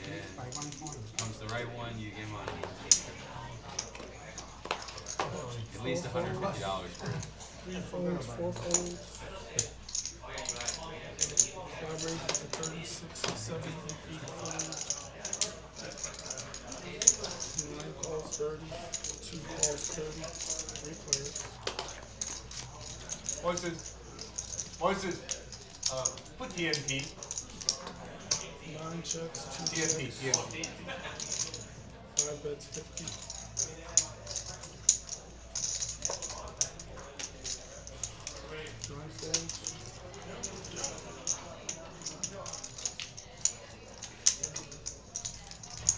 Comes the right one, you get money. At least $150 for it. 3 folds, 4 folds. 5 raises to 30, 6, 7, 8 folds. 9 calls 30, 2 calls 30, 3 players. Voices. Put TNT. 9 checks, 2 TNT. checks, TNT. 5 bets, 50. Drawing folds.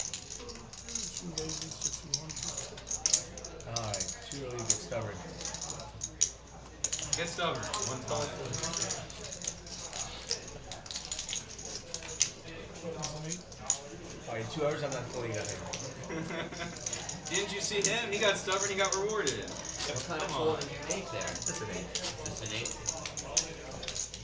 2 raises to 200. Alright, too early to get stubborn. Get stubborn. 1-5. Alright, 2 hours I'm not filling that in. Didn't you see him? He got stubborn, he got rewarded. What kind of fold did you make there? Just an 8. Just an 8?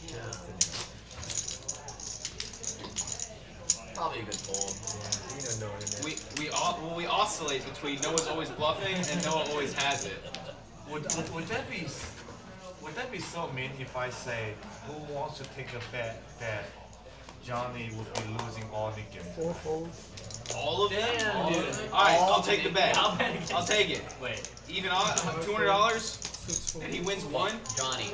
Probably a good fold. Yeah, you don't know it in there. We oscillate between Noah's always bluffing and Noah always has it. Would that be so mean if I say who wants to take a bet that Johnny would be losing all the game? 4 folds. All of them? Damn, dude. Alright, All I'll take the bet. I'll take it. Wait. Even on $200 6 folds. and he wins 1. Johnny,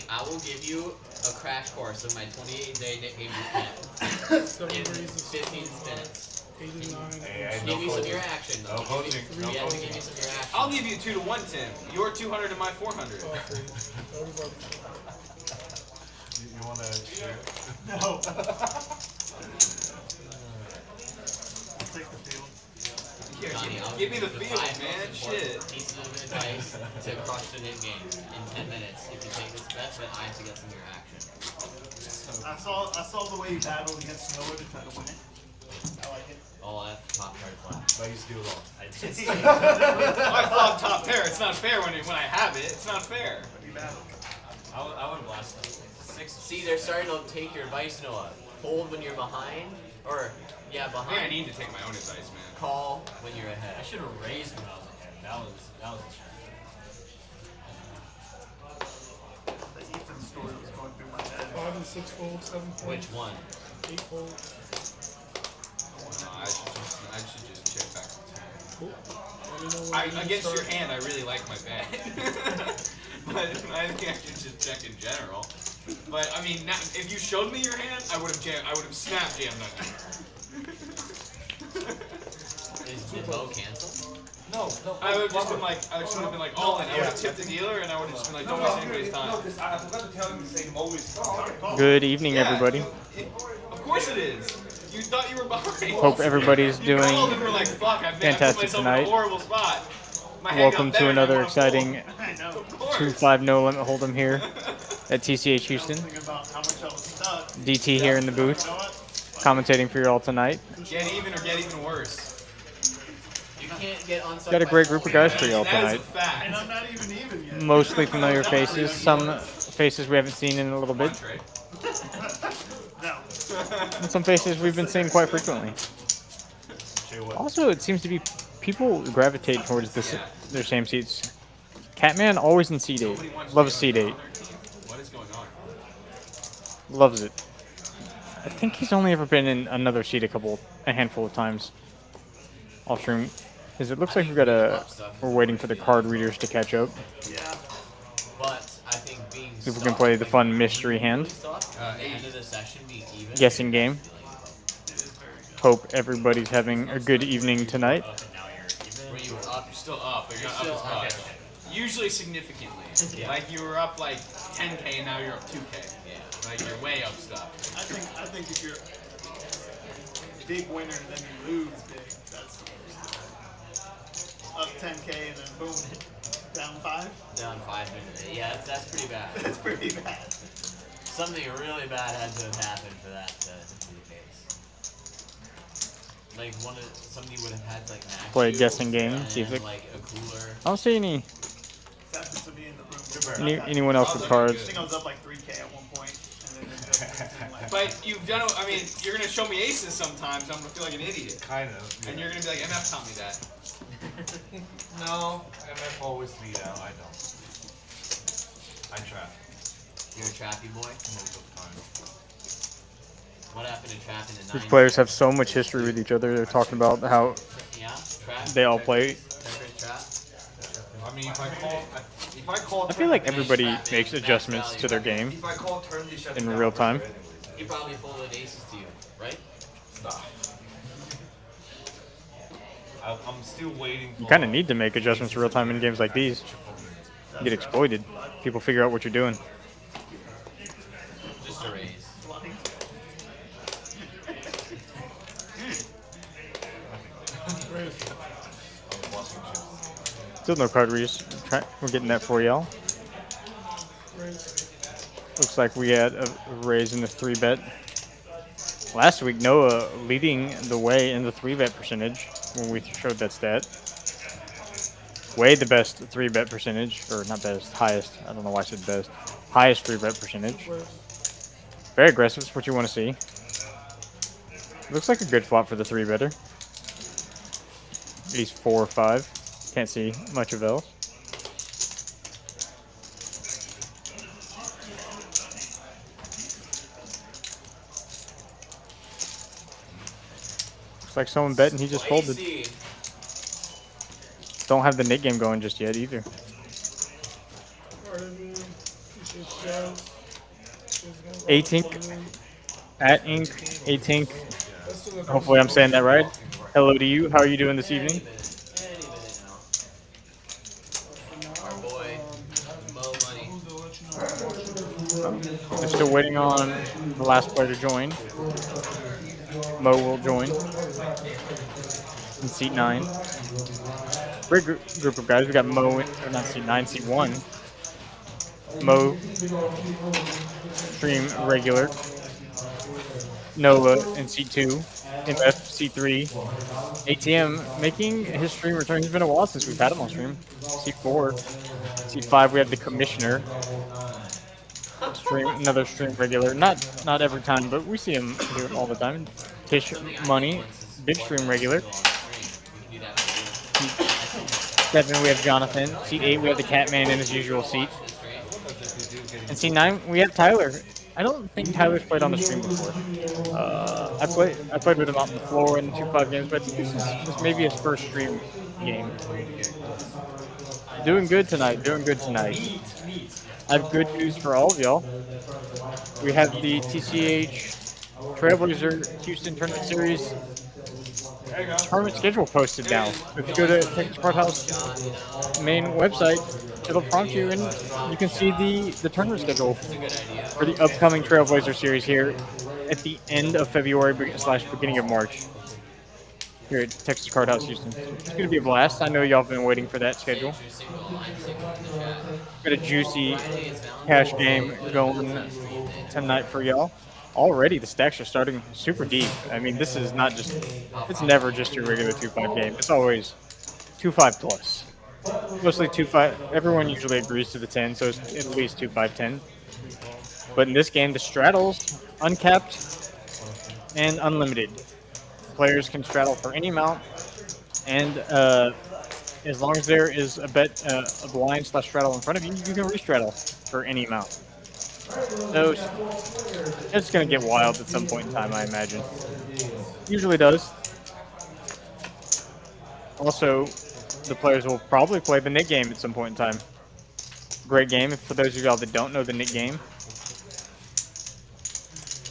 I will give you a crash course of my 28-day game bootcamp 7 in raises, 15 minutes. 8 and 9. Hey, Give me some of your action. No coaching. No Yeah, coaching. give me some of your action. I'll give you 2 to 1, Tim. Your 200 and my 400. All folds. Everybody. You want to share? No. Take the field. Here, Johnny, I'll give me the you field, 5 man. most important Shit. pieces of advice to crush the net game in 10 minutes. If you take this bet, then I have to get some of your action. I saw the way you battled against Noah to try to win it. I like it. Oh, that's top card flat. But you still lost. I did. I flop top pair. It's not fair when I have it. It's not fair. You battled. I would blast them. See, they're starting to take your advice, Noah. Fold when you're behind, or yeah, I think I behind. need to take my own advice, man. Call when you're ahead. I should have raised when I was ahead. That was a shame. The Ethan story was going through my head. 5 and 6 folds, 7 folds. Which one? 8 folds. No, I should just check back to 10. Cool. Let me know when you Against start. your hand, I really like my bet. But I think I should just check in general. But I mean, now, if you showed me your hand, I would have snap jammed on you. Did Bo cancel? No. I would have just been like all in. I would have tipped the dealer, and I would have just been like, don't waste anybody's time. No, because I forgot to tell him to say him always. Good evening, Yeah, everybody. Of course it is. You thought you were behind. Hope everybody's You doing called and were like, fuck, I put fantastic myself tonight. in a horrible spot. My hand got welcome better to and I another wanna exciting fold. I know. Of course. 2-5 no limit hold'em here at TCH Houston. Thinking about how much I was stuck. DT here in the booth, You know what? commentating for you all tonight. Get even or get even worse. You can't get unstuck. Got a great group of guys for you all That is a tonight. fact. And I'm not even yet. Mostly familiar faces, some faces we haven't seen in a little bit, Trey. No. and some faces we've been seeing quite frequently. Also, it seems to be people gravitate towards their same seats. Catman always in seat 8. Loves seat 8. What is going on? Loves it. I think he's only ever been in another seat a handful of times. I'll stream, because it looks like we're waiting for the card readers to catch up. Yeah. But I think being See if we can play the fun mystery hand. At the end of the session being even. Guessing game. Hope everybody's having a good evening tonight. Where you were up. You're still up, but you're not up as much. Usually significantly. Yeah. Like you were up like 10K and now you're up 2K. Yeah. Like you're way up stuff. I think if you're a big winner and then you lose big, that's the worst. Up 10K and then boom, down 5. Down 5 minutes. Yeah, that's pretty bad. That's pretty bad. Something really bad had to have happened for that to be the case. Like somebody would have had like max Play a shields guessing game, and, see if it- like a cooler. I don't see any That happens to be in the room. anyone else with I cards. think I was up like 3K at one point, and then ended up losing like But you've done. I mean, you're gonna show me aces sometimes. I'm gonna feel like an idiot. Kind of. And you're gonna be like, MF taught me that. No, MF always lead out. I don't. I trap You're a trappy boy. most of the time. What happened to trap in the 90s? These players have so much history with each other. They're talking about how Yeah, trap. they all play. Temperate trap. I mean, if I call, I feel like everybody Trap makes max adjustments value. to their game. if I call turn the shut in down real for time. sure anyways. He probably folded aces to you, right? Stop. I'm still waiting. You kind of need to make adjustments real time in games like these. You get exploited. People figure out what you're doing. Just a raise. Still no card reuse. We're getting that for y'all. Looks like we had a raise in the 3-bet. Last week, Noah leading the way in the 3-bet percentage when we showed that stat. Way the best 3-bet percentage, or not best, highest. I don't know why I said best. Highest 3-bet percentage. Very aggressive. It's what you want to see. Looks like a good flop for the 3-better. At least 4 or 5. Can't see much of else. Looks like someone bet and he just folded. Lazy. Don't have the Nick game going just yet either. Atink at Ink, Atink. Hopefully I'm saying that right. Hello to you. How are you doing this evening? Any minute now. Our boy, Mo Money. We're still waiting on the last player to join. Mo will join in seat 9. Great group of guys. We got Mo, or not seat 9, seat 1. Mo, stream regular. Noah in seat 2. MF seat 3. ATM making his stream return. He's been a while since we've had him on stream. Seat 4. Seat 5 we have the commissioner. Another stream regular. Not every time, but we see him here all the time. Tish Money, big stream regular. Seat 7 we have Jonathan. Seat 8 we have the Catman in his usual seat. And seat 9 we have Tyler. I don't think Tyler's played on the stream before. I played with him on the floor in 2-5 games, but I think this may be his first stream game. Doing good tonight. Doing good tonight. I have good news for all of y'all. We have the TCH Trailblazer Houston Tournament Series tournament schedule posted now. If you go to Texas Card House main website, it'll prompt you and you can see the tournament schedule for the upcoming Trailblazer Series here at the end of February / beginning of March here at Texas Card House Houston. It's going to be a blast. I know y'all have been waiting for that schedule. Got a juicy cash game going tonight for y'all. Already the stacks are starting super deep. I mean, this is not just, it's never just your regular 2-5 game. It's always 2-5 plus. Mostly 2-5. Everyone usually agrees to the 10, so it's at least 2-5-10. But in this game, the straddles, uncapped and unlimited. Players can straddle for any amount, and as long as there is a blind / straddle in front of you, you can restraddle for any amount. So it's going to get wild at some point in time, I imagine. Usually does. Also, the players will probably play the Nick game at some point in time. Great game. For those of y'all that don't know the Nick game,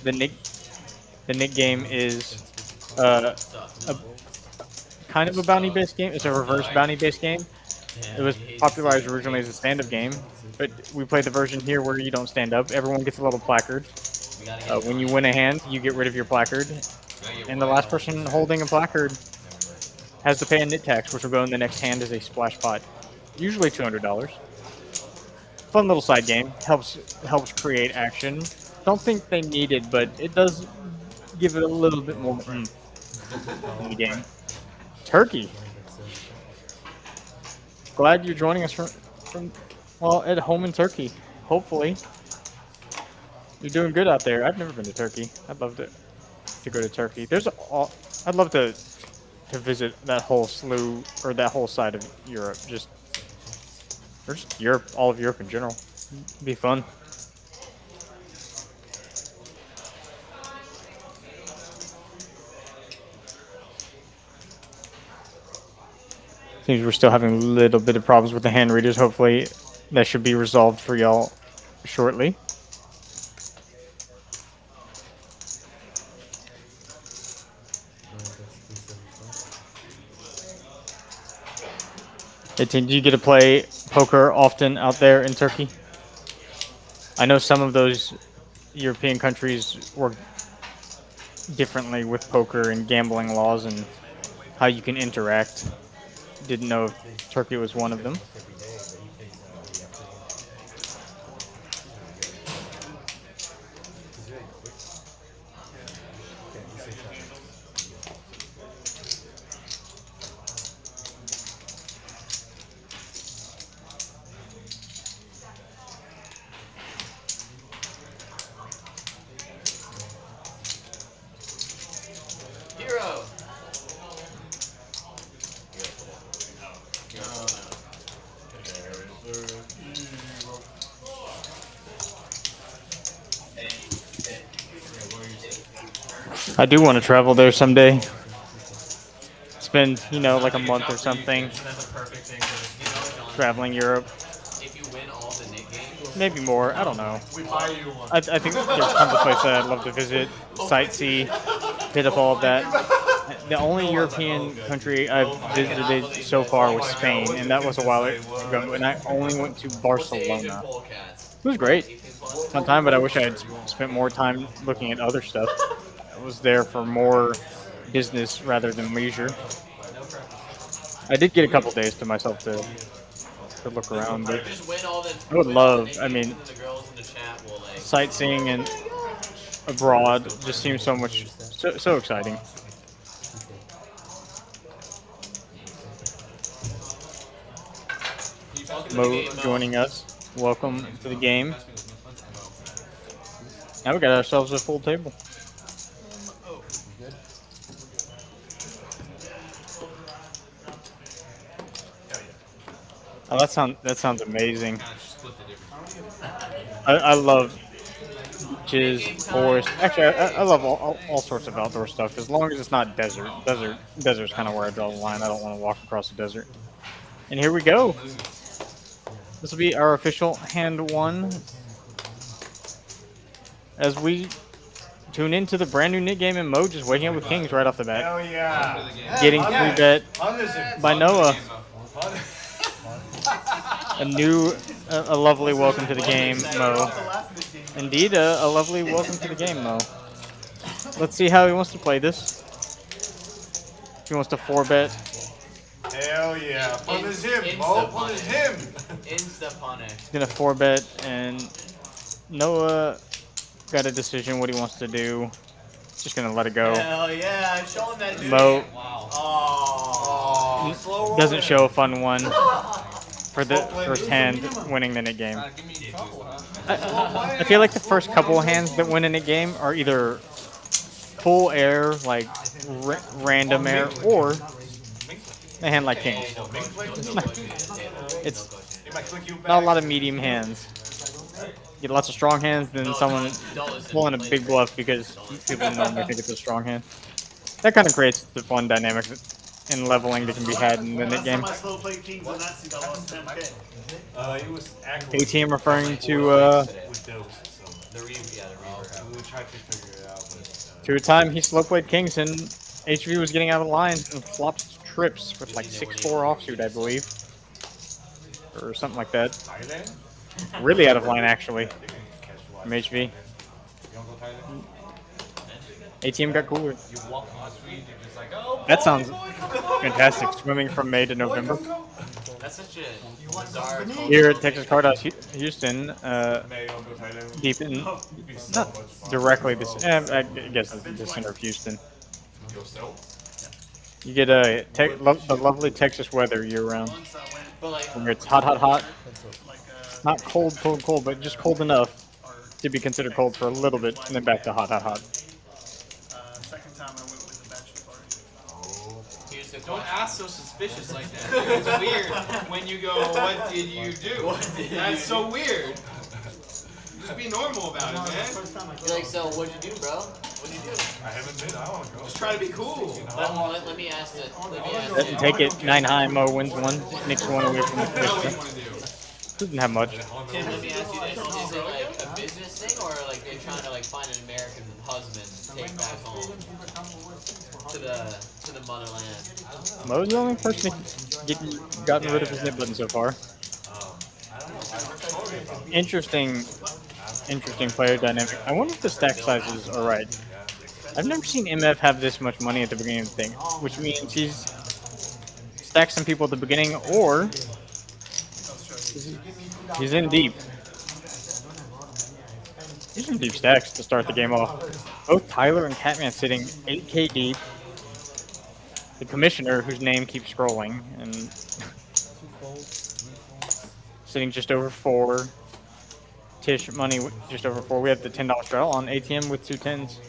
the Nick game is kind of a bounty-based game. It's a reverse bounty-based game. It was popularized originally as a stand-up game, but we play the version here where you don't stand up. Everyone gets a little placard. When you win a hand, you get rid of your placard, and the last person holding a placard has to pay a nit tax, which will go in the next hand as a splash pot. Usually $200. Fun little side game. Helps create action. Don't think they need it, but it does give it a little bit more in the game. Turkey. Glad you're joining us from at home in Turkey. Hopefully. You're doing good out there. I've never been to Turkey. I'd love to go to Turkey. I'd love to visit that whole slew or that whole side of Europe. Or just Europe, all of Europe in general. It'd be fun. Seems we're still having a little bit of problems with the hand readers. Hopefully that should be resolved for y'all shortly. Hey, Tim, do you get to play poker often out there in Turkey? I know some of those European countries work differently with poker and gambling laws and how you can interact. Didn't know if Turkey was one of them. Hero. I do want to travel there someday. Spend, like a month or something That's a perfect thing for traveling Europe. If you win all the Nick games, Maybe more. I don't know. We buy you one. I think there's tons of places that I'd love to visit, sightsee, hit up all of that. The only European country I've visited so far was Spain, and that was a while ago, and I only went to Barcelona. It was great. Fun time, but I wish I had spent more time looking at other stuff. I was there for more business rather than leisure. I did get a couple days to myself to look around, but just win all the. I would love, The girls in the chat will like. sightseeing and abroad just seems so exciting. Mo joining us. Welcome to the game. Now we got ourselves a full table. Oh, that sounds amazing. I love beaches, forest. Actually, I love all sorts of outdoor stuff as long as it's not desert. Desert's kind of where I draw the line. I don't want to walk across the desert. And here we go. This will be our official hand one as we tune into the brand new Nick game and Mo just waking up with kings right off the bat. Hell yeah. Getting free bet by Noah. A lovely welcome to the game, Mo. Indeed, a lovely welcome to the game, Mo. Let's see how he wants to play this. If he wants to 4-bet. Hell yeah. Punish him, Mo. Punish him. Insta punish. He's gonna 4-bet, and Noah got a decision what he wants to do. Just gonna let it go. Hell yeah, show him that dude. Mo Oh, doesn't show a fun one for the first hand winning the Nick game. I feel like the first couple of hands that win in a game are either full air, like random air, or a hand like kings. It's not a lot of medium hands. Get lots of strong hands, then someone pulling a big bluff because people normally think it's a strong hand. That kind of creates the fun dynamic and leveling that can be had in the Nick game. ATM referring to a time he slow played kings and HV was getting out of line and flopped trips with like 6-4 offsuit, I believe, or something like that. Really out of line actually from HV. ATM got cooler. That sounds fantastic. Swimming from May to November. that's such a bizarre. Here at Texas Cardhouse Houston, deep in, not directly this, I guess the center of Houston. You get the lovely Texas weather year round. But like, When it's hot, hot, hot. Not cold, but just cold enough to be considered cold for a little bit, and then back to hot, hot, hot. Second time I went with the bachelor party. Here's the Don't question. ask so suspicious like that. It's weird when you go, "What did you do?" That's so weird. Just be normal about it, man. You're like, so what'd you do, bro? What'd you do? I haven't been. I want to go. Just try to be cool. Let me ask it. Let me ask it. Take it 9 high, Mo wins 1, nicks 1 away from the I know what you commissioner. want to do. Doesn't have much. Tim, let me ask you this. Is it like a business thing or like they're trying to like find an American husband to take back home to the motherland? Mo's the only person gotten rid of his nip button so far. Interesting player dynamic. I wonder if the stack sizes are right. I've never seen MF have this much money at the beginning of the thing, which means he's stacked some people at the beginning, or he's in deep. He's in deep stacks to start the game off. Both Tyler and Catman sitting 8K deep. The commissioner, whose name keeps scrolling, and sitting just over 4. Tish money just over 4. We have the $10 straddle on ATM with 2 10s.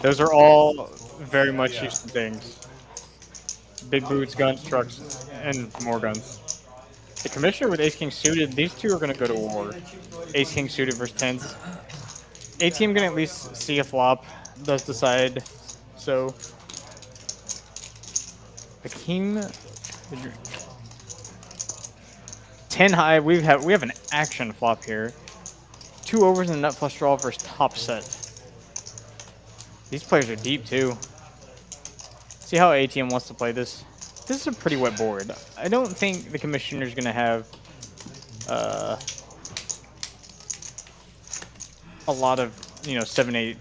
Those are all very much Houston things. Big boots, guns, trucks, and more guns. The commissioner with ace-king suited, these two are going to go to war. Ace-king suited versus 10s. ATM going to at least see a flop, does decide. So, the king... 10 high, we have an action flop here. 2 overs and a nut flush draw versus top set. These players are deep too. See how ATM wants to play this. This is a pretty wet board. I don't think the commissioner's gonna have a lot of 7-8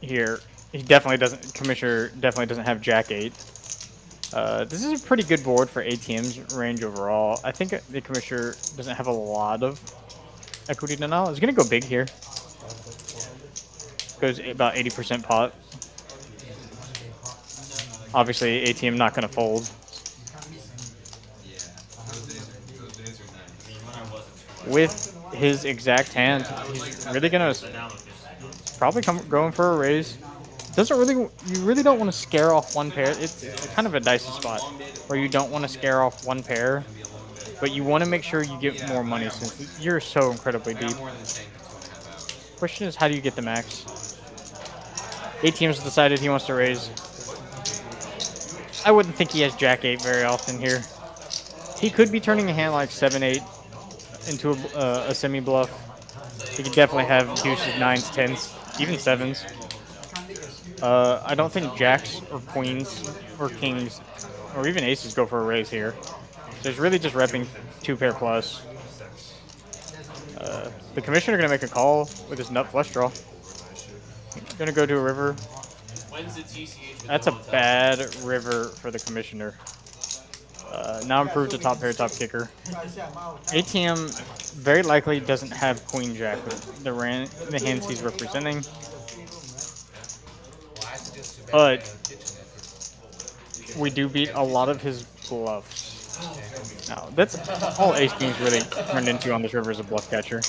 here. He definitely doesn't. Commissioner definitely doesn't have Jack 8. This is a pretty good board for ATM's range overall. I think the commissioner doesn't have a lot of equity denial. He's gonna go big here. Goes about 80% pot. Obviously, ATM not gonna fold. Yeah, those days are nice. With his exact hand, he's really gonna probably going for a raise. Doesn't really, you really don't want to scare off one pair. It's kind of a dicey spot where you don't want to scare off one pair, but you want to make sure you get more money since you're so incredibly deep. More than saying 2.5 hours. Question is, how do you get the max? ATM's decided he wants to raise. I wouldn't think he has Jack 8 very often here. He could be turning a hand like 7-8 into a semi-bluff. He could definitely have deuces, 9s, 10s, even 7s. I don't think jacks or queens or kings or even aces go for a raise here. So he's really just repping 2 pair plus. The commissioner gonna make a call with his nut flush draw. Gonna go to a river. When's the TCH? That's a bad river for the commissioner. Now improved to top pair, top kicker. ATM very likely doesn't have queen jack with the hands he's representing. But we do beat a lot of his bluffs. Now, that's all ace kings really turned into on this river as a bluff catcher.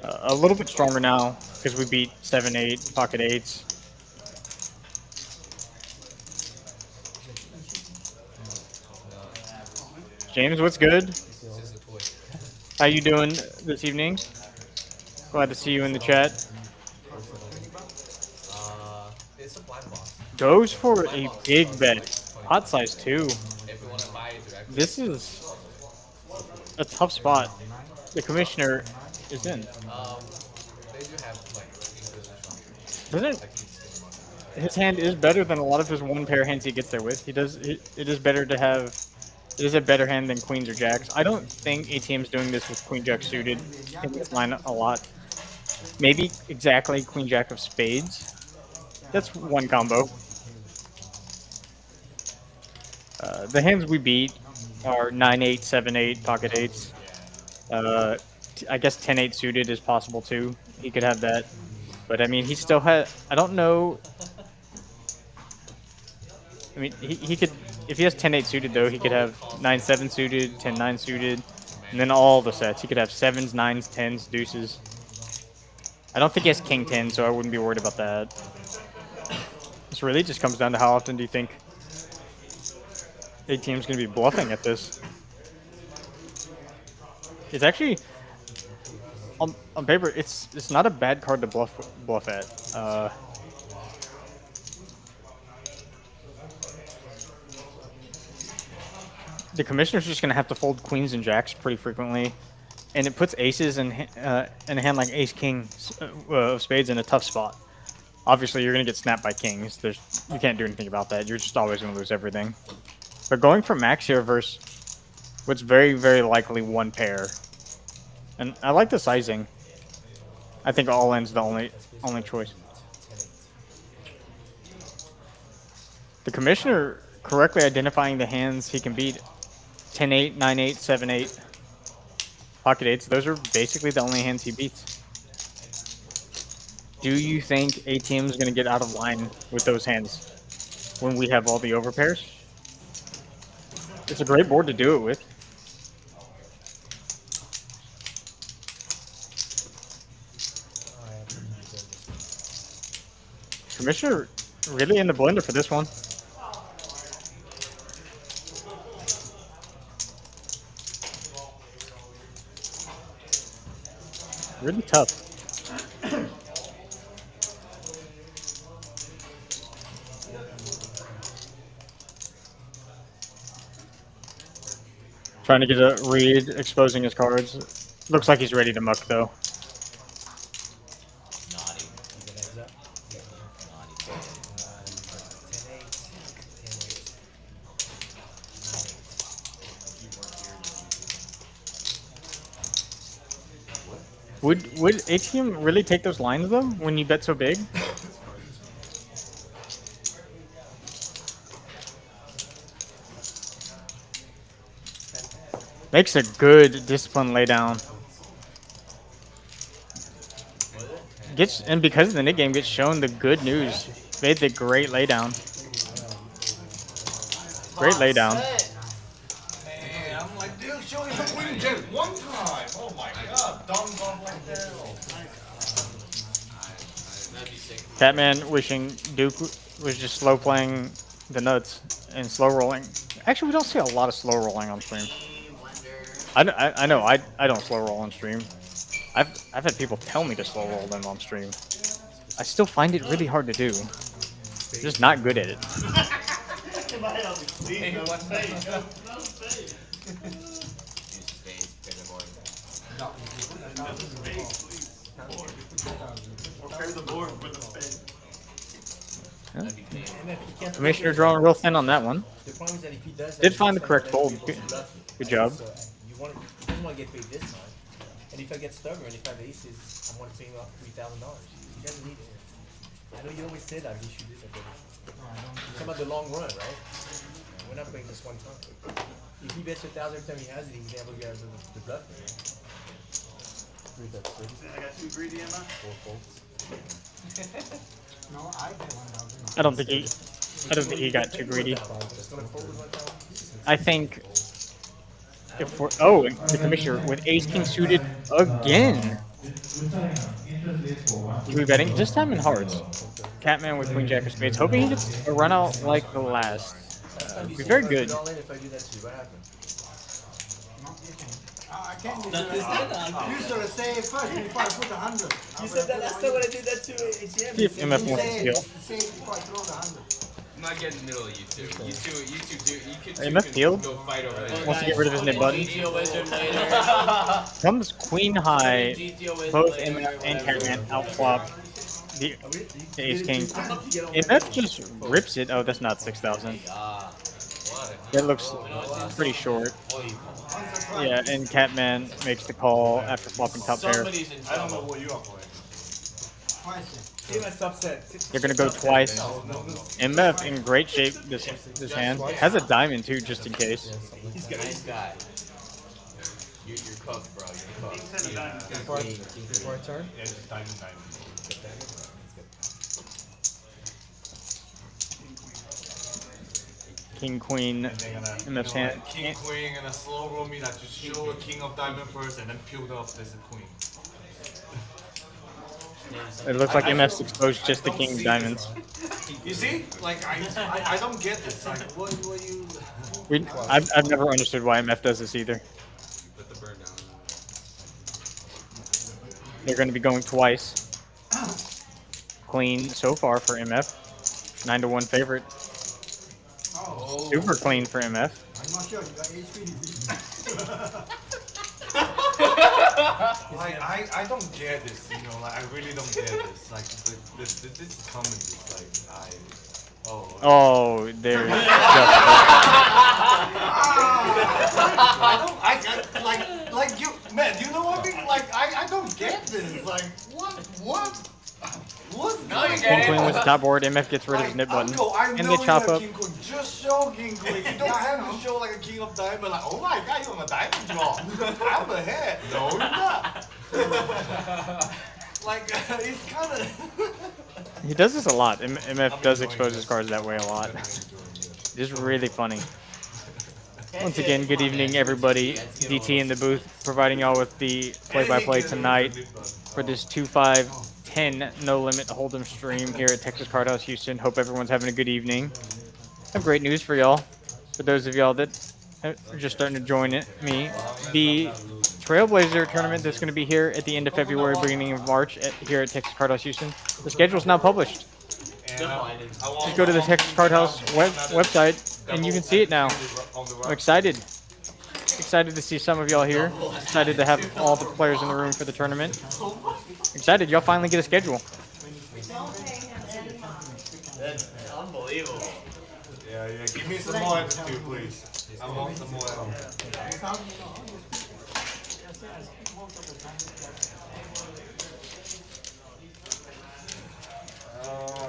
A little bit stronger now because we beat 7-8, pocket 8s. James, what's good? How you doing this evening? Glad to see you in the chat. Goes for a big bet. Pot size 2. This is a tough spot. The commissioner is in. Doesn't his hand is better than a lot of his one pair hands he gets there with. It is better to have. It is a better hand than queens or jacks. I don't think ATM's doing this with queen jack suited in this line a lot. Maybe exactly queen jack of spades. That's one combo. The hands we beat are 9-8, 7-8, pocket 8s. I guess 10-8 suited is possible too. He could have that. But I mean, he still had. I don't know. I mean, he could. If he has 10-8 suited though, he could have 9-7 suited, 10-9 suited. And then all the sets. He could have 7s, 9s, 10s, deuces. I don't think he has king 10, so I wouldn't be worried about that. This really just comes down to how often do you think ATM's going to be bluffing at this. It's actually, on paper, it's not a bad card to bluff at. The commissioner's just going to have to fold queens and jacks pretty frequently, and it puts aces in a hand like ace king of spades in a tough spot. Obviously, you're going to get snapped by kings. You can't do anything about that. You're just always going to lose everything. But going for max here versus what's very, very likely one pair, and I like the sizing. I think all in's the only choice. The commissioner correctly identifying the hands he can beat. 10-8, 9-8, 7-8, pocket 8s. Those are basically the only hands he beats. Do you think ATM is going to get out of line with those hands when we have all the overpairs? It's a great board to do it with. Commissioner really in the blender for this one. Really tough. Trying to get a read, exposing his cards. Looks like he's ready to muck though. Naughty. Would ATM really take those lines though when you bet so big? Makes a good discipline laydown. And because of the nick game, gets shown the good news. Made the great laydown. Great laydown. Man, I'm like, dude, show me the queen jet one time. Oh my god, dumb bluff like that. That'd be sick. Catman wishing Duke was just slow playing the nuts and slow rolling. Actually, we don't see a lot of slow rolling on stream. I know I don't slow roll on stream. I've had people tell me to slow roll them on stream. I still find it really hard to do. Just not good at it. Commissioner drawing real thin on that one. Did find the correct fold. Good job. He doesn't want to get paid this time. And if I get stubborn, if I have aces, I'm going to pay him off $3,000. He doesn't need it. I know you always say that he should do that, but it's about the long run, right? We're not playing this one time. If he bets 1,000 every time he has it, he's able to get the bluff. I got too greedy, am I? 4 folds. No, I bet 1,000. I don't think he got too greedy. I think if we're and the commissioner with ace king suited again. Is we betting? This time in hearts. Catman with queen jack of spades, hoping he gets a run out like the last. Be very good. If I do that to you, what happens? I can't do that. You should have said first before I put 100. You said that last time when I did that to ATM. See if MF wants to steal. Say before I throw the 100. I'm not getting in the middle of you two. You two MF field? go fight over there. Wants to get rid of his nib button. GTO Wizard later. Comes queen high. GTO Wizard Both later, MF and whatever. Catman outflop the ace king. MF just rips it. Oh, that's not 6,000. That looks pretty short. Yeah, and Catman makes the call after flopping top pair. Somebody's in I don't know trouble. what you are playing. See my subset. They're gonna go twice. MF in great shape this hand. Has a diamond too, just in case. He's a nice guy. You're cooked, bro. You're cooked. Before I turn? Yeah, just diamond. king queen. And they're gonna, In the hand. like king queen and a slow roll me that just show a king of diamond first and then peeled off as a queen. It looks like I MF's don't- exposed just I the don't king see diamonds. You see? Like I don't get this. Like what you? I've never understood why MF does this either. Put the burn down. They're going to be going twice. Clean so far for MF. 9-1 favorite. Super clean for MF. I'm not sure. You got 8 speedies. Like I don't get this. You know, like I really don't get this. Like this comment is like Oh, there's just like you, man. You know what I mean? Like I don't get this. Like what? No, you King get queen it. with the top board. MF gets rid of his nip button. Uncle, I And know they chop you're a up. king queen. Just show king queen. You don't have to show like a king of diamond. Like, oh my god, you're on a diamond draw. I'm ahead. No, you're not. Like, it's kind of. He does this a lot. MF does expose his cards that way a lot. It's really funny. Once again, good evening, everybody. DT in the booth, providing y'all with the play-by-play tonight for this 2-5-10 no limit hold'em stream here at Texas Card House Houston. Hope everyone's having a good evening. I have great news for y'all. For those of y'all that are just starting to join me, the Trailblazer tournament that's going to be here at the end of February, beginning of March, here at Texas Card House Houston. The schedule is now published. Just go to the Texas Card House website, and you can see it now. I'm excited. Excited to see some of y'all here. Excited to have all the players in the room for the tournament. Excited, y'all finally get a schedule. That's unbelievable. Yeah. Give me some more attitude, please. I want some more attitude.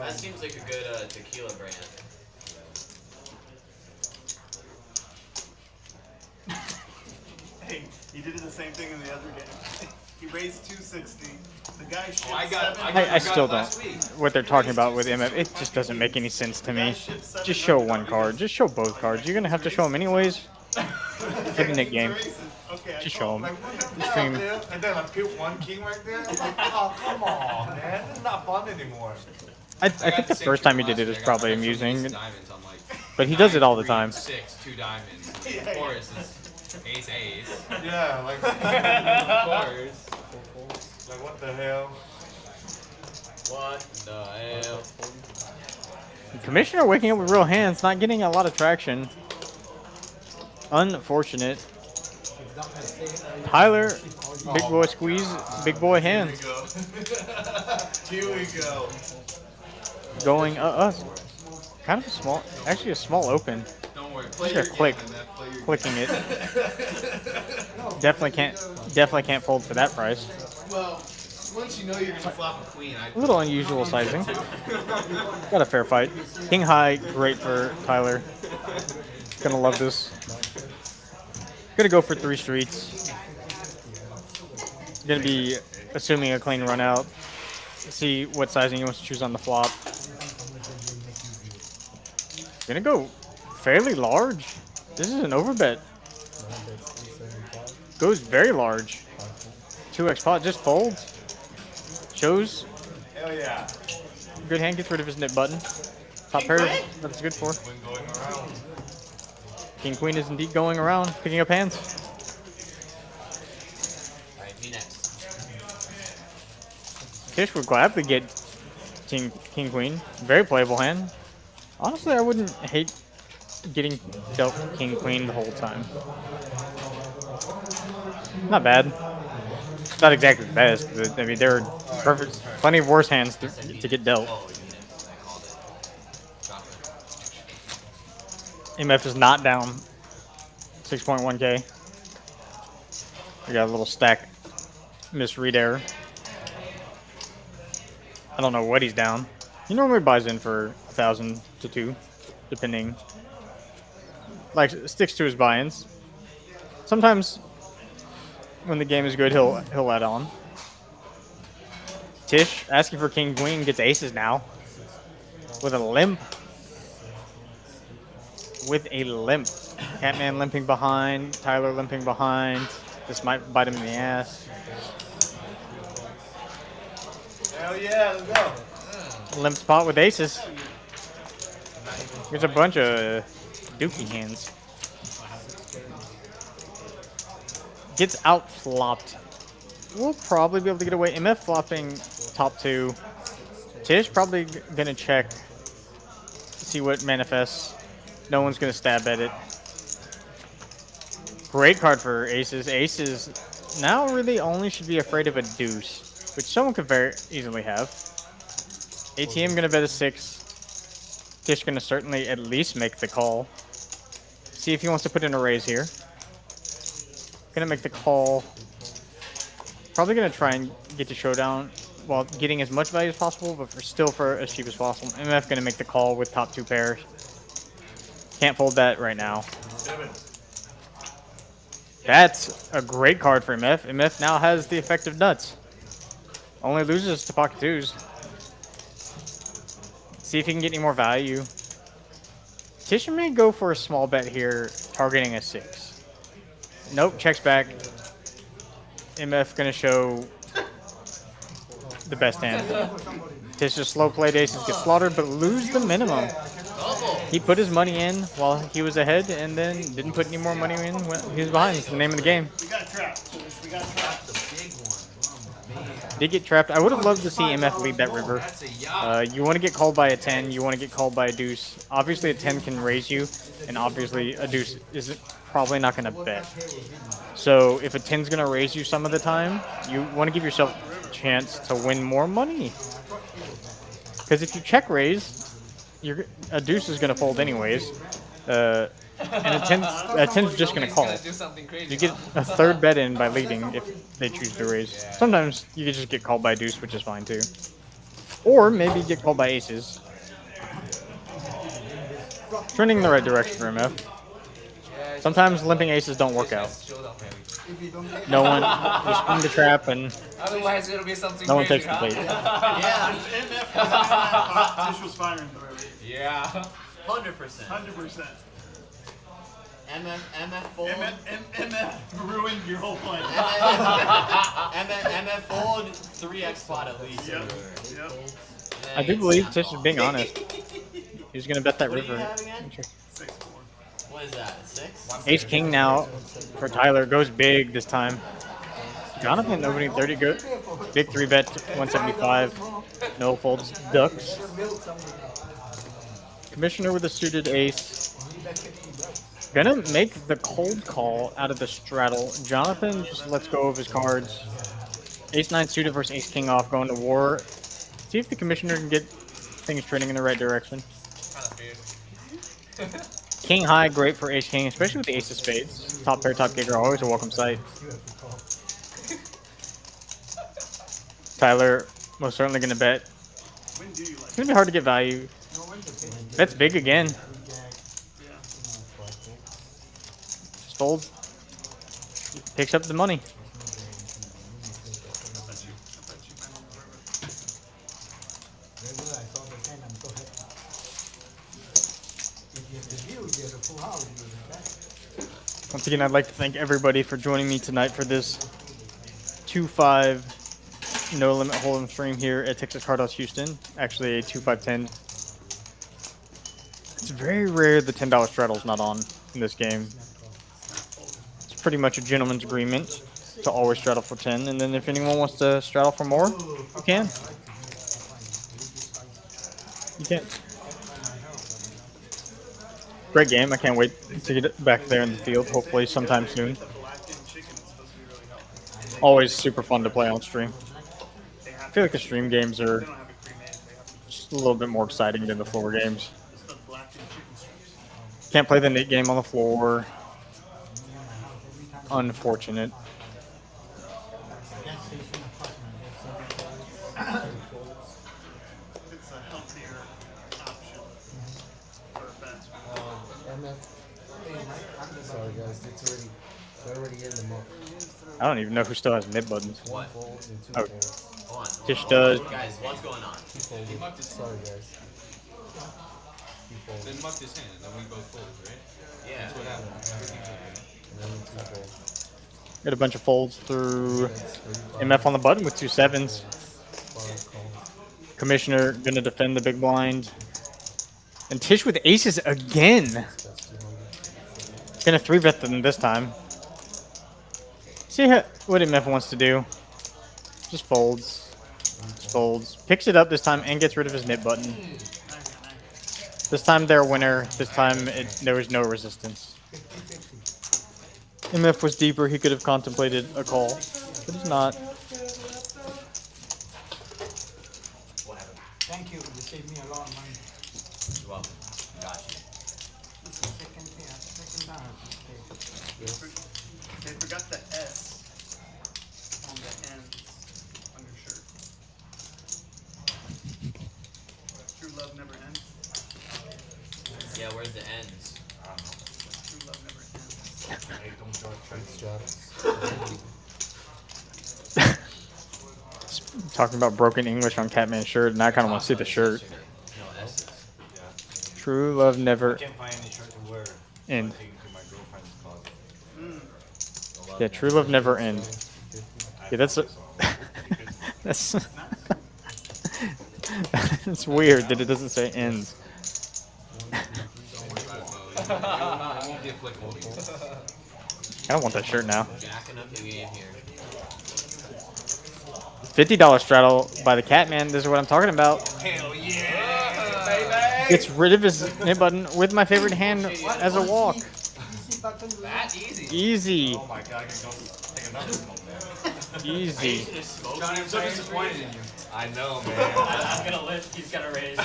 That seems like a good tequila brand. Hey, he did the same thing in the other game. He raised 260. The guy shit I still don't. What they're talking about with MF, it just doesn't make any sense to me. Just show one card. Just show both cards. You're gonna have to show them anyways. For the Nick game. Okay, Just show them. Like, what the The hell, stream. dude? And then I peeled one king right there. I'm like, oh, come on, man. This is not fun anymore. I think the first time he did it was probably amusing, but he does it all the time. 6, 2 diamonds. And of course, it's ace. Yeah, like, Of course. like what the hell? What the hell? Commissioner waking up with real hands, not getting a lot of traction. Unfortunate. Tyler, big boy squeeze, big boy hands. Here we go. Going kind of a small, actually a small open. Don't worry. Just Play a your click, game, Annette, play your clicking it. Definitely can't fold for that price. Well, once you know you're gonna flop a queen, A little unusual sizing. Got a fair fight. King high, great for Tyler. Gonna love this. Gonna go for 3 streets. Gonna be assuming a clean run out. See what sizing he wants to choose on the flop. Gonna go fairly large. This is an overbet. Goes very large. 2x pot, just folds. Shows Hell yeah. good hand, gets rid of his nip button. Top pair, that's good for. When going around. King queen is indeed going around, picking up hands. Alright, me next. Tish would gladly get king queen. Very playable hand. Honestly, I wouldn't hate getting dealt king queen the whole time. Not bad. Not exactly the best, but I mean there are perfect, plenty of worse hands to get dealt. MF is not down 6.1k. We got a little stack misread error. I don't know what he's down. He normally buys in for 1,000 to 2, depending. Like sticks to his buy-ins. Sometimes when the game is good, he'll add on. Tish asking for king queen, gets aces now with a limp. with a limp. Catman limping behind, Tyler limping behind. This might bite him in the ass. Hell yeah, let's go. Limp spot with aces. Here's a bunch of dookie hands. Gets out flopped. We'll probably be able to get away. MF flopping top 2. Tish probably gonna check. See what manifests. No one's gonna stab at it. Great card for aces. Aces now really only should be afraid of a deuce, which someone could very easily have. ATM gonna bet a 6. Tish gonna certainly at least make the call. See if he wants to put in a raise here. Gonna make the call. Probably gonna try and get to showdown while getting as much value as possible, but still for as cheap as possible. MF gonna make the call with top 2 pairs. Can't fold that right now. That's a great card for MF. MF now has the effective nuts. Only loses to pocket 2s. See if he can get any more value. Tish may go for a small bet here, targeting a 6. Nope, checks back. MF gonna show the best hand. Tish just slow played aces, get slaughtered, but lose the minimum. He put his money in while he was ahead, and then didn't put any more money in when he was behind. It's the name of the game. We got trapped. We got trapped. Did get trapped. I would have loved to see MF lead that river. You want to get called by a 10. You want to get called by a deuce. Obviously, a 10 can raise you, and obviously a deuce is probably not going to bet. So if a 10's going to raise you some of the time, you want to give yourself a chance to win more money. Because if you check raise, a deuce is going to fold anyways. And a 10's just going to call. You get a third bet in by leading if they choose to raise. Sometimes you can just get called by a deuce, which is fine too. Or maybe get called by aces. Trending in the right direction for MF. Sometimes limping aces don't work out. No one, you spin the trap and Otherwise, it'll be something no one crazy, takes the bait. Yeah, Tish was firing already. Yeah. 100%. 100%. MF fold. MF ruined your whole plan. MF fold 3x pot at least. Yep. Yep. I do believe Tish is being honest. He's gonna bet that What do you river. have again? 6-4. What is that? 6? Ace King now for Tyler goes big this time. Jonathan opening 30 good. Big 3-bet 175. No folds, ducks. Commissioner with a suited ace. Gonna make the cold call out of the straddle. Jonathan just lets go of his cards. Ace-9 suited versus Ace-King off, going to war. See if the commissioner can get things trending in the right direction. King high, great for Ace-King, especially with the Ace of Spades. Top pair, top kicker, always a welcome sight. Tyler, most certainly gonna bet. It's gonna be hard to get value. Bets big again. Just folds. Picks up the money. Once again, I'd like to thank everybody for joining me tonight for this 2-5 no limit hold'em stream here at TCH Houston. Actually, a 2-5-10. It's very rare the $10 straddle's not on in this game. It's pretty much a gentleman's agreement to always straddle for 10, and then if anyone wants to straddle for more, you can. You can. Great game. I can't wait to get back there in the field, hopefully sometime soon. Always super fun to play on stream. I feel like the stream games are just a little bit more exciting than the floor games. Can't play the Nick game on the floor. Unfortunate. It's a healthier option for a bet. Sorry guys, it's already in the month. I don't even know who still has mid buttons. What? Oh, Hold on. Tish does. Guys, what's going on? Sorry guys. Then mucked his hand, and then we both folded, right? Yeah. That's what happened. Everything's okay. Got a bunch of folds through MF on the button with 2 7s. Commissioner gonna defend the big blind. And Tish with aces again. Gonna 3-bet them this time. See what MF wants to do. Just folds. Just folds. Picks it up this time and gets rid of his nip button. This time they're a winner. This time there was no resistance. MF was deeper. He could have contemplated a call, but he's not. Thank you. You saved me a lot of money. You're welcome. Gotcha. This is second down. They forgot the S on the ends on your shirt. True love never ends. Yeah, where's the ends? True love never ends. Hey, don't judge. Talking about broken English on Catman's shirt, and I kind of want to see the shirt. No S's. True love I never can't find any shirt to wear. end. Take it to my girlfriend's closet. Yeah, true love never end. Yeah, that's a, that's it's weird that it doesn't say ends. It won't be applicable to you. I don't want that shirt now. Jacking up the game here. $50 straddle by the Catman. This is what I'm talking about. Hell yeah, baby! Gets rid of his nip button with my favorite hand as a walk. Easy button. That easy. Easy. Oh my god, I can go take another one, man. Easy. Johnny, I'm so disappointed in you. I know, man. I'm gonna lift, he's gonna raise. I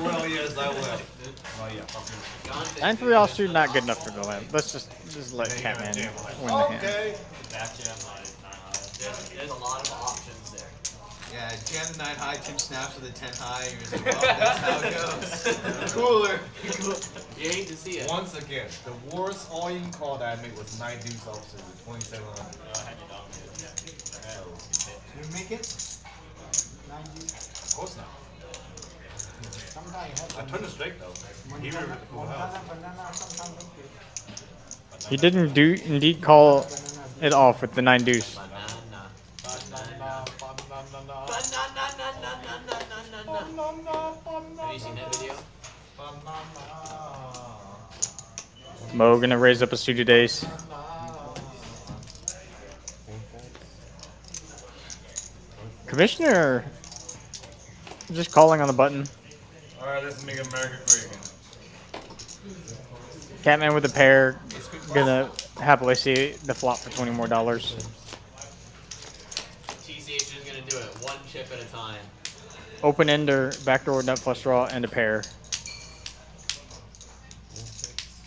will, yes, I will. Oh yeah, fuck you. 9-3 offsuit, not good enough for the limp. Let's just let Catman win the hand. Okay. Back jam, There's a lot of options there. Yeah, jam the 9 high, Tim snaps with a 10 high, and you're just like, well, that's how it goes. Cooler. You hate to see it. Once again, the worst all-in call that I made was 9 deuce officer with 2700. You make it? 90. Of course not. Sometimes I turned it straight though. He riveted the full house. Banana, sometimes make it. He didn't indeed call it off with the 9 deuce. Banana. Banana. Have you seen that video? Mo gonna raise up a suited ace. Commissioner just calling on the button. Alright, let's make America great again. Catman with a pair, gonna happily see the flop for $20 more. TCH is gonna do it one chip at a time. Open ender, backdoor nut plus draw, and a pair.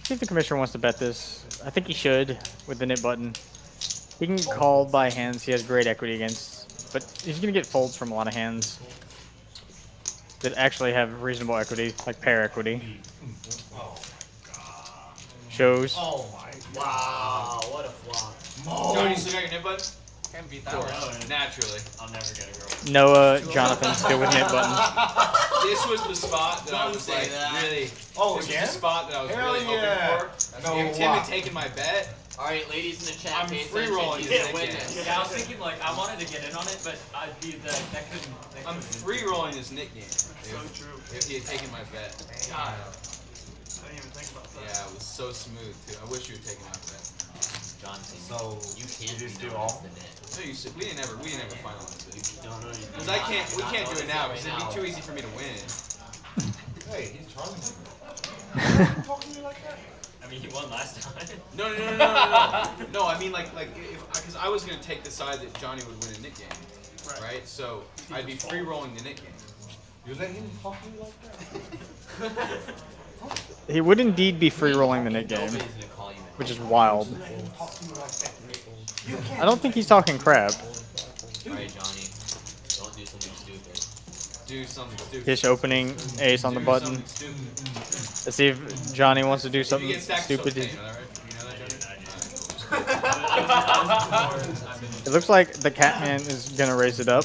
See if the commissioner wants to bet this. I think he should with the nip button. He can call by hands he has great equity against, but he's gonna get folds from a lot of hands that actually have reasonable equity, like pair equity. Shows. Oh my Wow, what a flop. Johnny, you still got your nip button? Can't beat Of that course. one. Naturally. I'll never get a girl. Noah, Jonathan still with nip button. This was the spot that I Don't was say like, that. really. Oh, this again? was the spot that I was Hell really yeah. hoping for. No, If Tim wow. had taken my bet, Alright, ladies in the chat, I'm pay free attention. rolling He's this gonna win again. this. Yeah, I was thinking like I wanted to get in on it, but that couldn't. I'm free rolling his nickname. So true. If he had taken my bet. I didn't even think about that. Yeah, it was so smooth too. I wish you had taken my bet. Johnson, So, you can't you just be do known all? as the net. No, you said we didn't ever finalize it. Don't know. Because we can't do it now because it'd be too easy for me to win. Hey, he's charming me. Talking to me like that? I mean, he won last time. No. No, I mean like because I was gonna take the side that Johnny would win a nick game, right? So I'd be free rolling the nick game. You let him talk to me like that? He would indeed be free rolling the nick game, Nobody's gonna call you which is wild. I don't think he's talking crap. Alright, Johnny. Don't do something stupid. Do something stupid. Tish opening ace on the Do button. something stupid. Let's see if Johnny wants to do If you something get stacked, stupid. it's okay, you know that, right? You know that, Johnny? It looks like the Catman is gonna raise it up.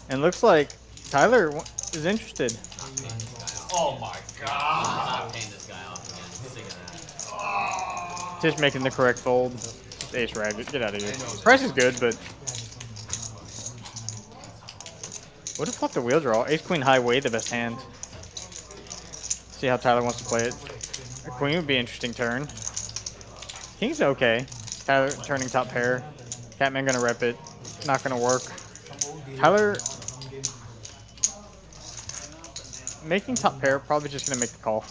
And looks like Tyler is interested. Oh my I'm god. not paying this guy off again. I'm sick of that. Just making the correct fold. Ace rabbit, get out of here. Price is good, but would have flipped the wheel draw. Ace queen high, way the best hand. See how Tyler wants to play it. A queen would be an interesting turn. King's okay. Tyler turning top pair. Catman gonna rep it. Not gonna work. Tyler making top pair, probably just gonna make the call.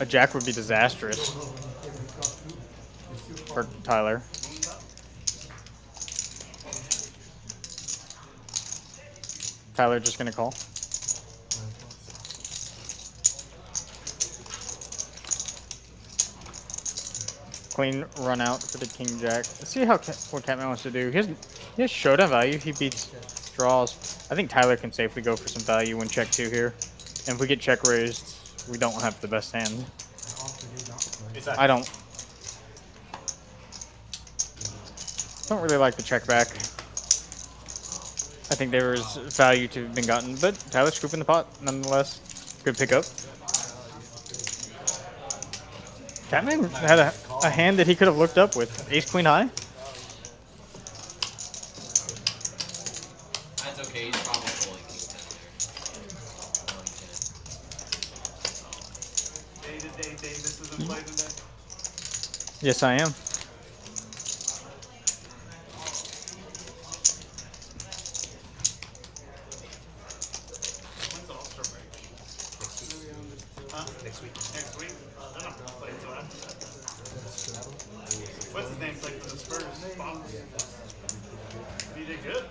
A jack would be disastrous for Tyler. Tyler just gonna call. Queen run out for the king jack. Let's see how what Catman wants to do. He has showdown value. He beats draws. I think Tyler can safely go for some value when check 2 here. And if we get check raised, we don't have the best hand. I don't really like the check back. I think there is value to have been gotten, but Tyler scooping the pot nonetheless. Good pickup. Catman had a hand that he could have looked up with. Ace queen high. That's okay. He's probably pulling king 10 there. Day to day, Davis is in play today. Yes, I am. When's the All-Star break? Huh? Next week. Next week? They're not gonna play until after that. What's his name played for the Spurs? Bob. He did good.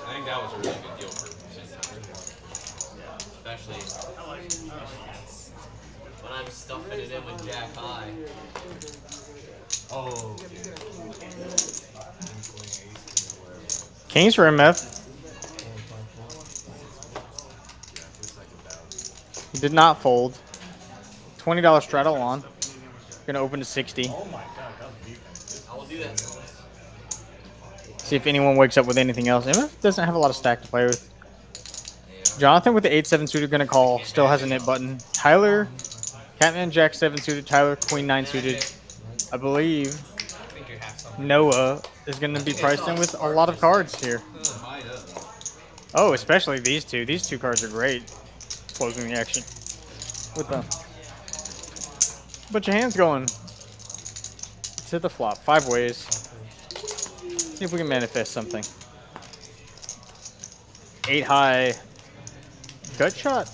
I think that was a really good deal for Especially I like it. when I'm stuffing it in with jack high. Oh. Kings for MF. He did not fold. $20 straddle on. Gonna open to 60. Oh my god, that's defense. I will do that. See if anyone wakes up with anything else. MF doesn't have a lot of stack to play with. Jonathan with the 8-7 suited gonna call. Still has a knit button. Tyler, Catman Jack 7 suited. Tyler Queen 9 suited. I believe Noah is gonna be priced in with a lot of cards here. Oh, especially these two. These two cards are great. Closing the action with them. Bunch of hands going to the flop. 5 ways. See if we can manifest something. 8 high. Gut shot?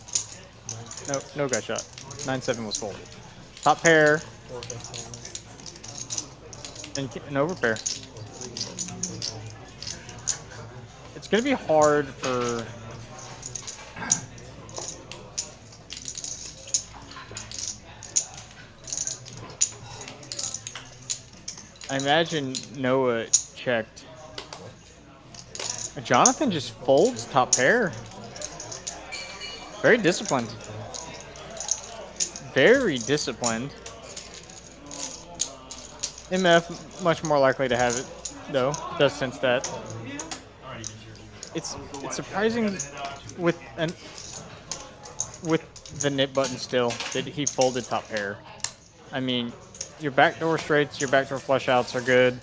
No, no gut shot. 9-7 was folded. Top pair. And an overpair. It's going to be hard for... I imagine Noah checked. Jonathan just folds top pair. Very disciplined. Very disciplined. MF much more likely to have it, though. Does sense that. It's surprising with the knit button still that he folded top pair. I mean, your backdoor straights, your backdoor flush outs are good.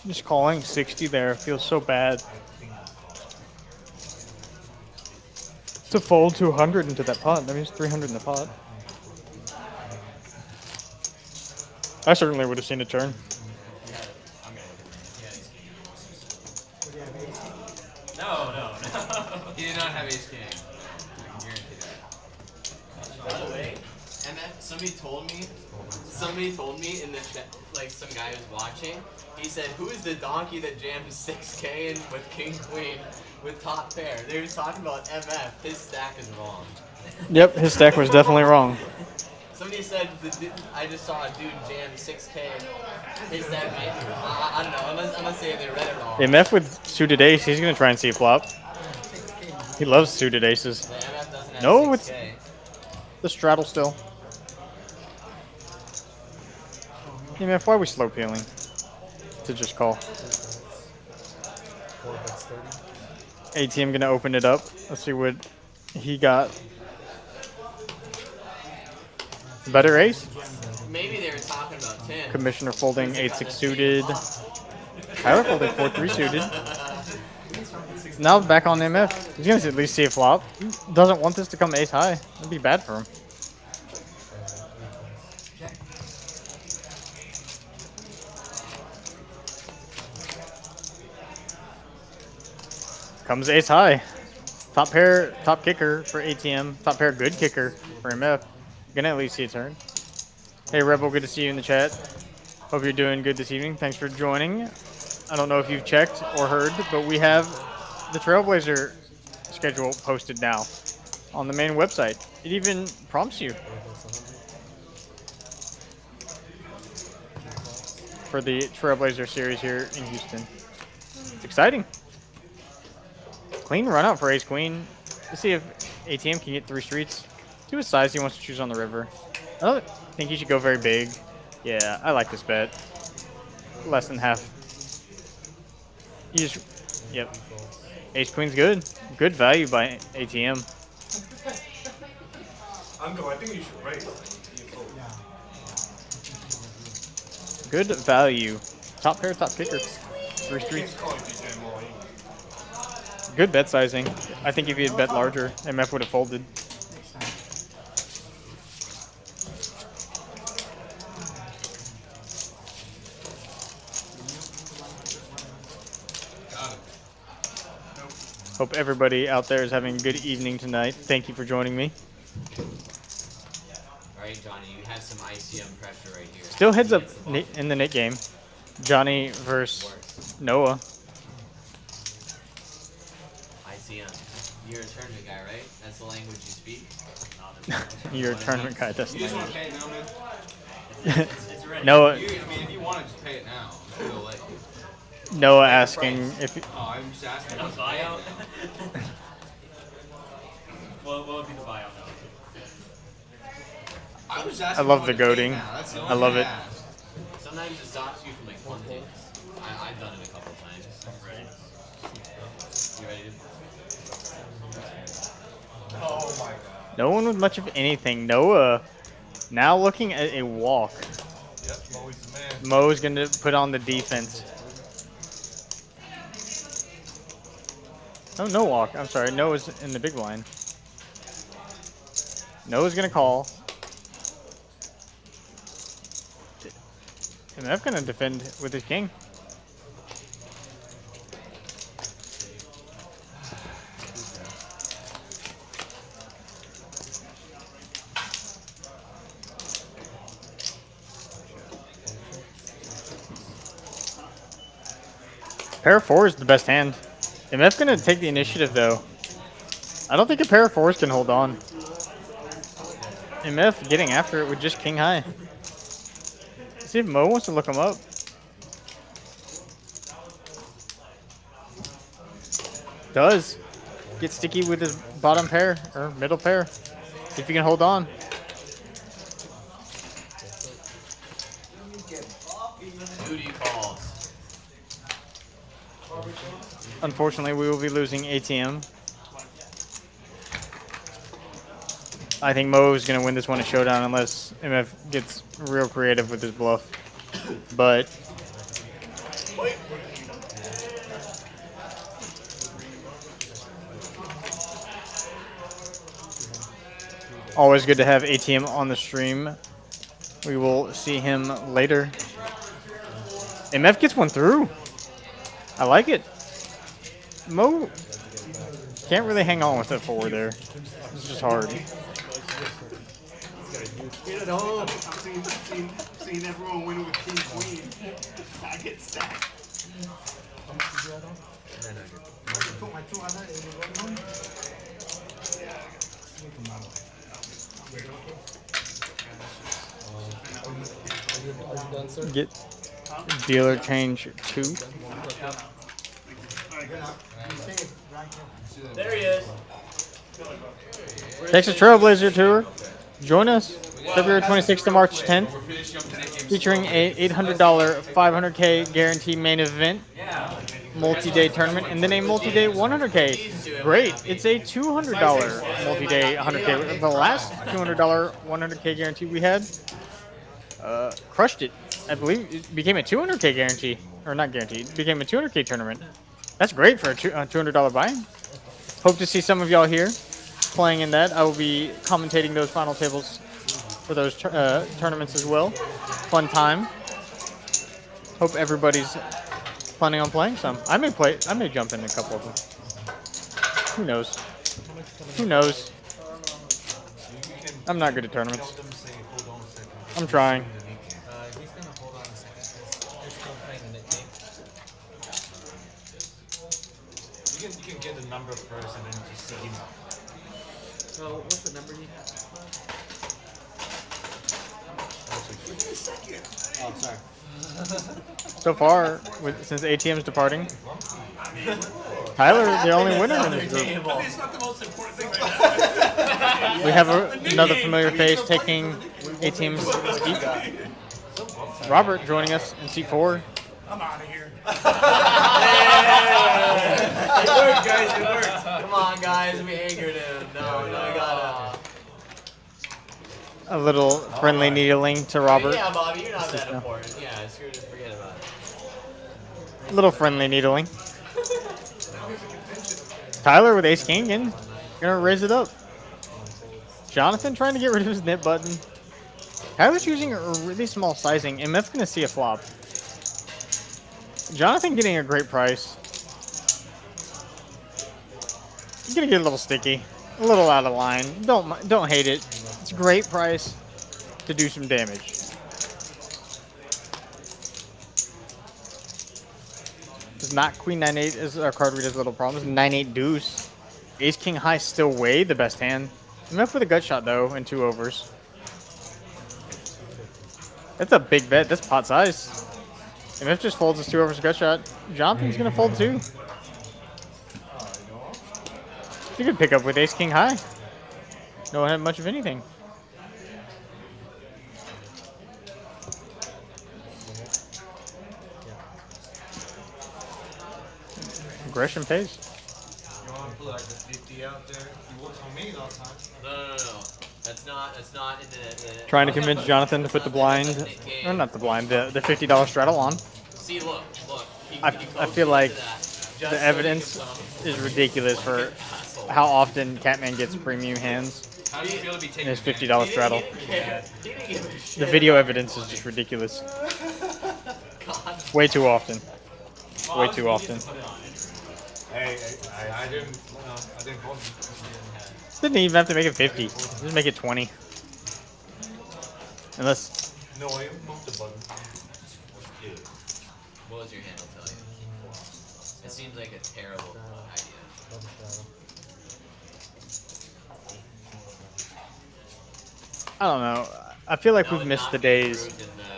Just calling 60 there feels so bad. To fold 200 into that pot, that means 300 in the pot. I certainly would have seen a turn. No. He did not have ace king. I can guarantee that. By the way, MF, somebody told me in the chat, like some guy was watching, he said, who is the donkey that jammed 6K in with king queen with top pair? They were talking about MF. His stack is wrong. Yep, his stack was definitely wrong. Somebody said, I just saw a dude jam 6K. His stack might be wrong. I don't know. I'm not saying they read it wrong. MF with suited ace, he's going to try and see a flop. He loves suited aces. But MF doesn't have No, it's 6K. the straddle still. MF, why are we slow peeling? To just call. 4 bets 30. ATM gonna open it up. Let's see what he got. Better ace. Maybe they were talking about 10. Commissioner folding 8-6 suited. Tyler folding 4-3 suited. Now back on MF. He's gonna at least see a flop. Doesn't want this to come ace high. That'd be bad for him. Comes ace high. Top pair, top kicker for ATM. Top pair, good kicker for MF. Gonna at least see a turn. Hey Rebel, good to see you in the chat. Hope you're doing good this evening. Thanks for joining. I don't know if you've checked or heard, but we have the Trailblazer schedule posted now on the main website. It even prompts you for the Trailblazer series here in Houston. It's exciting. Clean run out for ace queen. Let's see if ATM can get 3 streets. See what size he wants to choose on the river. I don't think he should go very big. Yeah, I like this bet. Less than half. Yep. Ace queen's good. Good value by ATM. Uncle, I think you should raise. Good value. Top pair, top kicker. 3 streets. Good bet sizing. I think if he had bet larger, MF would have folded. Hope everybody out there is having a good evening tonight. Thank you for joining me. Alright, Johnny, you have some ICM pressure right here. Still heads up in the Nick game. Johnny versus Noah. ICM. You're a tournament guy, right? That's the language you speak? You're a tournament guy. That's the You just want to language. pay it now, man? It's ready. Noah, I mean, if you want to just pay it now, we'll let you. Noah asking if Oh, I'm just asking. A what's the buyout? pay now. What would be the buyout now? I was asking. I love what the to pay goading. now. That's the I only love thing it. asked. Sometimes it stops you from like fun things. I've done it a couple times. Ready? You ready? Oh my god. no one with much of anything. Noah now looking at a walk. Yep, Mo's the man. Mo's gonna put on the defense. Oh, no walk. I'm sorry. Noah's in the big blind. Noah's gonna call. And I'm gonna defend with his king. Pair of 4 is the best hand. MF's gonna take the initiative though. I don't think a pair of 4s can hold on. MF getting after it with just king high. Let's see if Mo wants to look him up. Does. Get sticky with his bottom pair or middle pair. See if he can hold on. Duty calls. Unfortunately, we will be losing ATM. I think Mo is going to win this one a showdown unless MF gets real creative with his bluff. But always good to have ATM on the stream. We will see him later. MF gets one through. I like it. Mo can't really hang on with that 4 there. It's just hard. Get it home. I'm seeing everyone win with king queen. I get stacked. Put my 200 in the red one. Are you done, sir? Get dealer change 2. There he is. Texas Trailblazer Tour. Join us. February 26th to March 10th, We're finishing up the net game featuring slowly. a $800 500K guarantee main event, multi-day tournament, and then a multi-day 100K. Great, it's a $200 multi-day 100K. The last $200 100K guarantee we had, crushed it. I believe it became a 200K guarantee, or not guarantee, it became a 200K tournament. That's great for a $200 buy-in. Hope to see some of y'all here playing in that. I will be commentating those final tables for those tournaments as well. Fun time. Hope everybody's planning on playing some. I may jump in a couple of them. Who knows? Who knows? I'm not good at tournaments. I'm trying. He's gonna hold on a second because they're still playing the net game. You can get the number first and then just see him. So what's the number you have? Oh, sorry. So far, since ATM's departing, Tyler, the only winner in this group. It's not the most important thing right now. We have another familiar face taking ATM's seat. Robert joining us in seat 4. I'm out of here. It worked, guys. It worked. Come on, guys. We angered him. No, I gotta. A little friendly needling to Robert. Yeah, Bobby, you're not that important. Yeah, screw it. Forget about it. A little friendly needling. Tyler with ace king and gonna raise it up. Jonathan trying to get rid of his nip button. Tyler's using a really small sizing. MF gonna see a flop. Jonathan getting a great price. He's gonna get a little sticky, a little out of line. Don't hate it. It's a great price to do some damage. It's not Queen 9-8 is our card reader's little problem. It's 9-8 deuce. Ace King High still way the best hand. MF with a gut shot though and 2 overs. That's a big bet. That's pot size. MF just folds his 2 overs gut shot. Jonathan's gonna fold too. You could pick up with Ace King High. Don't have much of anything. Aggression pays. You want to put like the 50 out there? You worked on me last time. No. That's not in the Trying to convince Jonathan to put the blind, or not the blind, the $50 straddle on. See, look. I feel like the evidence is ridiculous for how often Catman gets premium hands How does it feel to be in taken his advantage $50 straddle. The video evidence is just ridiculous. Way too often. Way too often. Hey, I didn't vote. Didn't even have to make it 50. Just make it 20. Unless No, I moved the button. What was your hand? I'll tell you. It seems like a terrible idea. I don't know. I feel like we've missed the days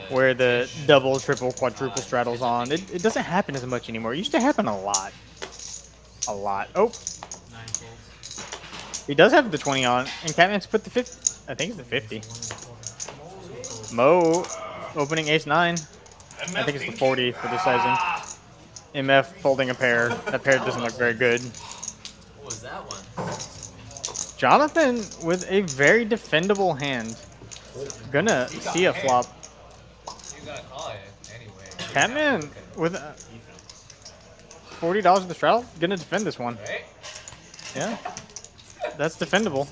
where the double, triple, quadruple straddles on. It doesn't happen as much anymore. It used to happen a lot. A lot. Oh. He does have the 20 on, and Catman's put the 50. I think it's the 50. Mo opening ace 9. I think it's the 40 for the sizing. MF folding a pair. That pair doesn't look very good. What was that one? Jonathan with a very defendable hand. Gonna see a flop. You gotta call it anyway. Catman with $40 in the straddle. Gonna defend this one. Right? Yeah. That's defendable.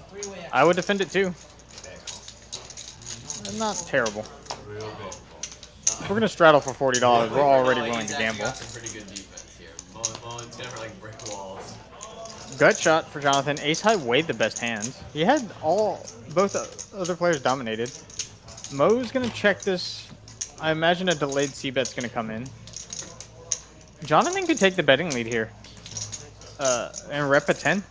I would defend it too. Not terrible. If we're gonna straddle for $40, we're already willing to gamble. Got some pretty good defense here. Moen's never like brick walls. Gut shot for Jonathan. Ace high weighed the best hand. He had both other players dominated. Mo's gonna check this. I imagine a delayed c-bet's gonna come in. Jonathan could take the betting lead here. And rep a 10.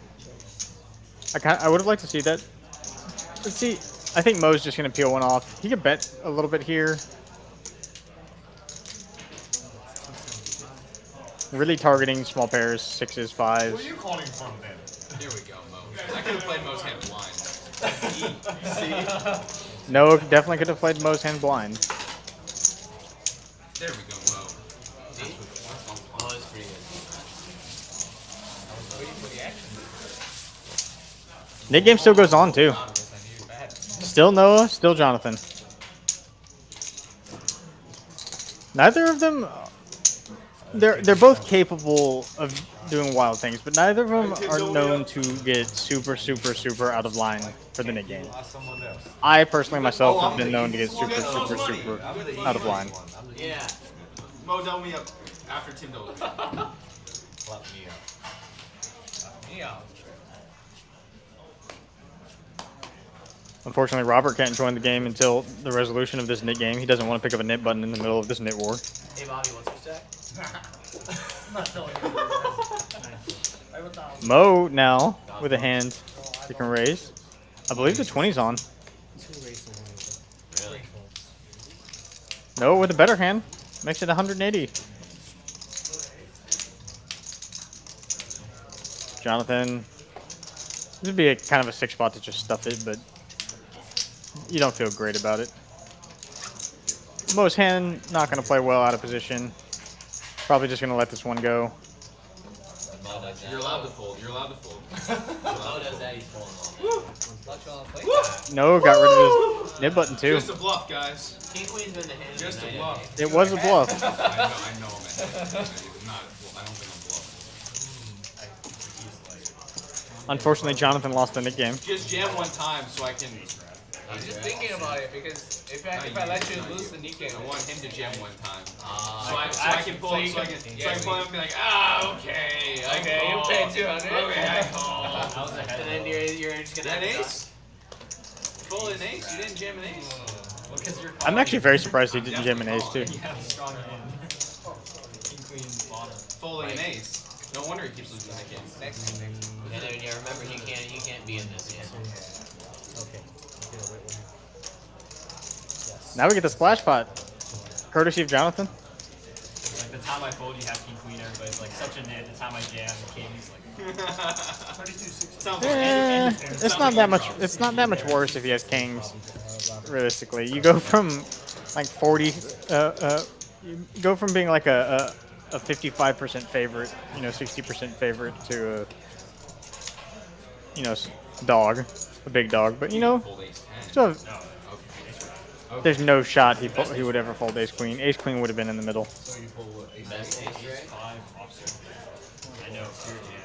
I would have liked to see that. Let's see. I think Mo's just gonna peel one off. He could bet a little bit here. Really targeting small pairs, 6s, 5s. Where are you calling from then? Here we go, Mo. I could have played Mo's hand blind. See? No, definitely could have played Mo's hand blind. There we go, Mo. See? Oh, that's pretty good. Waiting for the action. Nick game still goes on too. Still Noah, still Jonathan. Neither of them. They're both capable of doing wild things, but neither of them are known to get super out of line for the Nick game. I personally myself have been known to get super out of line. Yeah. Mo, double me up after Tim doubles. Yeah. Unfortunately, Robert can't join the game until the resolution of this Nick game. He doesn't want to pick up a Nit button in the middle of this Nit war. Hey, Bobby, what's your stack? Not telling you. Mo now with a hand he can raise. I believe the 20's on. Really? No, with a better hand. Makes it 180. Jonathan. This would be a kind of a sick spot to just stuff it, but you don't feel great about it. Mo's hand not going to play well out of position. Probably just going to let this one go. Mo does that. You're allowed to fold. You're allowed to fold. Mo does that, he's pulling off. No, got rid of his Nit button too. Just a bluff, guys. King Queen's been the hand. Just a tonight, bluff. I think. It was a bluff. I know, man. I don't think I'm bluffing. Unfortunately, Jonathan lost the Nick game. Just jam one time so I can. I'm just thinking about it because if I let you lose the Nick game, I want him to jam one time. So Ah. I can pull up, so I can pull up and be like, okay, I Okay, you call. pay 200. Okay, I call. I was ahead. And then you're just Is gonna that have to ace? Full an ace? You didn't jam an ace? Well, 'cause you're I'm actually very surprised he didn't jam an ace too. You have a strong hand. King queen bottom. Folding an ace. No wonder he keeps losing that game. next. And then yeah, remember he can't be in this yet. Okay. Now we get the splash pot. Courtesy of Jonathan. Like the time I fold, you have king queen. Everybody's like such a nit. The time I jam, the king's like. Sounds like It's not that much. It's not that much worse if he has kings. Realistically, you go from like 40. You go from being like a 55% favorite, 60% favorite to a, dog, a big dog. But fold ace 10. still have, there's no shot he would ever fold ace queen. Ace queen would have been in the middle. Best ace, right? 5 offsuit. I know. Pure jam.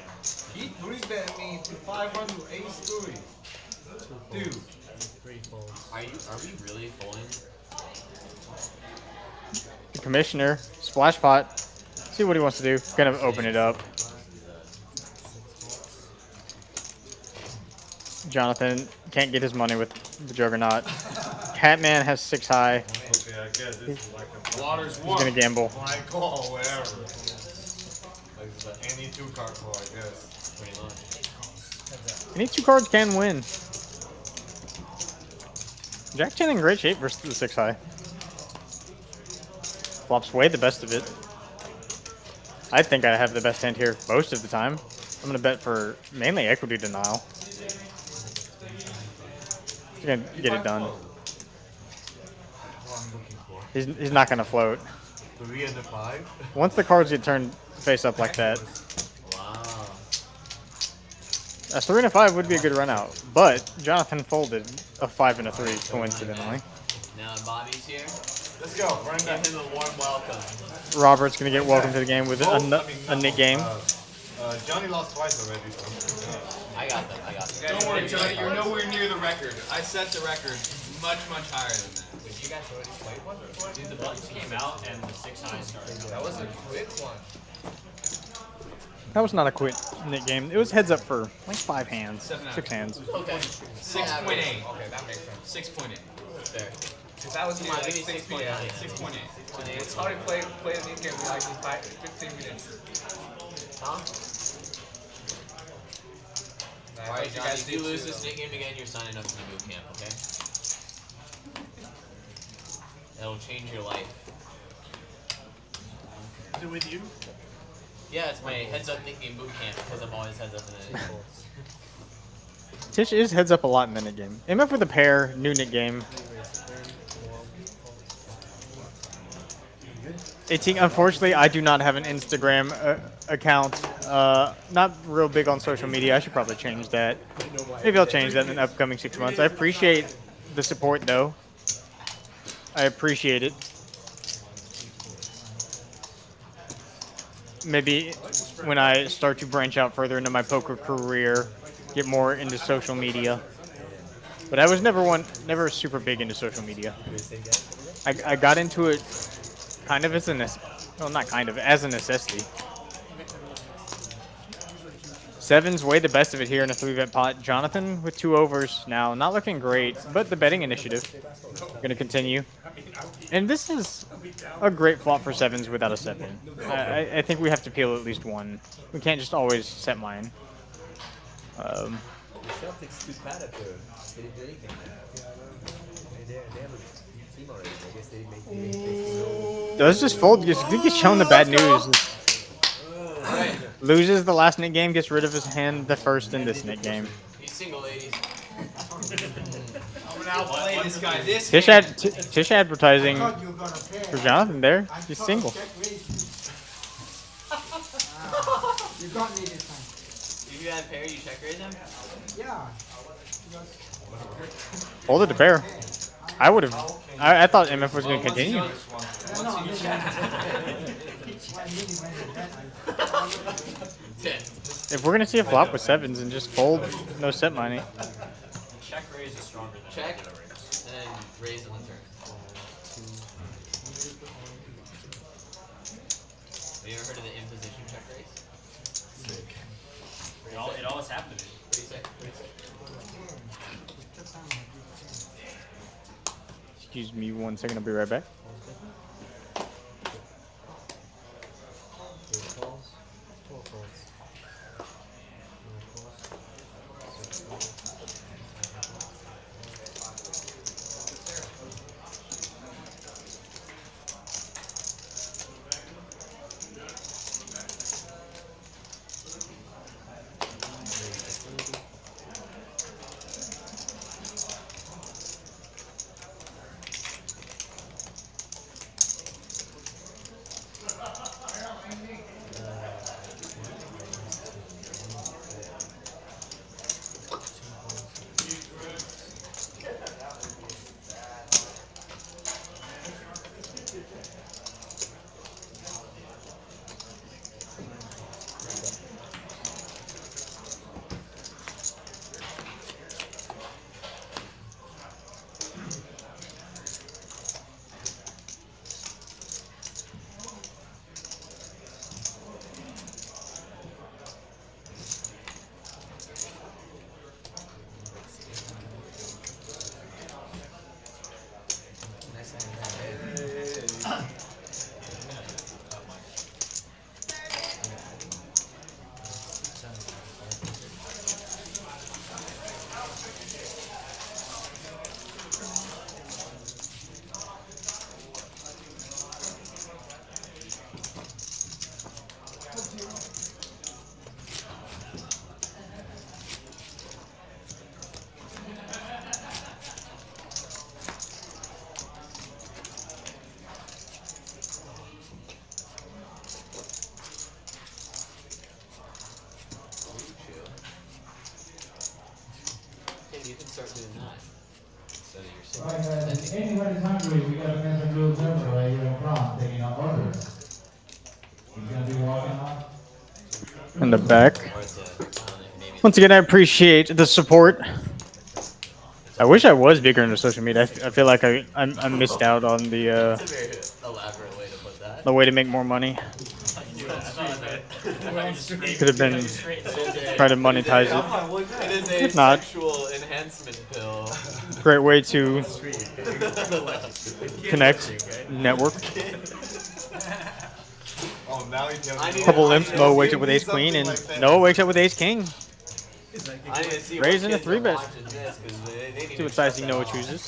He 3-bet me to 500 ace 3. Dude. Are we really folding? The commissioner, splash pot. See what he wants to do. Gonna open it up. Jonathan can't get his money with the Juggernaut. Catman has 6 high. Okay, I guess this is like a Water's He's warm. gonna gamble. my call, whatever. Like any 2-card call, I guess. Pretty much. Any 2 cards can win. Jack 10 in great shape versus the 6 high. Flops way the best of it. I think I have the best hand here most of the time. I'm gonna bet for mainly equity denial. He's gonna get it done. What I'm looking for. He's not gonna float. 3 and a 5. Once the cards get turned face up like that, Wow. a 3 and a 5 would be a good run out. But Jonathan folded a 5 and a 3 coincidentally. Now Bobby's here. Let's go. Run Give that. him a warm welcome. Robert's gonna get welcome to the game with a Nick game. Johnny lost twice already. So. I got them. Don't worry, Johnny. You're nowhere near the record. I set the record much higher than that. Did you guys already play one before? Dude, the buttons came out and the 6 high started. That was a quick one. That was not a quick Nick game. It was heads up for like 5 hands, 6 hands. Okay. 6.8. Okay, that makes sense. 6.8. Fair. Because that was Come my on, give me 6.9. 6.8. It's hard to play a Nick game like in 15 minutes. Huh? Alright, you Johnny, guys if you did lose too, this though. Nick game again, you're signing up for the boot camp, okay? That'll change your life. Is it with you? Yeah, it's my heads up Nick game boot camp because I'm always heads up in it. Tish is heads up a lot in the Nick game. MF with a pair, new Nick game. 18. Unfortunately, I do not have an Instagram account. Not real big on social media. I should probably change that. Maybe I'll change that in the upcoming 6 months. I appreciate the support, though. I appreciate it. Maybe when I start to branch out further into my poker career, get more into social media. But I was never super big into social media. I got into it kind of as a well, not kind of, as a necessity. Seven's way the best of it here in a 3-bet pot. Jonathan with 2 overs now, not looking great, but the betting initiative going to continue. And this is a great flop for sevens without a 7. I think we have to peel at least one. We can't just always set mine. The Celtics too bad at they didn't do anything. They have a team already. I guess they make Does just fold? Just gets shown the bad news. Loses the last Nick game, gets rid of his hand the first in this Nick game. He's single, ladies. I'm gonna outplay this guy. Tish advertising for Jonathan there. He's single. You got me this time. If you had a pair, you check raise him? Yeah. Folded to pair. I would have. I thought MF was going to continue. If we're going to see a flop with 7s and just fold, no set money. Check raise is stronger than Check, regular raise. and then raise on the turn. Have you ever heard of the imposition check raise? It always happened to me. What do you say? Excuse me 1 second, I'll be right back. You can start doing that. So that you're single. Right, guys, if anybody's hungry, we got a Mexican Blue server right here in front, taking our orders. He's gonna be walking on. In the back. Or it's maybe Once again, I appreciate the support. I wish I was bigger into social media. I feel like I missed out on it's a very elaborate way to put that. the way to make more money. Could have been trying to monetize it. It is a If not, sexual enhancement pill. great way to connect, network. Oh, now you tell me. Couple limps. Mo wakes up with ace queen, and Noah wakes up with ace king. I need to see Raising a what kids are 3-bet. watching this, 'cause they need See to what shut sizing that Noah off. chooses.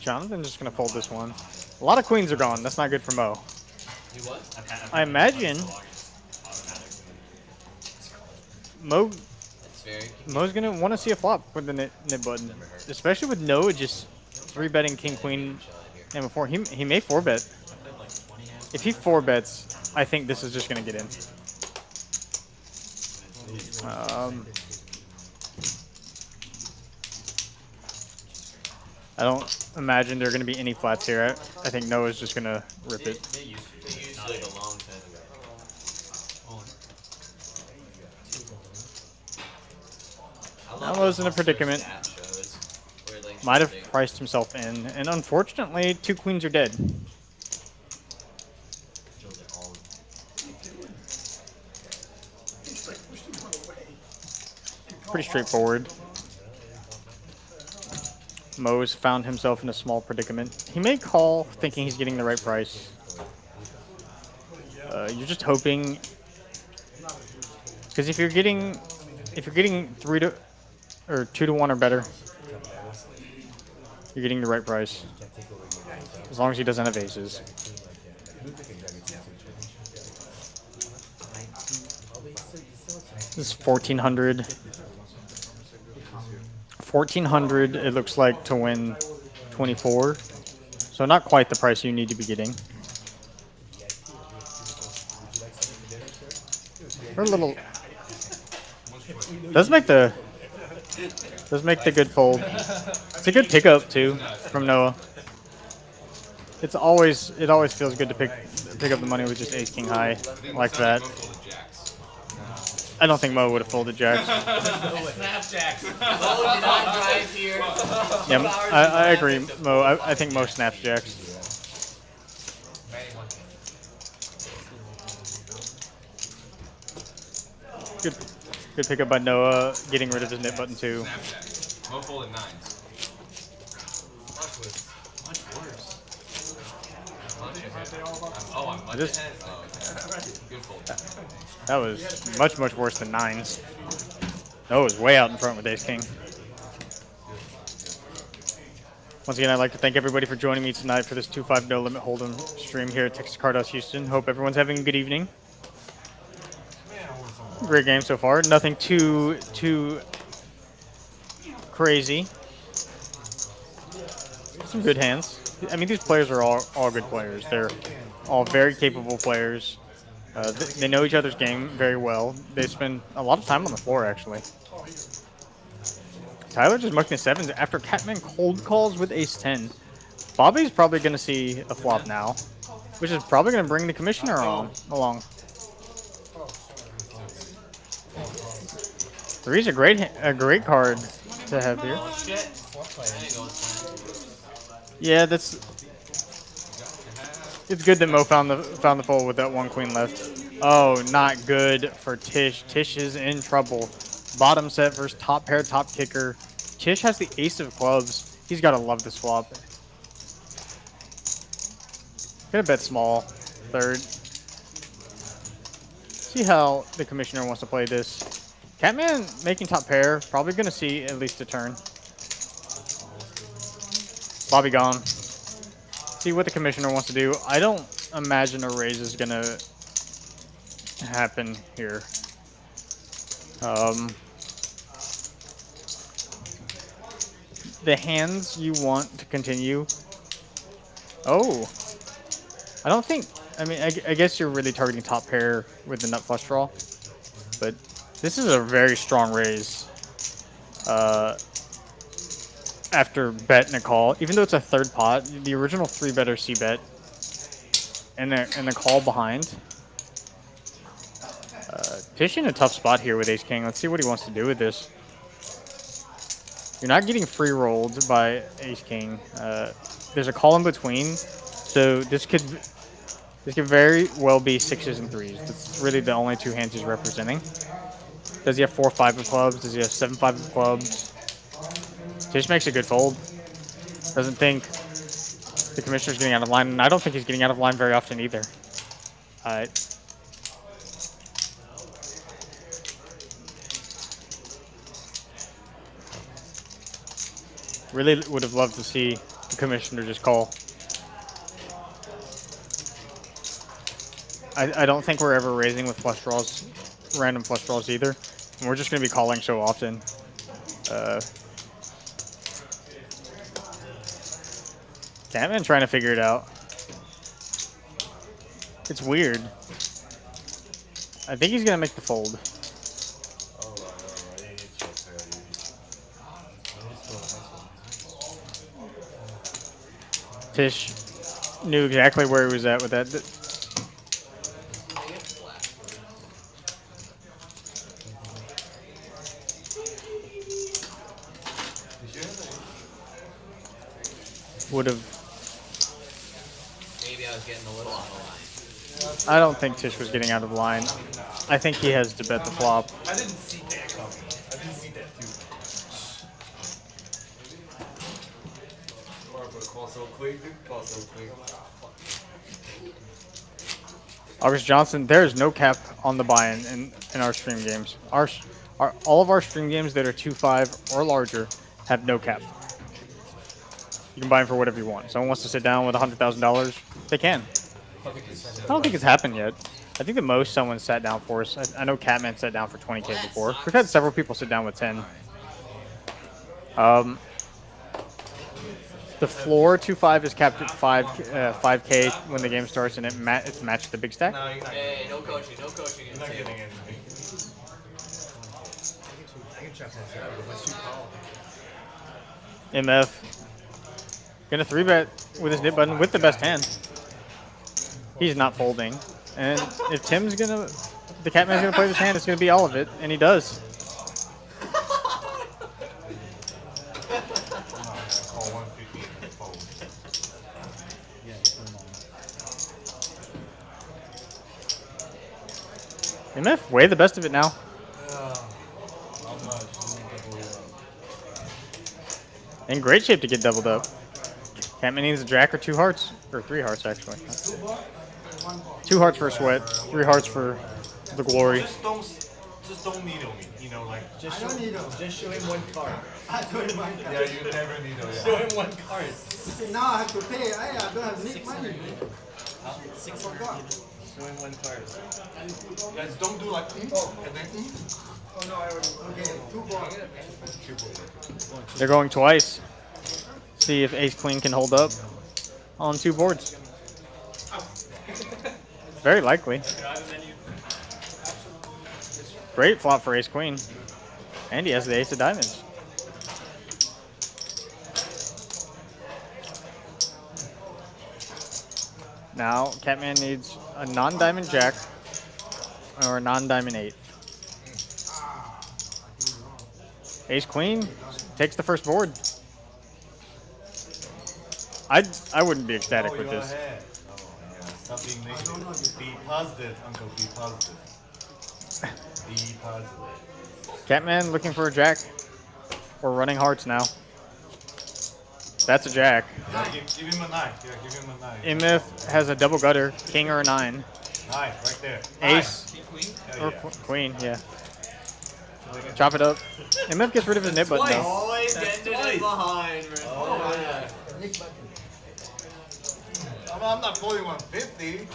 Jonathan's just gonna fold this one. A lot of queens are gone. That's not good for Mo. You what? I imagine It's very Mo's gonna want to see a flop with the nit button, especially with Noah just 3-betting king queen And before he may 4-bet. If he 4-bets, I think this is just gonna get in. I don't imagine there are gonna be any flats here. I think Noah's just gonna rip it. They used to like a long time ago. Noah's in a predicament. Might have priced himself in, and unfortunately, 2 queens are dead. Pretty straightforward. Mo's found himself in a small predicament. He may call, thinking he's getting the right price. You're just hoping, because if you're getting 3 to or 2 to 1 or better, you're getting the right price. As long as he doesn't have aces. This is 1400. 1400, it looks like, to win 24. So not quite the price you need to be getting. We're a little... Does make the good fold. It's a good pickup too from Noah. It always feels good to pick up the money with just ace king high like that. I don't think Mo would have folded jacks. Snapjacks. Mo did not drive here. Yeah, I agree, Mo. I think Mo snaps jacks. Good pickup by Noah, getting rid of his knit button too. Mo folded 9s. Much worse. Oh, I'm much ahead. Oh, okay. Good fold. That was much worse than 9s. Noah was way out in front with ace king. Once again, I'd like to thank everybody for joining me tonight for this 2-5 no limit hold'em stream here at TCH Houston. Hope everyone's having a good evening. Great game so far. Nothing too crazy. Some good hands. I mean, these players are all good players. They're all very capable players. They know each other's game very well. They spend a lot of time on the floor, actually. Tyler just mucking the 7s after Catman cold calls with ace-10. Bobby's probably going to see a flop now, which is probably going to bring the commissioner along. 3's a great card to have here. Yeah, it's good that Mo found the fold with that 1 queen left. Oh, not good for Tish. Tish is in trouble. Bottom set versus top pair, top kicker. Tish has the ace of clubs. He's got to love this flop. Gonna bet small. 3rd. See how the commissioner wants to play this. Catman making top pair. Probably gonna see at least a turn. Bobby gone. See what the commissioner wants to do. I don't imagine a raise is gonna happen here. The hands you want to continue. Oh, I don't think. I mean, I guess you're really targeting top pair with the nut flush draw, but this is a very strong raise. After bet and a call, even though it's a 3rd pot, the original 3-better c-bet, and the call behind. Tish in a tough spot here with ace king. Let's see what he wants to do with this. You're not getting free rolled by ace king. There's a call in between, so this could very well be 6s and 3s. That's really the only 2 hands he's representing. Does he have 4-5 of clubs? Does he have 7-5 of clubs? Tish makes a good fold. Doesn't think the commissioner's getting out of line, and I don't think he's getting out of line very often either. Really would have loved to see the commissioner just call. I don't think we're ever raising with flush draws, random flush draws either. And we're just going to be calling so often. Catman trying to figure it out. It's weird. I think he's gonna make the fold. Tish knew exactly where he was at with that. Would have. Maybe I was getting a little out of line. I don't think Tish was getting out of line. I think he has to bet the flop. I didn't see that coming. I didn't see that too. Call so quick, dude. Call so quick. August Johnson, there is no cap on the buy-in in our stream games. All of our stream games that are 2-5 or larger have no cap. You can buy them for whatever you want. Someone wants to sit down with $100,000, they can. I don't think it's happened yet. I think the most someone sat down for us, I know Catman sat down for 20K before. We've had several people sit down with 10. The floor 2-5 is capped at 5K when the game starts, and it's matched the big stack. No, you're not. Hey, no coaching, no coaching. You're not getting anything. MF gonna 3-bet with his nip button with the best hand. He's not folding, and if Tim's gonna, the Catman's gonna play this hand, it's gonna be all of it, and he does. Call 150 and fold. MF way the best of it now. In great shape to get doubled up. Catman needs a jack or 2 hearts, or 3 hearts actually. 2 hearts for a sweat, 3 hearts for the glory. Just don't needle me. You know, like Just show him one card. I told him one card. yeah, you never needle. Show him one card. See, now I have to pay. I don't have need money. I forgot. Show him one card. Guys, don't do like and then Oh no, I already. Okay, 2 balls. They're going twice. See if Ace Queen can hold up on 2 boards. Very likely. Great flop for Ace Queen. And he has the Ace of Diamonds. Now, Catman needs a non-diamond jack or a non-diamond 8. Ace Queen takes the first board. I wouldn't be ecstatic with this. Ahead. Oh, yeah. Stop being negative. Be positive, Uncle. Be positive. Be positive. Catman looking for a jack. We're running hearts now. That's a jack. Yeah, give him a 9. Yeah, give him a 9. MF has a double gutter, king or a 9. 9, right there. Ace or queen, yeah. Chop it up. MF gets rid of his nib button though. Always getting it behind, man. Oh, yeah. I'm not folding 150.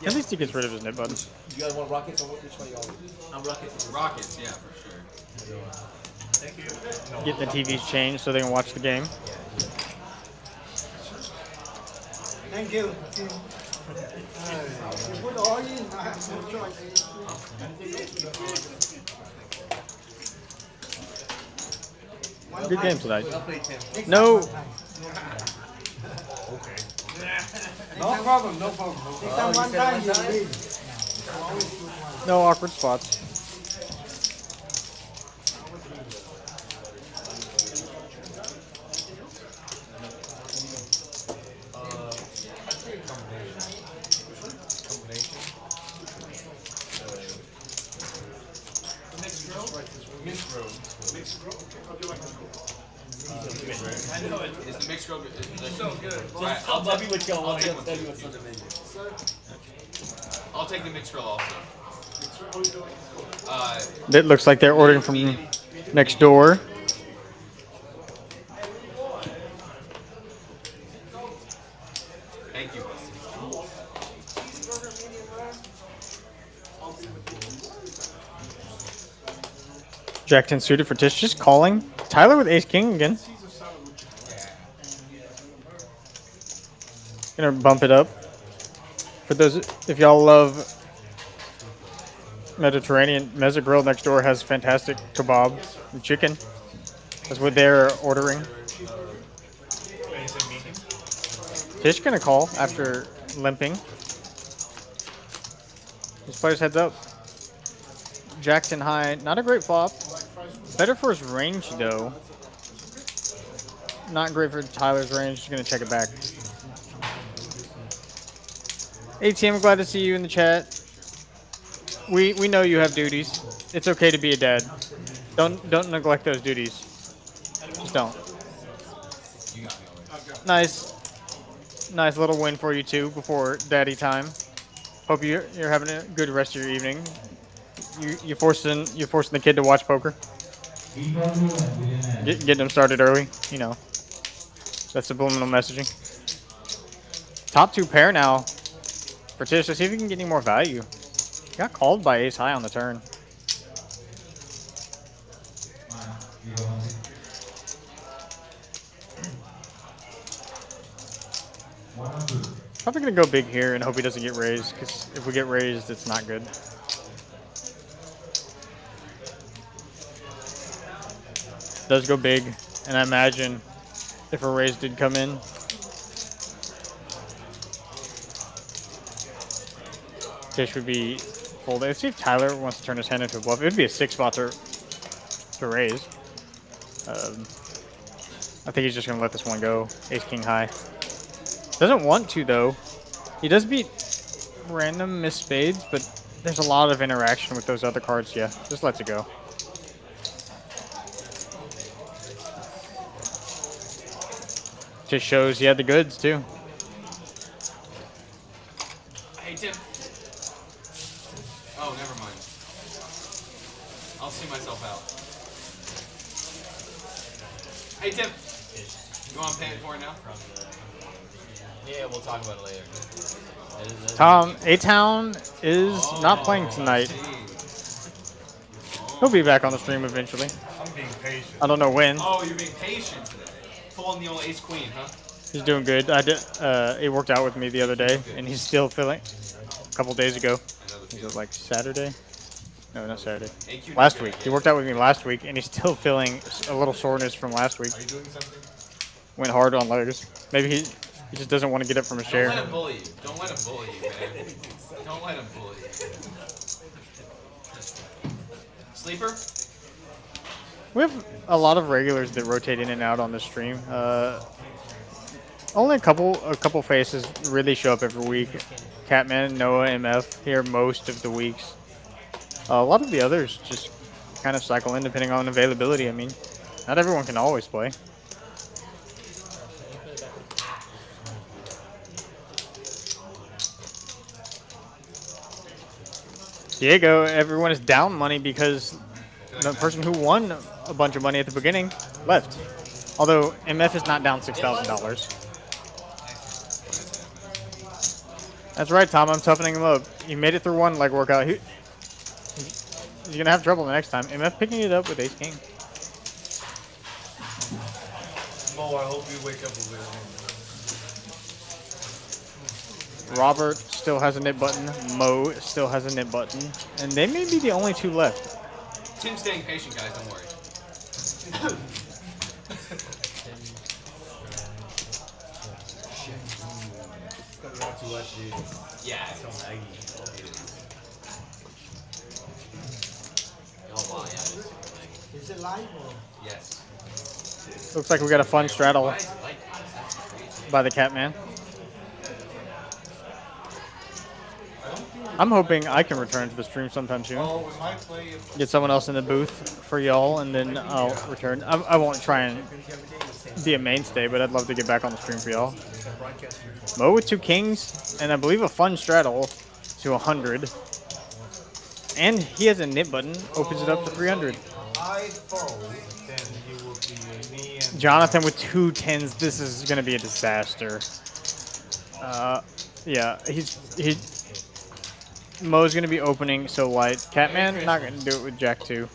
At least he gets rid of his nib button. You guys want rockets or which one y'all? I'm rockets. Rockets, yeah, for sure. Thank you. Get the TVs changed so they can watch the game. Thank you. You put all in, I have no choice. Good game tonight. I'll play 10. No. Okay. No problem, no problem. Next time one time you win. No awkward spots. I know it. Is the mixed grill good? So good. Alright, I'll tell you what y'all want. take I'll tell you what's on the menu. I'll take the mixed grill also. It looks like they're ordering from next door. Thank you. Jack 10 suited for Tish, just calling. Tyler with ace king again. Gonna bump it up. For those, if y'all love Mediterranean, Mezza Grill next door has fantastic kebab and chicken. That's what they're ordering. Tish gonna call after limping. This player's heads up. Jackson high, not a great flop. Better for his range though. Not great for Tyler's range. Just gonna check it back. ATM, glad to see you in the chat. We know you have duties. It's okay to be a dad. Don't neglect those duties. Just don't. Nice little win for you too before daddy time. Hope you're having a good rest of your evening. You're forcing the kid to watch poker. Getting him started early. You know. That's subliminal messaging. Top 2 pair now for Tish. Let's see if we can get any more value. Got called by ace high on the turn. Probably gonna go big here and hope he doesn't get raised, because if we get raised, it's not good. Does go big, and I imagine if a raise did come in, Tish would be folding. Let's see if Tyler wants to turn his hand into a bluff. It would be a 6 spot to raise. I think he's just gonna let this one go. Ace king high. Doesn't want to though. He does beat random miss spades, but there's a lot of interaction with those other cards. Yeah, just lets it go. Just shows he had the goods too. Hey, Tim. Oh, never mind. I'll see myself out. Hey, Tim. You want to pay it for it now? Yeah, we'll talk about it later. Tom, A-Town is not playing tonight. He'll be back on the stream eventually. I'm being patient. I don't know when. Oh, you're being patient today. Pulling the old ace queen, huh? He's doing good. I did. It worked out with me the other day, and he's still feeling. A couple days ago. Was it like Saturday? No, not Saturday. Last week. He worked out with me last week, and he's still feeling a little soreness from last week. Are you doing something? Went hard on legs. Maybe he just doesn't want to get up from his chair. Don't let him bully you. Don't let him bully you, man. Don't let him bully you. Sleeper? We have a lot of regulars that rotate in and out on the stream. Only a couple faces really show up every week. Catman, Noah, MF here most of the weeks. A lot of the others just kind of cycle in depending on availability. I mean, not everyone can always play. Diego, everyone is down money because the person who won a bunch of money at the beginning left. Although MF is not down $6,000. That's right, Tom. I'm toughening him up. He made it through one leg workout. He's gonna have trouble the next time. MF picking it up with ace king. Mo, I hope you wake up with Robert still has a knit button. Mo still has a knit button. And they may be the only 2 left. Tim's staying patient, guys. Don't worry. Yeah. Is it live or? Yes. Looks like we got a fun straddle by the Catman. I'm hoping I can return to the stream sometime soon. Get someone else in the booth for y'all, and then I'll return. I won't try and be a mainstay, but I'd love to get back on the stream for y'all. Mo with 2 kings, and I believe a fun straddle to 100. And he has a knit button, opens it up to 300. Jonathan with 2 10s. This is going to be a disaster. Yeah, Mo's going to be opening so light. Catman, not going to do it with Jack 2.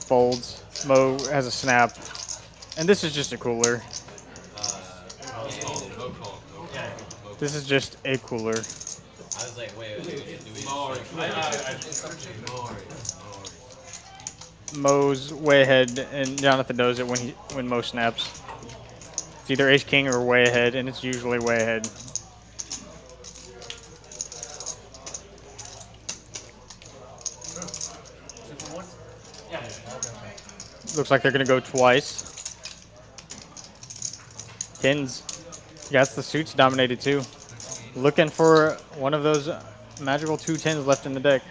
Folds. Mo has a snap. And this is just a cooler. Yeah, This is just a cooler. I was like, wait, do we More. Mo's way ahead, and Jonathan knows it when Mo snaps. It's either ace king or way ahead, and it's usually way ahead. Looks like they're gonna go twice. Tens. Got the suits dominated too. Looking for one of those magical 2 10s left in the deck.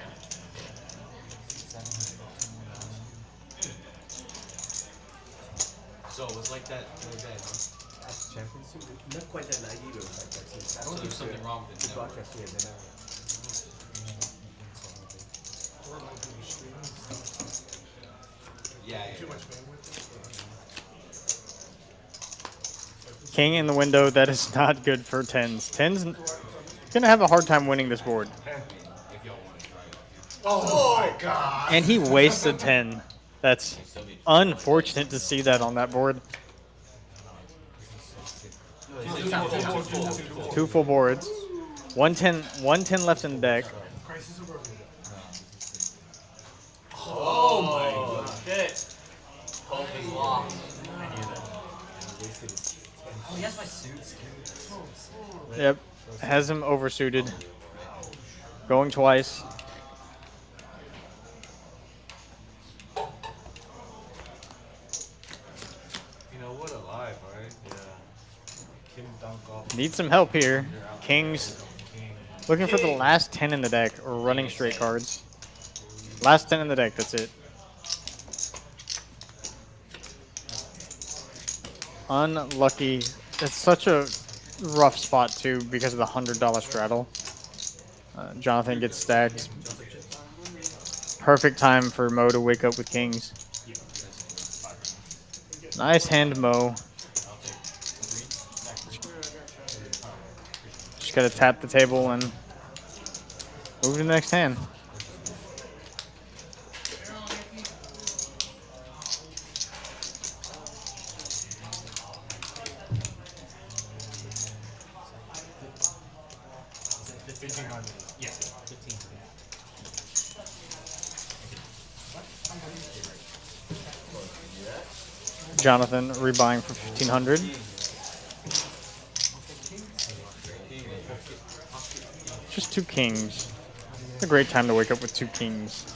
So it was like that the other day, huh? Not quite that laggy, but like that. I So don't there's think something wrong with the the network. broadcast here, they're not. Yeah, Too yeah. much bandwidth. King in the window, that is not good for tens. Tens gonna have a hard time winning this board. If y'all want to try it. Oh my god. And he wastes a 10. That's unfortunate to see that on that board. 2 full boards. 110 left in the deck. Crisis averted. Oh my god. Shit. Hope is lost. Oh, he has my suits, dude. Yep, has him oversuited. Going twice. You know what? Alive, right? Yeah. Kim dunk off. Need some help here. Kings King. looking for the last 10 in the deck, or running straight cards. Last 10 in the deck, that's it. Unlucky. It's such a rough spot too because of the $100 straddle. Jonathan gets stacked. Perfect time for Mo to wake up with kings. Nice hand, Mo. Just gotta tap the table and move to the next hand. Yeah, 15. Jonathan rebuying for 1,500. Just 2 kings. It's a great time to wake up with 2 kings.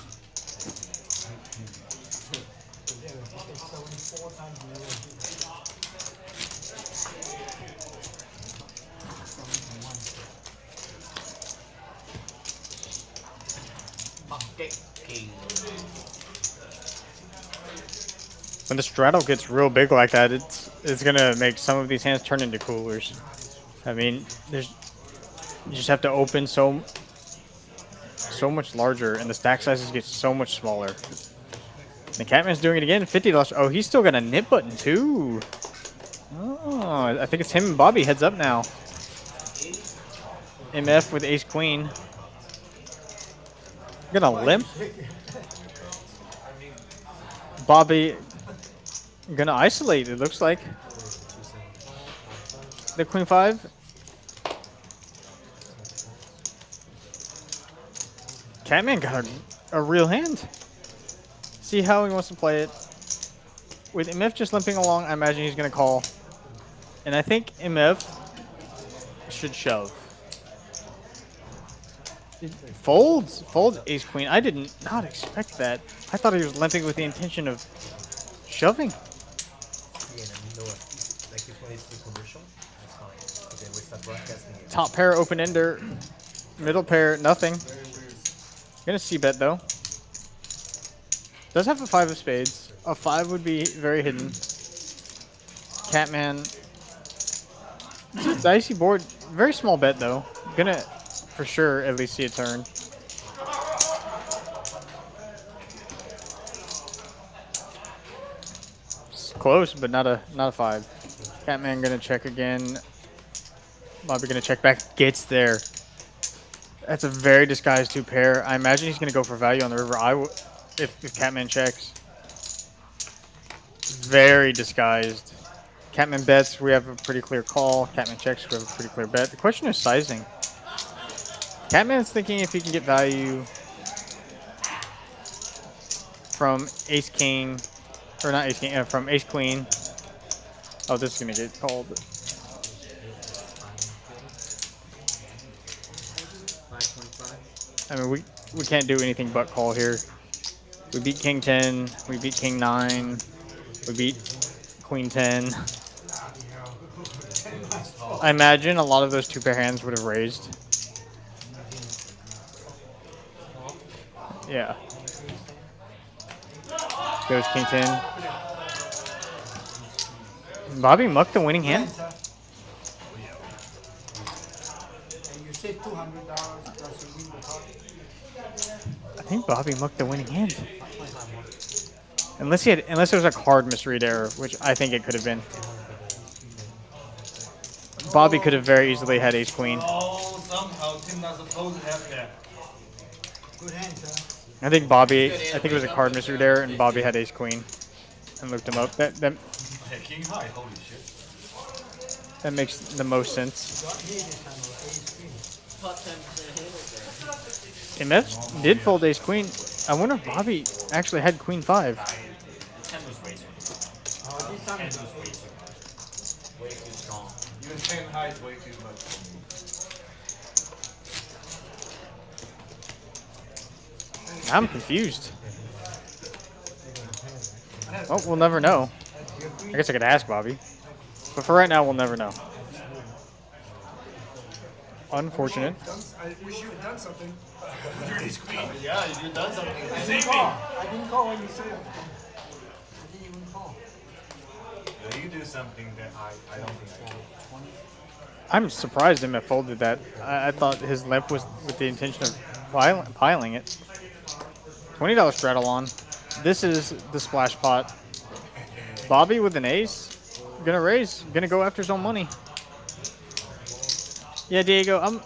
When the straddle gets real big like that, it's gonna make some of these hands turn into coolers. I mean, you just have to open so much larger, and the stack sizes get so much smaller. The Catman's doing it again. $50. Oh, he's still got a nip button too. Oh, I think it's him and Bobby heads up now. MF with ace queen. Gonna limp. Bobby gonna isolate, it looks like. The queen 5. Catman got a real hand. See how he wants to play it. With MF just limping along, I imagine he's gonna call. And I think MF should shove. Folds ace queen. I did not expect that. I thought he was limping with the intention of shoving. Yeah, and you know what? Like this one is too commercial. That's fine. But then we start broadcasting it. Top pair, open ender. Middle pair, nothing. Gonna see bet though. Does have a 5 of spades. A 5 would be very hidden. Catman. It's a dicey board. Very small bet though. Gonna for sure at least see a turn. It's close, but not a 5. Catman gonna check again. Bobby gonna check back. Gets there. That's a very disguised 2 pair. I imagine he's gonna go for value on the river. If Catman checks. Very disguised. Catman bets, we have a pretty clear call. Catman checks, we have a pretty clear bet. The question is sizing. Catman's thinking if he can get value from ace king, or not ace king, from ace queen. Oh, this is gonna get called. 525. I mean, we can't do anything but call here. We beat king 10, we beat king 9, we beat queen 10. I imagine a lot of those 2-pair hands would have raised. Yeah. Goes king 10. Bobby mucked the winning hand. And you said $200 plus you win the pocket. I think Bobby mucked the winning hand. Unless it was a card misread error, which I think it could have been. Bobby could have very easily had ace queen. Oh, somehow Tim not supposed to have that. Good hand, sir. I think it was a card misread error, and Bobby had ace queen and looked him up. That Yeah, king high, holy shit. that makes the most sense. Top 10% handle there. MF did fold ace queen. I wonder if Bobby actually had queen 5. 10 was way too. Oh, this time Ten was way too. Way too strong. Even 10 high is way too much. I'm confused. Well, we'll never know. I guess I could ask Bobby. But for right now, we'll never know. Unfortunate. I wish you had done something. Yeah, you've done something. I didn't call. I didn't call when you said it. I didn't even call. Yeah, you do something that I don't think I do. I'm surprised MF folded that. I thought his limp was with the intention of piling it. $20 straddle on. This is the splash pot. Bobby with an ace. Gonna raise. Gonna go after his own money. Yeah, Diego,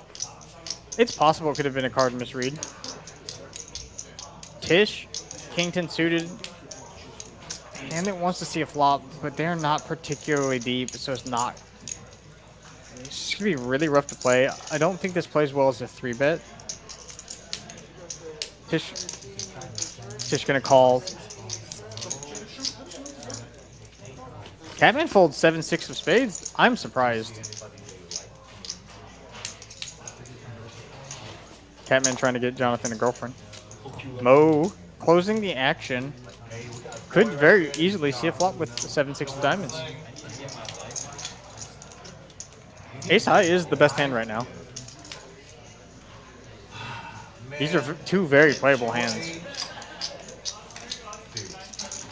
it's possible it could have been a card misread. Tish, king 10 suited. And it wants to see a flop, but they're not particularly deep, so it's not. It's gonna be really rough to play. I don't think this plays well as a 3-bet. Tish gonna call. Catman folds 7-6 of spades. I'm surprised. Catman trying to get Jonathan a girlfriend. Mo closing the action. Could very easily see a flop with 7-6 of diamonds. Ace high is the best hand right now. These are two very playable hands.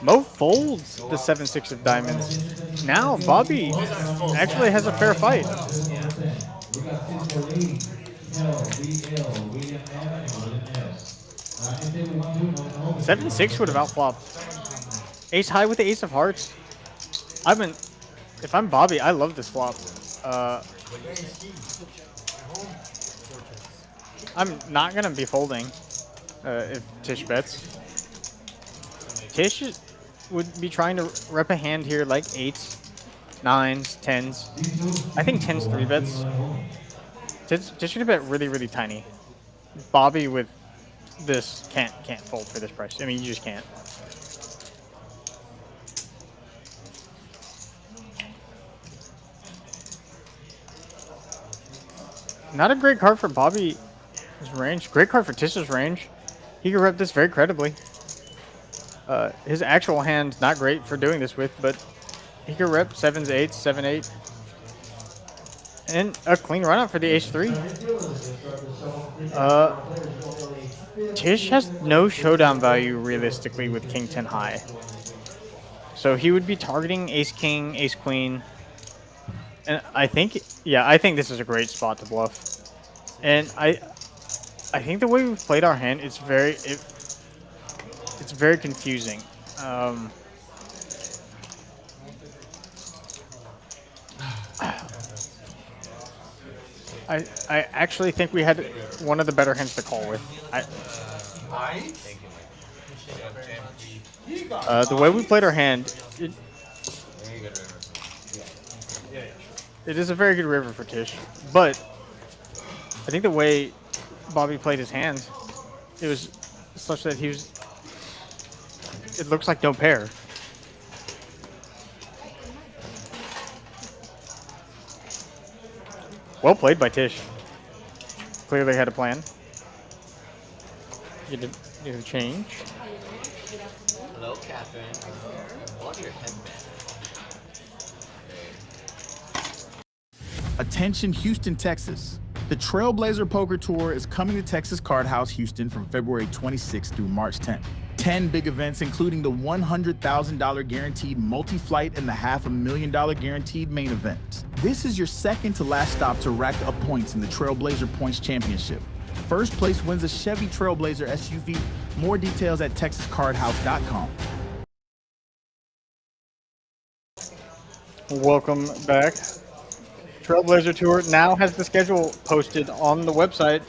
Mo folds the 7-6 of diamonds. Now Bobby actually has a fair fight. 7-6 would have outflopped. Ace high with the ace of hearts. If I'm Bobby, I love this flop. I'm not gonna be folding if Tish bets. Tish would be trying to rep a hand here like 8s, 9s, 10s. I think 10s 3-bets. Tish should bet really, really tiny. Bobby with this can't fold for this price. I mean, you just can't. Not a great card for Bobby's range. Great card for Tish's range. He can rep this very credibly. His actual hand's not great for doing this with, but he can rep 7s, 8s, 7-8. And a clean run out for the ace 3. Tish has no showdown value realistically with king 10 high. So he would be targeting ace king, ace queen. And I think this is a great spot to bluff. And I think the way we've played our hand, it's very confusing. I actually think we had one of the better hands to call with. The way we played our hand, It is a very good river for Tish, but I think the way Bobby played his hands, it was such that he was. It looks like no pair. Well played by Tish. Clearly had a plan. Get a change. Hello, Catman. I love your headband. Attention Houston, Texas. The Trailblazer Poker Tour is coming to Texas Card House Houston from February 26th through March 10th. 10 big events, including the $100,000 guaranteed multi-flight and the $500,000 guaranteed main event. This is your second to last stop to rack up points in the Trailblazer Points Championship. First place wins a Chevy Trailblazer SUV. More details at texascardhouse.com. Welcome back. Trailblazer Tour now has the schedule posted on the website.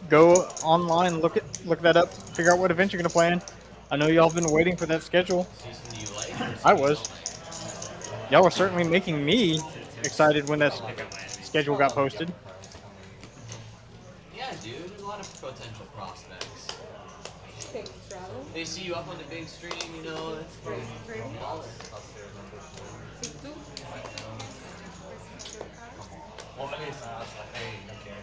Go online, look that up, figure out what event you're gonna play in. I know y'all have been waiting for that schedule. I was. Y'all were certainly making me excited when that schedule got posted. Yeah, dude, there's a lot of potential prospects. They see you up on the big stream, you know. It's baller. Well, at least I was like, hey, okay.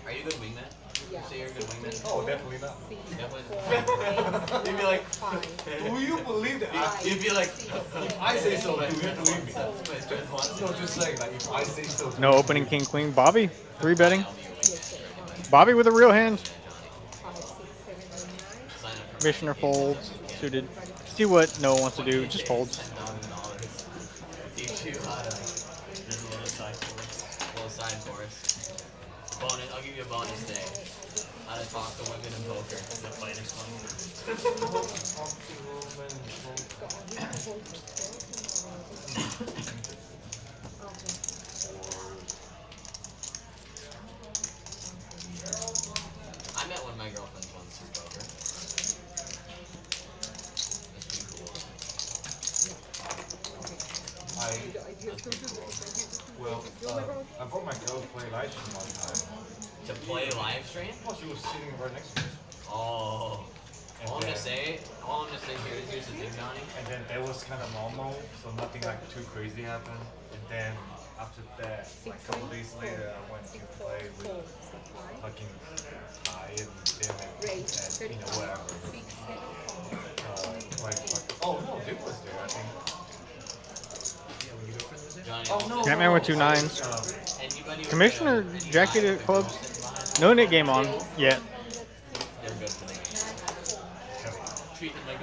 Are you a good wingman? Yeah. Say you're a good wingman? Oh, definitely not. Definitely. You'd be like, Do you believe that? you'd be like, If I say so, do you believe me? No, just saying, like, if I say so. No opening king queen. Bobby, 3-betting. Bobby with a real hand. Commissioner folds, suited. See what Noah wants to do, just folds. Teach you how to little side course. Bonus, I'll give you a bonus day. How to talk to women in poker. The fighter's I met one of my girlfriends once through poker. I brought my girl to play live stream one time. To play live stream? Well, she was sitting right next to me. Oh. All I'm gonna say here's the thing, Donnie. And then that was kind of normal, so nothing like too crazy happened. And then after that, like a couple days later, I went to play with fucking and then whatever. Oh no, Duke was there, I think. Catman with 2 9s. Commissioner Jacket clubs. No net game on yet.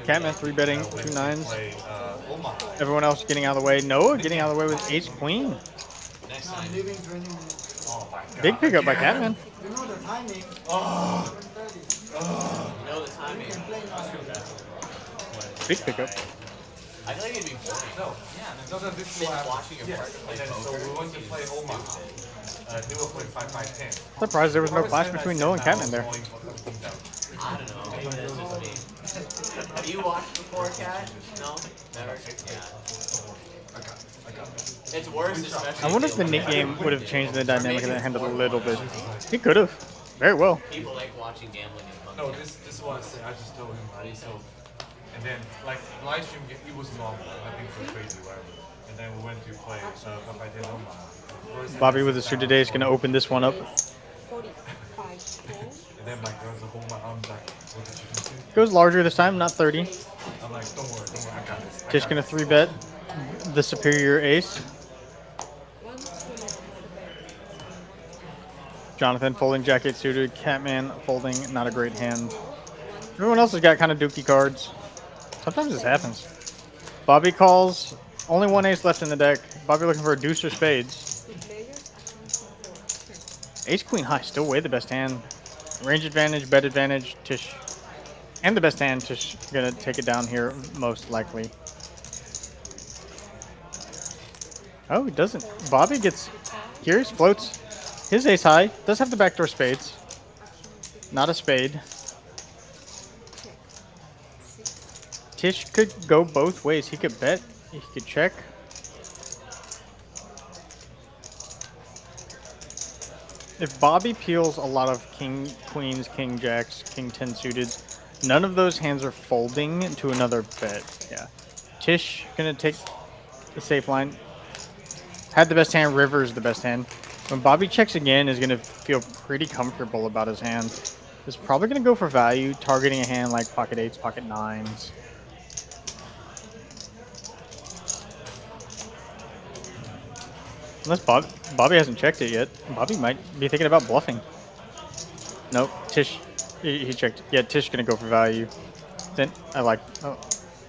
Catman 3-betting, 2 9s. Everyone else getting out of the way. Noah getting out of the way with ace queen. I'm leaving 20 minutes. Big pickup by Catman. You know the timing. You know the timing. Big pickup. I feel like it'd be boring. No, this is what happened. Watching your partner play And then, so poker. we went to play Omaha. They were playing 5-5-10. Surprised there was no clash between Noah and Catman there. I don't know. Maybe that's just me. Have you watched before, Cat? No? Never? Yeah. It's worse, especially. I wonder if the Nick game would have changed the dynamic of that hand a little bit. He could have. Very well. People like watching gambling and fun. No, this is what I said. I just told him, right? So, and then, like, live stream, it was normal. Nothing so crazy, whatever. And then we went to play 5-5-10 Omaha. Bobby with a suit today is going to open this one up. And then my girl's hold my arms like, what did you do? Goes larger this time, not 30. I'm like, don't worry, I got this. Tish going to 3-bet the superior ace. Jonathan folding jacket suited. Catman folding not a great hand. Everyone else has got kind of dookie cards. Sometimes this happens. Bobby calls. Only 1 ace left in the deck. Bobby looking for a deuce or spades. Ace queen high, still way the best hand. Range advantage, bet advantage, Tish. And the best hand, Tish gonna take it down here most likely. Oh, he doesn't. Bobby gets curious, floats his ace high. Does have the backdoor spades. Not a spade. Tish could go both ways. He could bet. He could check. If Bobby peels a lot of king, queens, king, jacks, king 10 suited, none of those hands are folding to another bet. Yeah. Tish gonna take the safe line. Had the best hand. River is the best hand. When Bobby checks again, is gonna feel pretty comfortable about his hand. Is probably gonna go for value, targeting a hand like pocket 8s, pocket 9s. Unless Bobby hasn't checked it yet. Bobby might be thinking about bluffing. Nope. Tish, he checked. Yeah, Tish gonna go for value. Then I like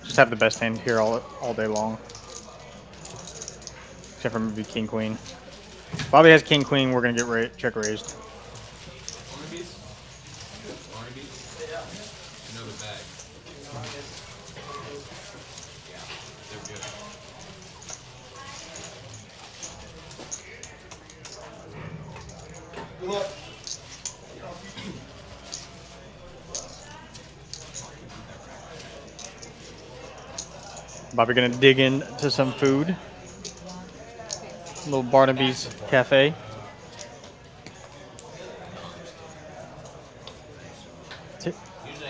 just have the best hand here all day long. Except for maybe king queen. Bobby has king queen. We're gonna get check raised. Barnaby's? Barnaby's? Yeah. You know the bag. Yeah, they're good. Bobby gonna dig into some food. Little Barnaby's Cafe.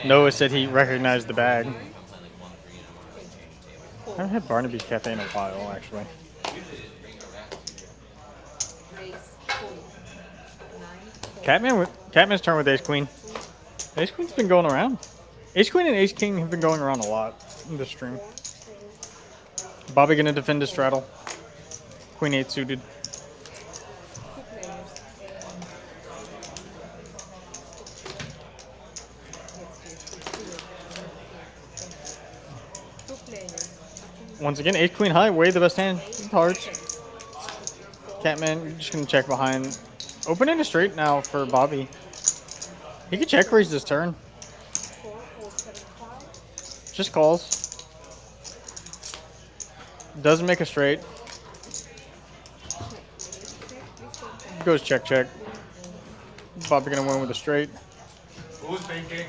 Noah said he recognized the bag. I haven't had Barnaby's Cafe in a while, actually. Catman's turn with Ace Queen. Ace Queen's been going around. Ace Queen and Ace King have been going around a lot in this stream. Bobby gonna defend his straddle. Queen 8 suited. Once again, Ace Queen high, way the best hand. Hearts. Catman just gonna check behind. Opening a straight now for Bobby. He could check raise this turn. Just calls. Doesn't make a straight. Goes check check. Bobby gonna win with a straight. Who's thinking?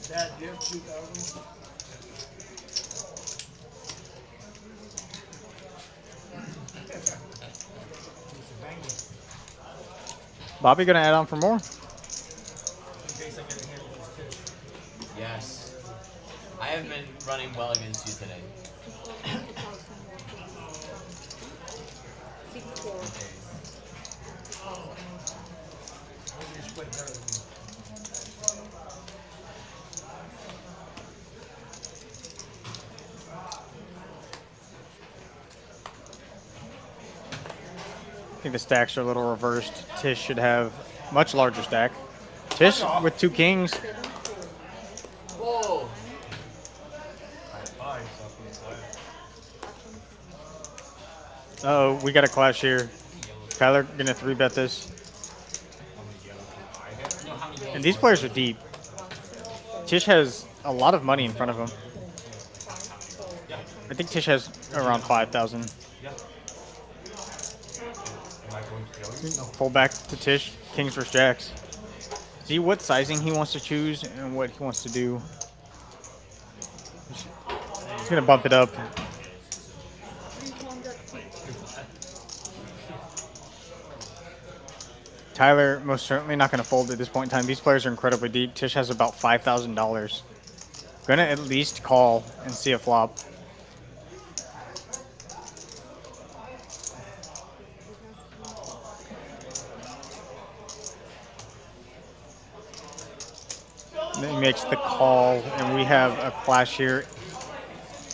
Dad, do you have 2,000? Bobby gonna add on for more. Yes. I have been running well against you today. I think the stacks are a little reversed. Tish should have much larger stack. Tish with 2 kings. Whoa! Uh-oh, we got a clash here. Tyler gonna 3-bet this. And these players are deep. Tish has a lot of money in front of him. I think Tish has around 5,000. Pull back to Tish, kings versus jacks. See what sizing he wants to choose and what he wants to do. He's gonna bump it up. Tyler most certainly not gonna fold at this point in time. These players are incredibly deep. Tish has about $5,000. Gonna at least call and see a flop. He makes the call, and we have a clash here.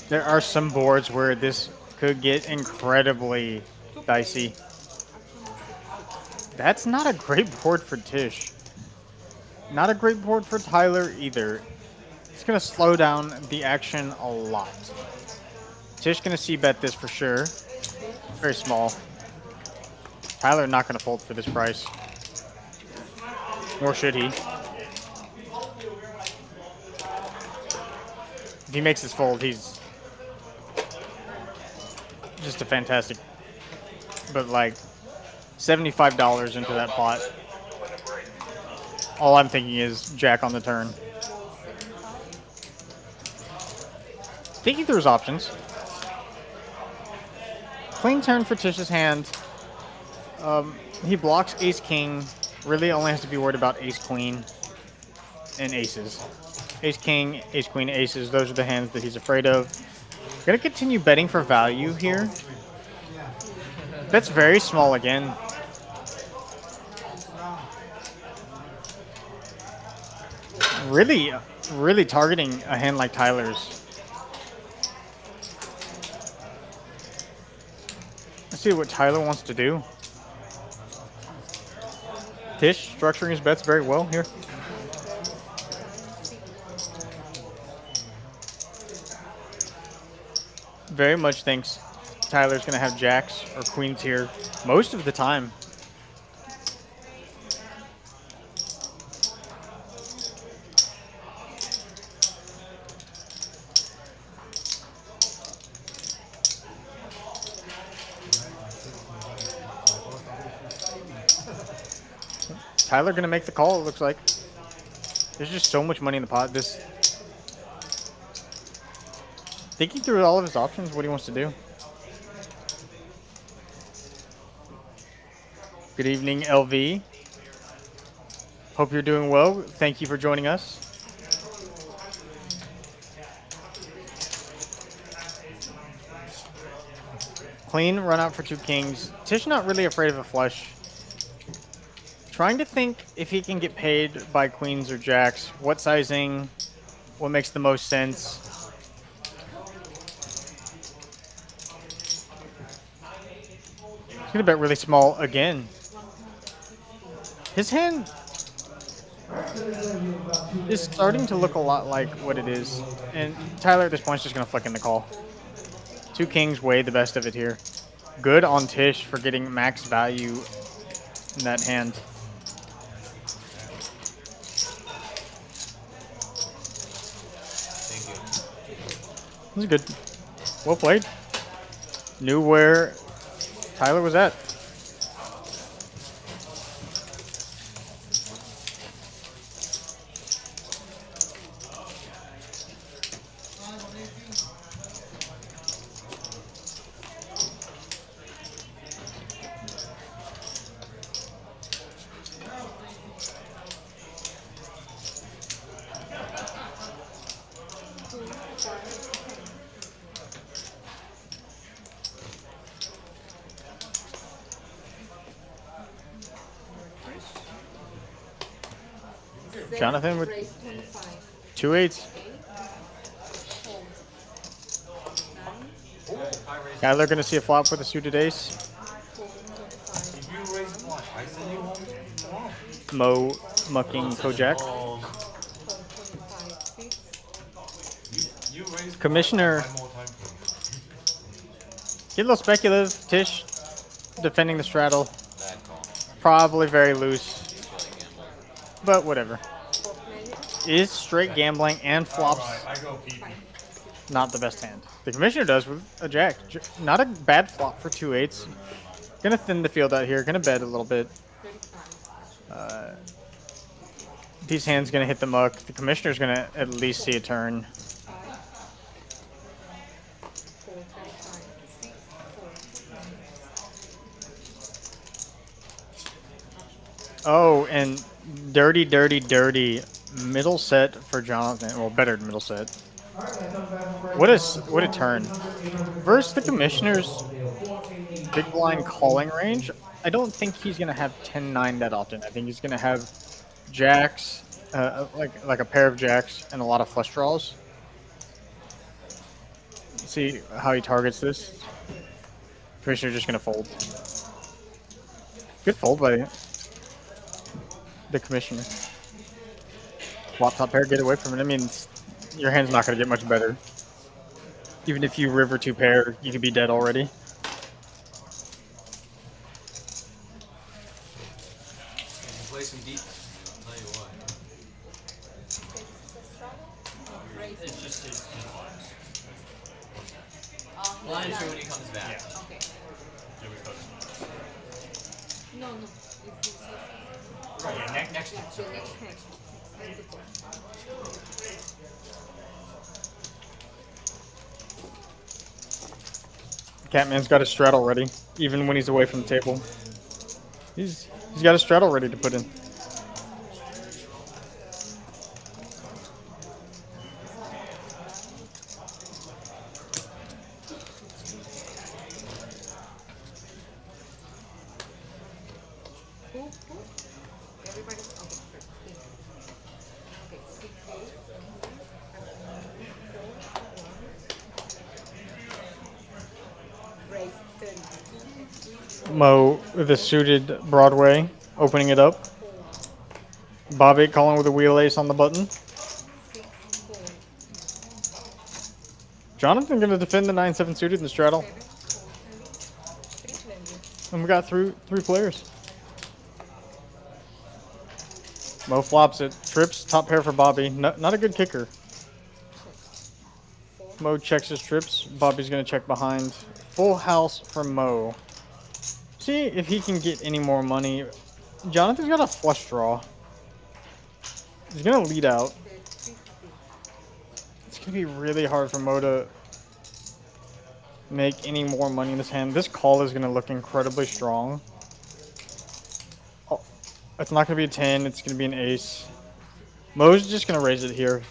There are some boards where this could get incredibly dicey. That's not a great board for Tish. Not a great board for Tyler either. It's going to slow down the action a lot. Tish going to c-bet this for sure. Very small. Tyler not going to fold for this price. Nor should he. he makes his fold, he's just a fantastic. But like $75 into that pot. All I'm thinking is jack on the turn. Thinking through his options. Clean turn for Tish's hand. He blocks ace king. Really only has to be worried about ace queen and aces. Ace king, ace queen, aces. Those are the hands that he's afraid of. Gonna continue betting for value here. That's very small again. Really targeting a hand like Tyler's. Let's see what Tyler wants to do. Tish structuring his bets very well here. Very much thinks Tyler's going to have jacks or queens here most of the time. Tyler going to make the call, it looks like. There's just so much money in the pot. Thinking through all of his options, what he wants to do. Good evening, LV. Hope you're doing well. Thank you for joining us. Clean run out for 2 kings. Tish not really afraid of a flush. Trying to think if he can get paid by queens or jacks. What sizing? What makes the most sense? He's gonna bet really small again. His hand is starting to look a lot like what it is. And Tyler at this point is just gonna flick in the call. 2 kings, way the best of it here. Good on Tish for getting max value in that hand. This is good. Well played. Knew where Tyler was at. Jonathan with 2 8s. Tyler gonna see a flop with a suited ace. Mo mucking Kojak. Commissioner. Get a little speculative. Tish defending the straddle. Probably very loose. But whatever. Is straight gambling and flops not the best hand. The commissioner does with a jack. Not a bad flop for 2 8s. Gonna thin the field out here. Gonna bet a little bit. These hands gonna hit the muck. The commissioner's gonna at least see a turn. Oh, and dirty middle set for Jonathan. Well, better middle set. What a turn. Versus the commissioner's big blind calling range, I don't think he's gonna have 10-9 that often. I think he's gonna have jacks, like a pair of jacks and a lot of flush draws. See how he targets this. Commissioner's just gonna fold. Good fold by the commissioner. Flop top pair, get away from it. I mean, your hand's not going to get much better. Even if you river 2 pair, you could be dead already. Play some defense, I'll tell you what. It's just his blinds. Blind sure when he comes back. Yeah. Okay. So we post. No, no. Right, yeah, next Yeah, time. the next hand. Catman's got his straddle ready, even when he's away from the table. He's got his straddle ready to put in. Everybody. Okay. Okay. 6, 8. Raise 30. Mo with a suited Broadway, opening it up. Bobby calling with a wheel ace on the button. Jonathan gonna defend the 9-7 suited in the straddle. And we got three players. Mo flops it. Trips, top pair for Bobby. Not a good kicker. Mo checks his trips. Bobby's gonna check behind. Full house for Mo. See if he can get any more money. Jonathan's got a flush draw. He's gonna lead out. It's gonna be really hard for Mo to make any more money in this hand. This call is gonna look incredibly strong. Oh, it's not gonna be a 10. It's gonna be an ace. Mo's just gonna raise it here.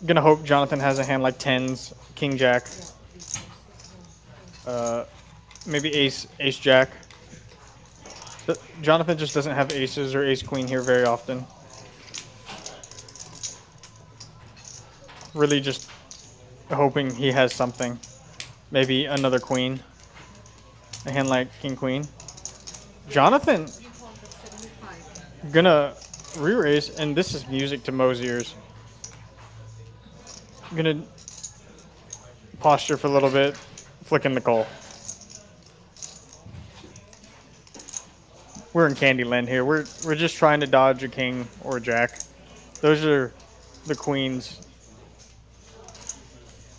Gonna hope Jonathan has a hand like 10s, king jack. Maybe ace jack. Jonathan just doesn't have aces or ace queen here very often. Really just hoping he has something. Maybe another queen. A hand like king queen. Jonathan gonna re-raise, and this is music to Mo's ears. Gonna posture for a little bit, flicking the call. We're in Candyland here. We're just trying to dodge a king or a jack. Those are the queens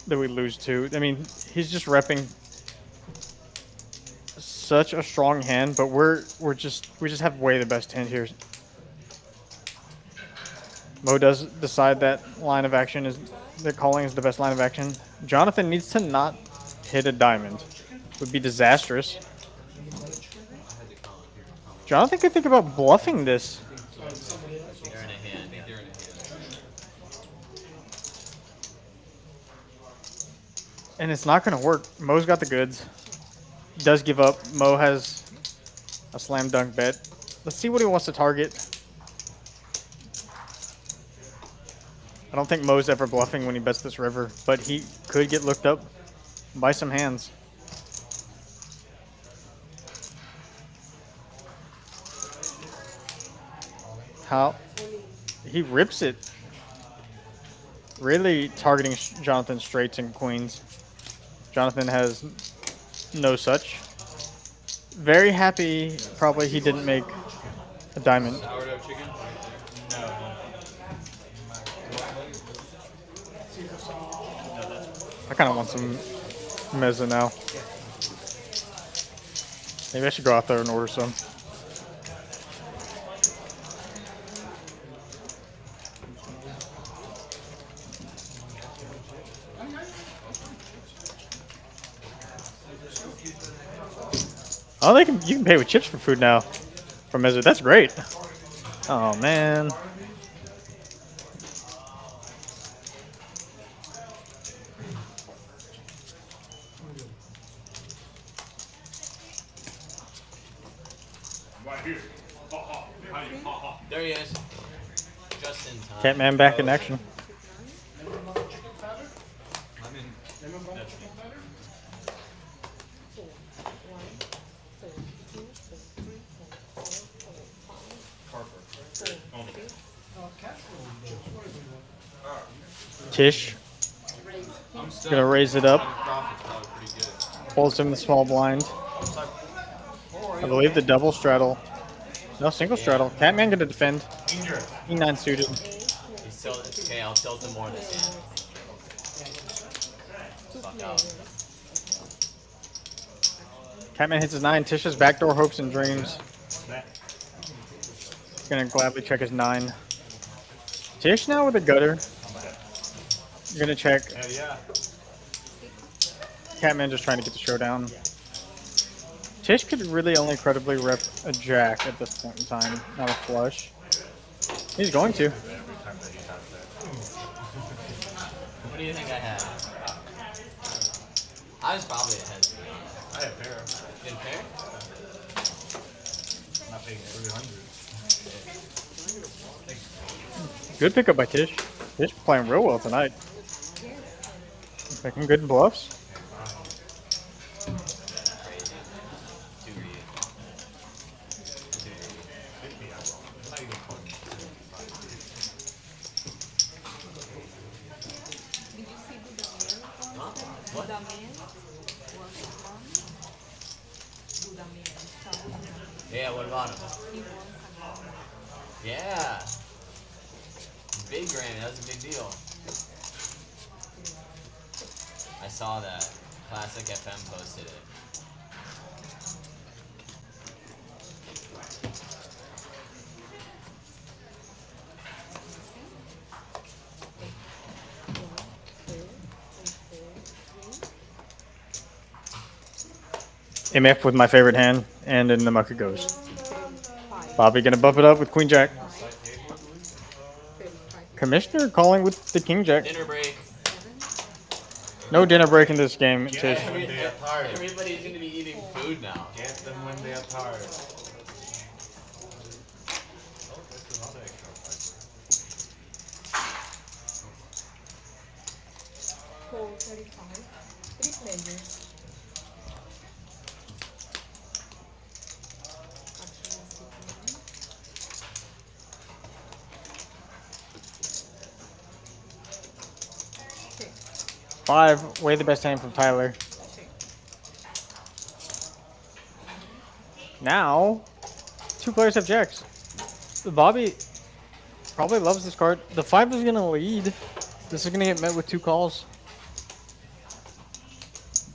that we lose to. I mean, he's just repping such a strong hand, but we just have way the best hand here. Mo does decide that line of action is that calling is the best line of action. Jonathan needs to not hit a diamond. Would be disastrous. Jonathan could think about bluffing this. They're in a hand. They're in a hand. And it's not going to work. Mo's got the goods. Does give up. Mo has a slam dunk bet. Let's see what he wants to target. I don't think Mo's ever bluffing when he bets this river, but he could get looked up by some hands. How? He rips it. Really targeting Jonathan's straights and queens. Jonathan has no such. Very happy, probably he didn't make a diamond. Sourdough chicken? No. I kind of want some mezza now. Maybe I should go out there and order some. Oh, you can pay with chips for food now from mezza. That's great. Oh man. There he is. Just in time. Catman back in action. I'm in. Tish gonna raise it up. Profit's probably pretty good. Pulls him the small blind. I believe the double straddle. No, single straddle. Catman gonna defend. E9 suited. tilt. Okay, I'll tilt him more this hand. Fuck out. Catman hits his 9. Tisha's backdoor hopes and dreams. He's gonna gladly check his 9. Tish now with a gutter. You're gonna check. Yeah. Catman just trying to get the showdown. Tish could really only credibly rep a jack at this point in time, not a flush. He's going to. What do you think I had? I was probably ahead. I had pair. In pair? Not paying 300. Good pickup by Tish. Tish playing real well tonight. Making good bluffs. Crazy. Too greedy. What? Yeah, what about him? Yeah. Big Grammy, that was a big deal. I saw that. Classic FM posted it. MF with my favorite hand, and in the muck it goes. Bobby gonna buff it up with Queen Jack. Commissioner calling with the King Jack. Dinner break. No dinner break in this game, Tish. Everybody's gonna be eating food now. Get them when they are tired. Call 35. 3 players. Five, way the best hand from Tyler. Now, 2 players have jacks. Bobby probably loves this card. The 5 is gonna lead. This is gonna get met with 2 calls.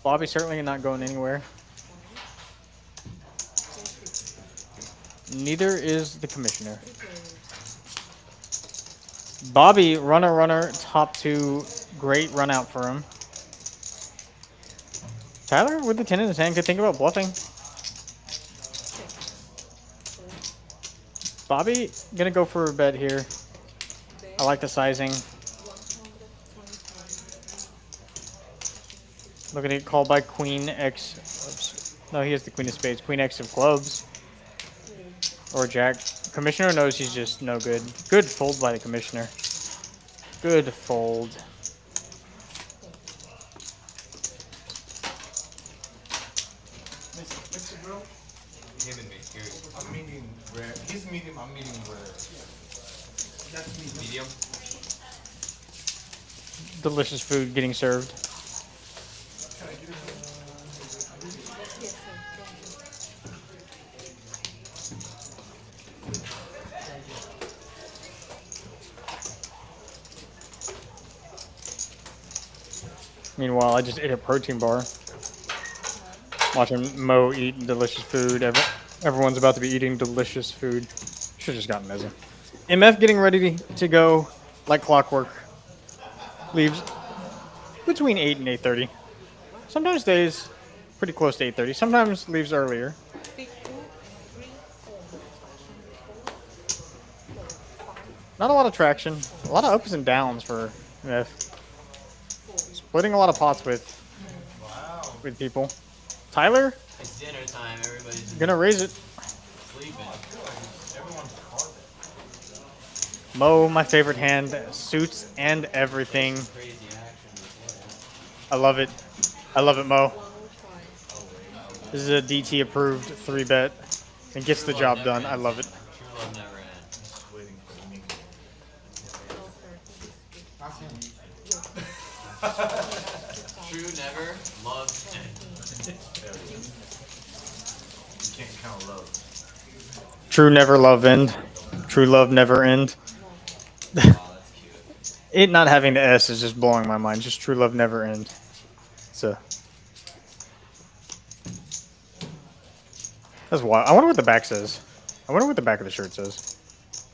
Bobby certainly not going anywhere. Neither is the commissioner. Bobby, runner, top 2. Great run out for him. Tyler with the 10 in his hand could think about bluffing. Bobby gonna go for a bet here. I like the sizing. Looking to get called by Queen X. Oops. No, he has the Queen of Spades. Queen X of clubs. Or Jack. Commissioner knows he's just no good. Good fold by the commissioner. Good fold. Mr. Grill? Him and me. Here. I'm medium rare. He's medium, I'm medium rare. That's medium. Medium. Delicious food getting served. Can I get it? Yes, Meanwhile, I just ate a protein bar. Watching Mo eat delicious food. Everyone's about to be eating delicious food. Should've just gotten mezza. MF getting ready to go like clockwork. Leaves between 8 and 8:30. Sometimes stays pretty close to 8:30. Sometimes leaves earlier. Not a lot of traction. A lot of ups and downs for MF. Splitting a lot of pots with people. Tyler? It's dinner time. Everybody's Gonna raise it. sleeping. Mo, my favorite hand. Suits and everything. Crazy action. I love it. I love it, Mo. This is a DT approved 3-bet. And gets the job done. I love it. True love never ends. Waiting for me. True never, love end. You can't count love. True never love end. True love never end. Wow, that's cute. It not having the S is just blowing my mind. Just true love never end. So that's wild. I wonder what the back says. I wonder what the back of the shirt says.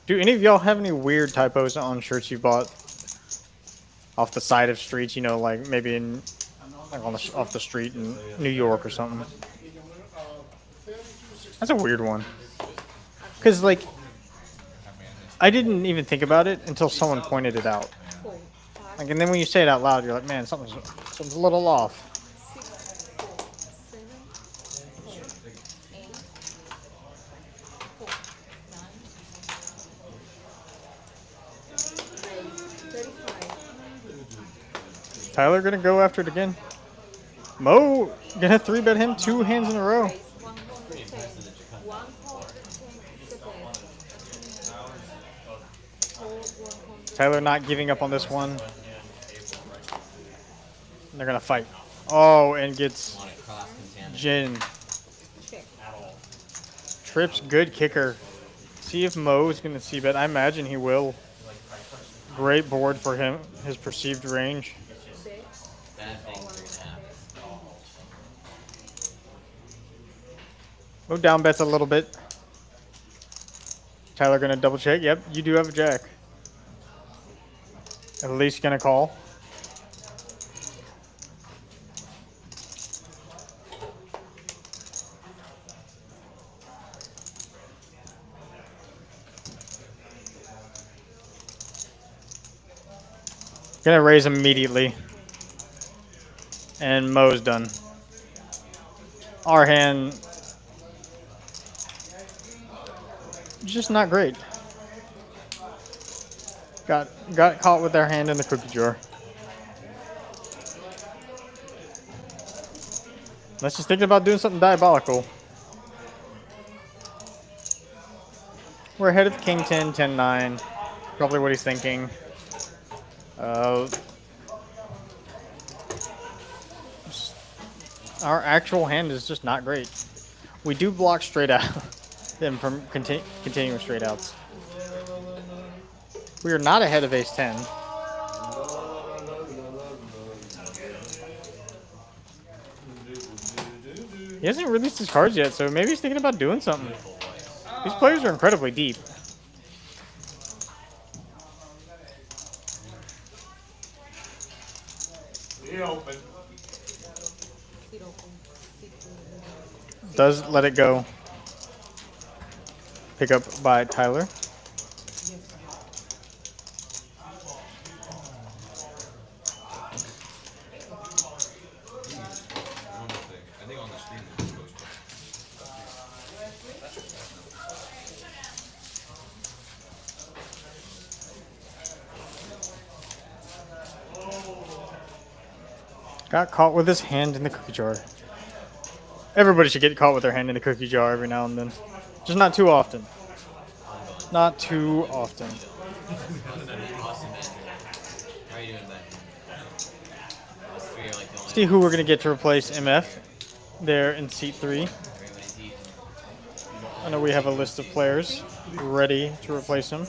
Do any of y'all have any weird typos on shirts you bought off the side of streets? You know, like maybe in like on the, off the street in New York or something. That's a weird one. Cause like I didn't even think about it until someone pointed it out. Like, and then when you say it out loud, you're like, man, something's a little off. 35. Tyler gonna go after it again. Mo gonna 3-bet him 2 hands in a row. Tyler not giving up on this one. They're gonna fight. Oh, and gets Jin. Trips, good kicker. See if Mo's gonna see bet. I imagine he will. Great board for him, his perceived range. Mo down bets a little bit. Tyler gonna double check. Yep, you do have a jack. At least gonna call. Gonna raise immediately. And Mo's done. Our hand just not great. Got caught with our hand in the cookie jar. Let's just thinking about doing something diabolical. We're ahead of King 10, 10-9. Probably what he's thinking. Our actual hand is just not great. We do block straight out them from continuing straight outs. We are not ahead of ace 10. He hasn't released his cards yet, so maybe he's thinking about doing something. These players are incredibly deep. Open. Does let it go. Pick up by Tyler. Got caught with his hand in the cookie jar. Everybody should get caught with their hand in the cookie jar every now and then. Just not too often. Not too often. See who we're going to get to replace MF there in seat 3. I know we have a list of players ready to replace him.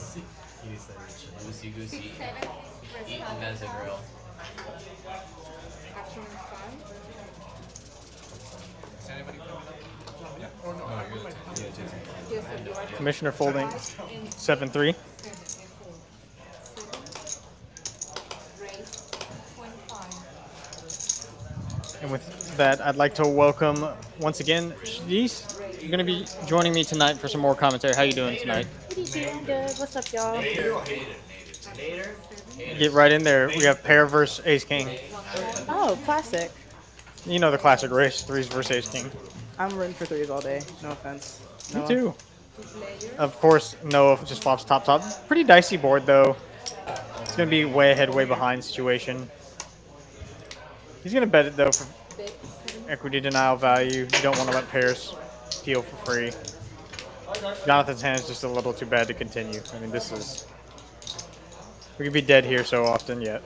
Commissioner folding 7-3. And with that, I'd like to welcome once again Shadis. You're going to be joining me tonight for some more commentary. How you doing tonight? I'm good. What's up, y'all? Get right in there. We have pair versus ace king. Oh, classic. You know the classic race, 3s versus ace king. I'm rooting for 3s all day. No offense. Me too. Of course, Noah just flops top. Pretty dicey board though. It's gonna be way ahead, way behind situation. He's gonna bet it though for equity denial value. You don't want to let pairs steal for free. Jonathan's hand is just a little too bad to continue. I mean, this is, we could be dead here so often yet.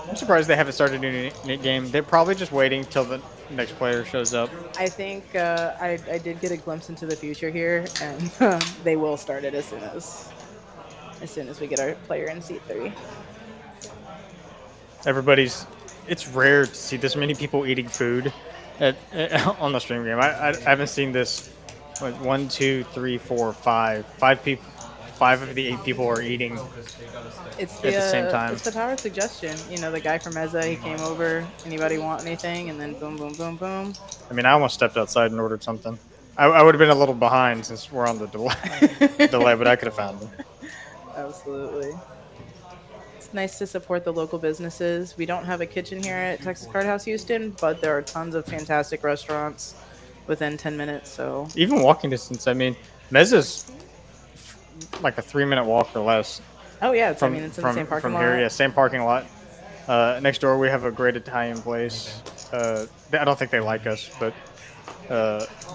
I'm surprised they haven't started a new game. They're probably just waiting till the next player shows up. I think I did get a glimpse into the future here, and they will start it as soon as. as soon as we get our player in seat 3. It's rare to see this many people eating food on the stream game. I haven't seen this. Like 1, 2, 3, 4, 5. 5 people. 5 of the 8 people are eating It's at the same time. It's the power of suggestion. You know, the guy from Meza, he came over. Anybody want anything? And then boom, boom, boom, boom. I mean, I almost stepped outside and ordered something. I would have been a little behind since we're on the delay, but I could have found them. Absolutely. It's nice to support the local businesses. We don't have a kitchen here at Texas Card House Houston, but there are tons of fantastic restaurants within 10 minutes. So Even walking distance. I mean, Meza's like a 3-minute walk or less. Oh yeah, it's in the same parking from lot. here. Yeah, same parking lot. Next door we have a great Italian place. I don't think they like us, but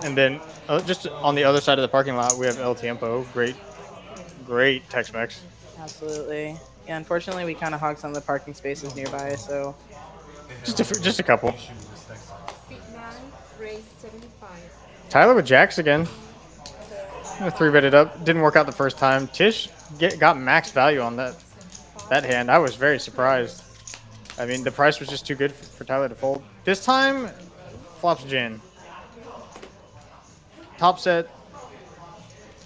and then just on the other side of the parking lot we have El Tiempo. Great Tex-Mex. Absolutely. Yeah, unfortunately we kind of hog some of the parking spaces nearby, so Just a couple. Seat 9, raise 75. Tyler with jacks again. 3-betted up. Didn't work out the first time. Tish got max value on that hand. I was very surprised. I mean, the price was just too good for Tyler to fold. This time, flops gin. Top set.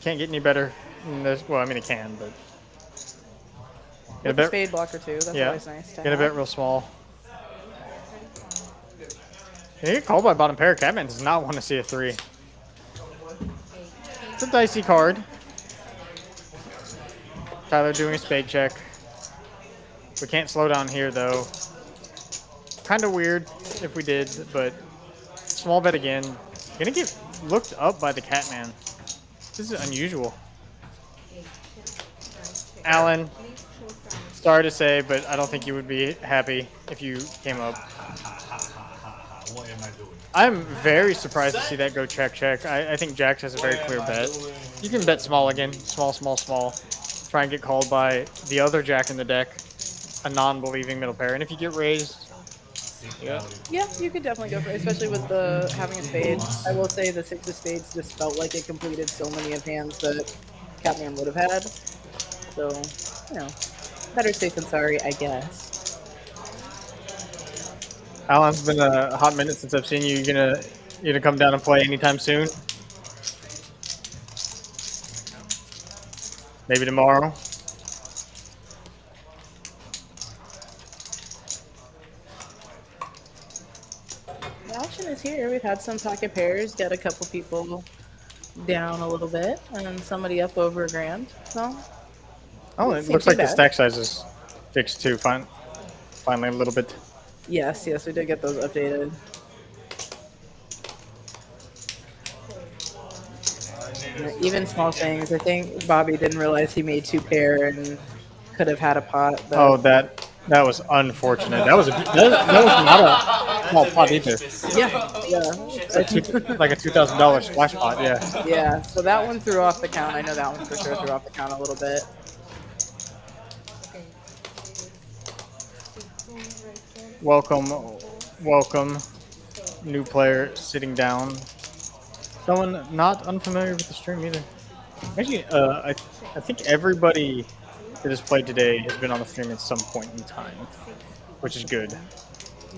Can't get any better than this. Well, I mean, it can, but. with a spade blocker too. That's always nice to Get a have. bet real small. You get called by bottom pair. Catman does not want to see a 3. It's a dicey card. Tyler doing a spade check. We can't slow down here though. Kind of weird if we did, but small bet again. Gonna get looked up by the Catman. This is unusual. Alan, sorry to say, but I don't think you would be happy if you came up. What am I doing? I'm very surprised to see that go check, check. I think Jax has a very clear bet. You can bet small again. Small, small, small. Try and get called by the other Jack in the deck. A non-believing middle pair. And if you get raised, yeah. Yeah, you could definitely go for it, especially with the having a spade. I will say the 6 of spades just felt like it completed so many of hands that Catman would have had. So, you know, better safe than sorry, I guess. Alan, it's been a hot minute since I've seen you. You gonna come down and play anytime soon? Maybe tomorrow. The action is here. We've had some pocket pairs, got a couple people down a little bit, and somebody up over $1,000. So, Oh, it looks like the stack size is fixed too. Finally a little bit. yes, we did get those updated. Even small things. I think Bobby didn't realize he made 2 pair and could have had a pot. But Oh, that was unfortunate. That was not a small pot either. yeah. Like a $2,000 splash pot. Yeah. Yeah, so that one threw off the count. I know that one for sure threw off the count a little bit. Welcome, new player sitting down. Someone not unfamiliar with the stream either. Actually, I think everybody that has played today has been on the stream at some point in time, which is good.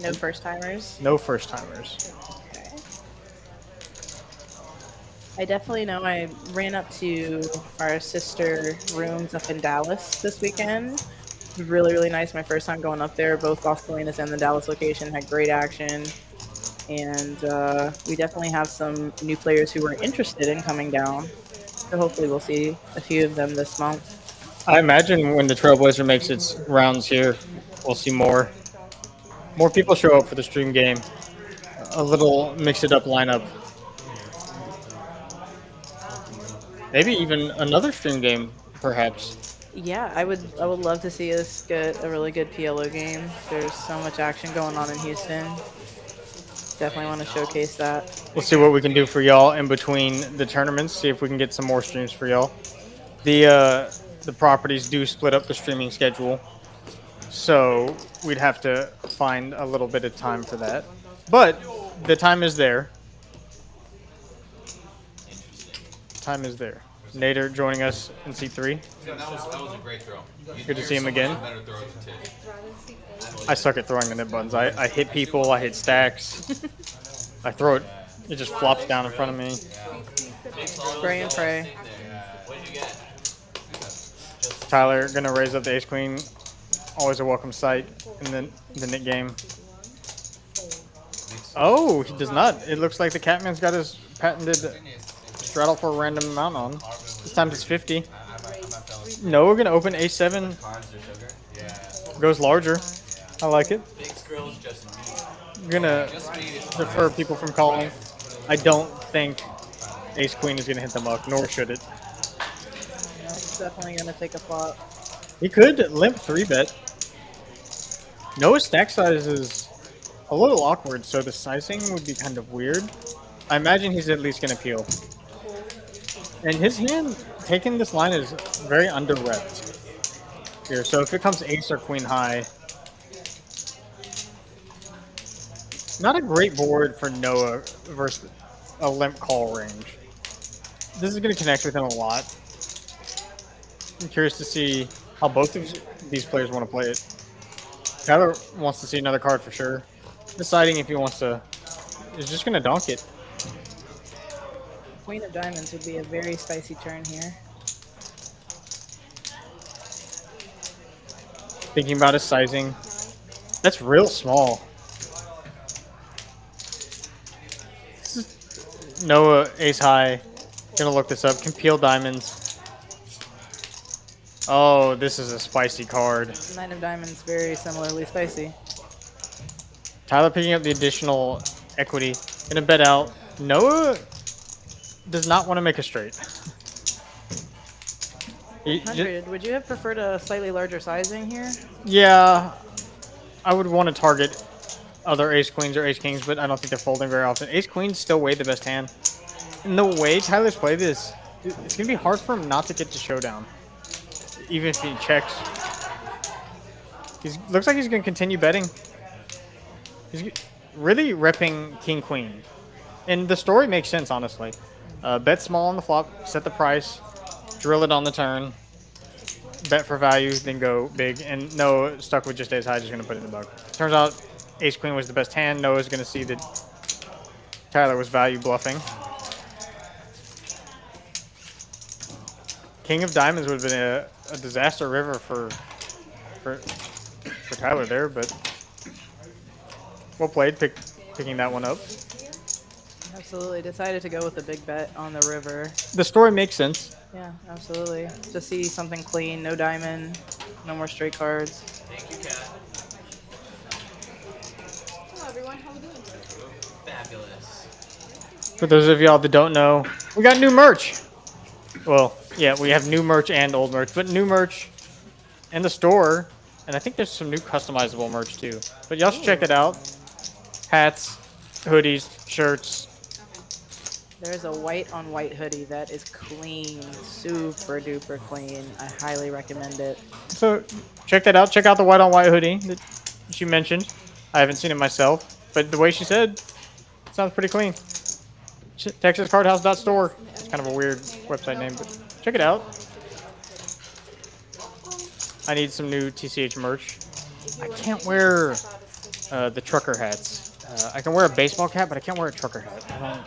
No first timers? No first timers. Okay. I definitely know I ran up to our sister rooms up in Dallas this weekend. It was really, really nice. My first time going up there. Both Las Colinas and the Dallas location had great action. And we definitely have some new players who were interested in coming down. So hopefully we'll see a few of them this month. I imagine when the Trailblazer makes its rounds here, we'll see more people show up for the stream game. A little mix-it-up lineup. Maybe even another stream game, perhaps. Yeah, I would love to see us get a really good PLO game. There's so much action going on in Houston. Definitely want to showcase that. We'll see what we can do for y'all in between the tournaments. See if we can get some more streams for y'all. The properties do split up the streaming schedule, so we'd have to find a little bit of time for that. But the time is there. Time is there. Nader joining us in seat 3. Yeah, that was a great throw. Good to see him again. Better throw than Tish. I suck at throwing the nip buttons. I hit people, I hit stacks. I throw it, it just flops down in front of me. Spray and pray. What'd you get? Tyler gonna raise up the ace queen. Always a welcome sight in the Nick game. Oh, he does not. It looks like the Catman's got his patented straddle for a random amount on. This time it's 50. No, we're gonna open a7. Goes larger. I like it. Big Skrill's just me. I'm gonna defer people from calling. I don't think ace queen is gonna hit the muck, nor should it. Yeah, it's definitely gonna take a flop. He could limp 3-bet. Noah's stack size is a little awkward, so the sizing would be kind of weird. I imagine he's at least gonna peel. And his hand taking this line is very under-repped here. So if it comes ace or queen high, not a great board for Noah versus a limp call range. This is going to connect with him a lot. I'm curious to see how both of these players want to play it. Tyler wants to see another card for sure. Deciding if he wants to, is just going to donk it. Queen of diamonds would be a very spicy turn here. Thinking about his sizing. That's real small. Noah ace high. Gonna look this up. Can peel diamonds. Oh, this is a spicy card. Nine of diamonds, very similarly spicy. Tyler picking up the additional equity. Gonna bet out. Noah does not want to make a straight. 100. Would you have preferred a slightly larger sizing here? Yeah, I would want to target other ace queens or ace kings, but I don't think they're folding very often. Ace queens still way the best hand. And the way Tyler's played this, it's gonna be hard for him not to get to showdown, even if he checks. Looks like he's gonna continue betting. He's really repping king queen, and the story makes sense honestly. Bet small on the flop, set the price, drill it on the turn, bet for value, then go big. And Noah stuck with just ace high, just gonna put it in the buck. Turns out ace queen was the best hand. Noah's gonna see that Tyler was value bluffing. King of diamonds would have been a disaster river for Tyler there, but well played, picking that one up. Absolutely. Decided to go with a big bet on the river. The story makes sense. Yeah, absolutely. To see something clean, no diamond, no more straight cards. Thank you, Kat. Hello everyone, how are we doing? Fabulous. For those of y'all that don't know, we got new merch. Well, yeah, we have new merch and old merch, but new merch in the store, and I think there's some new customizable merch too. But y'all should check it out. Hats, hoodies, shirts. There's a white on white hoodie that is clean, super duper clean. I highly recommend it. So check that out. Check out the white on white hoodie that she mentioned. I haven't seen it myself, but the way she said, it sounds pretty clean. TexasCardHouse.store. It's kind of a weird website name, but check it out. I need some new TCH merch. I can't wear the trucker hats. I can wear a baseball cap, but I can't wear a trucker hat.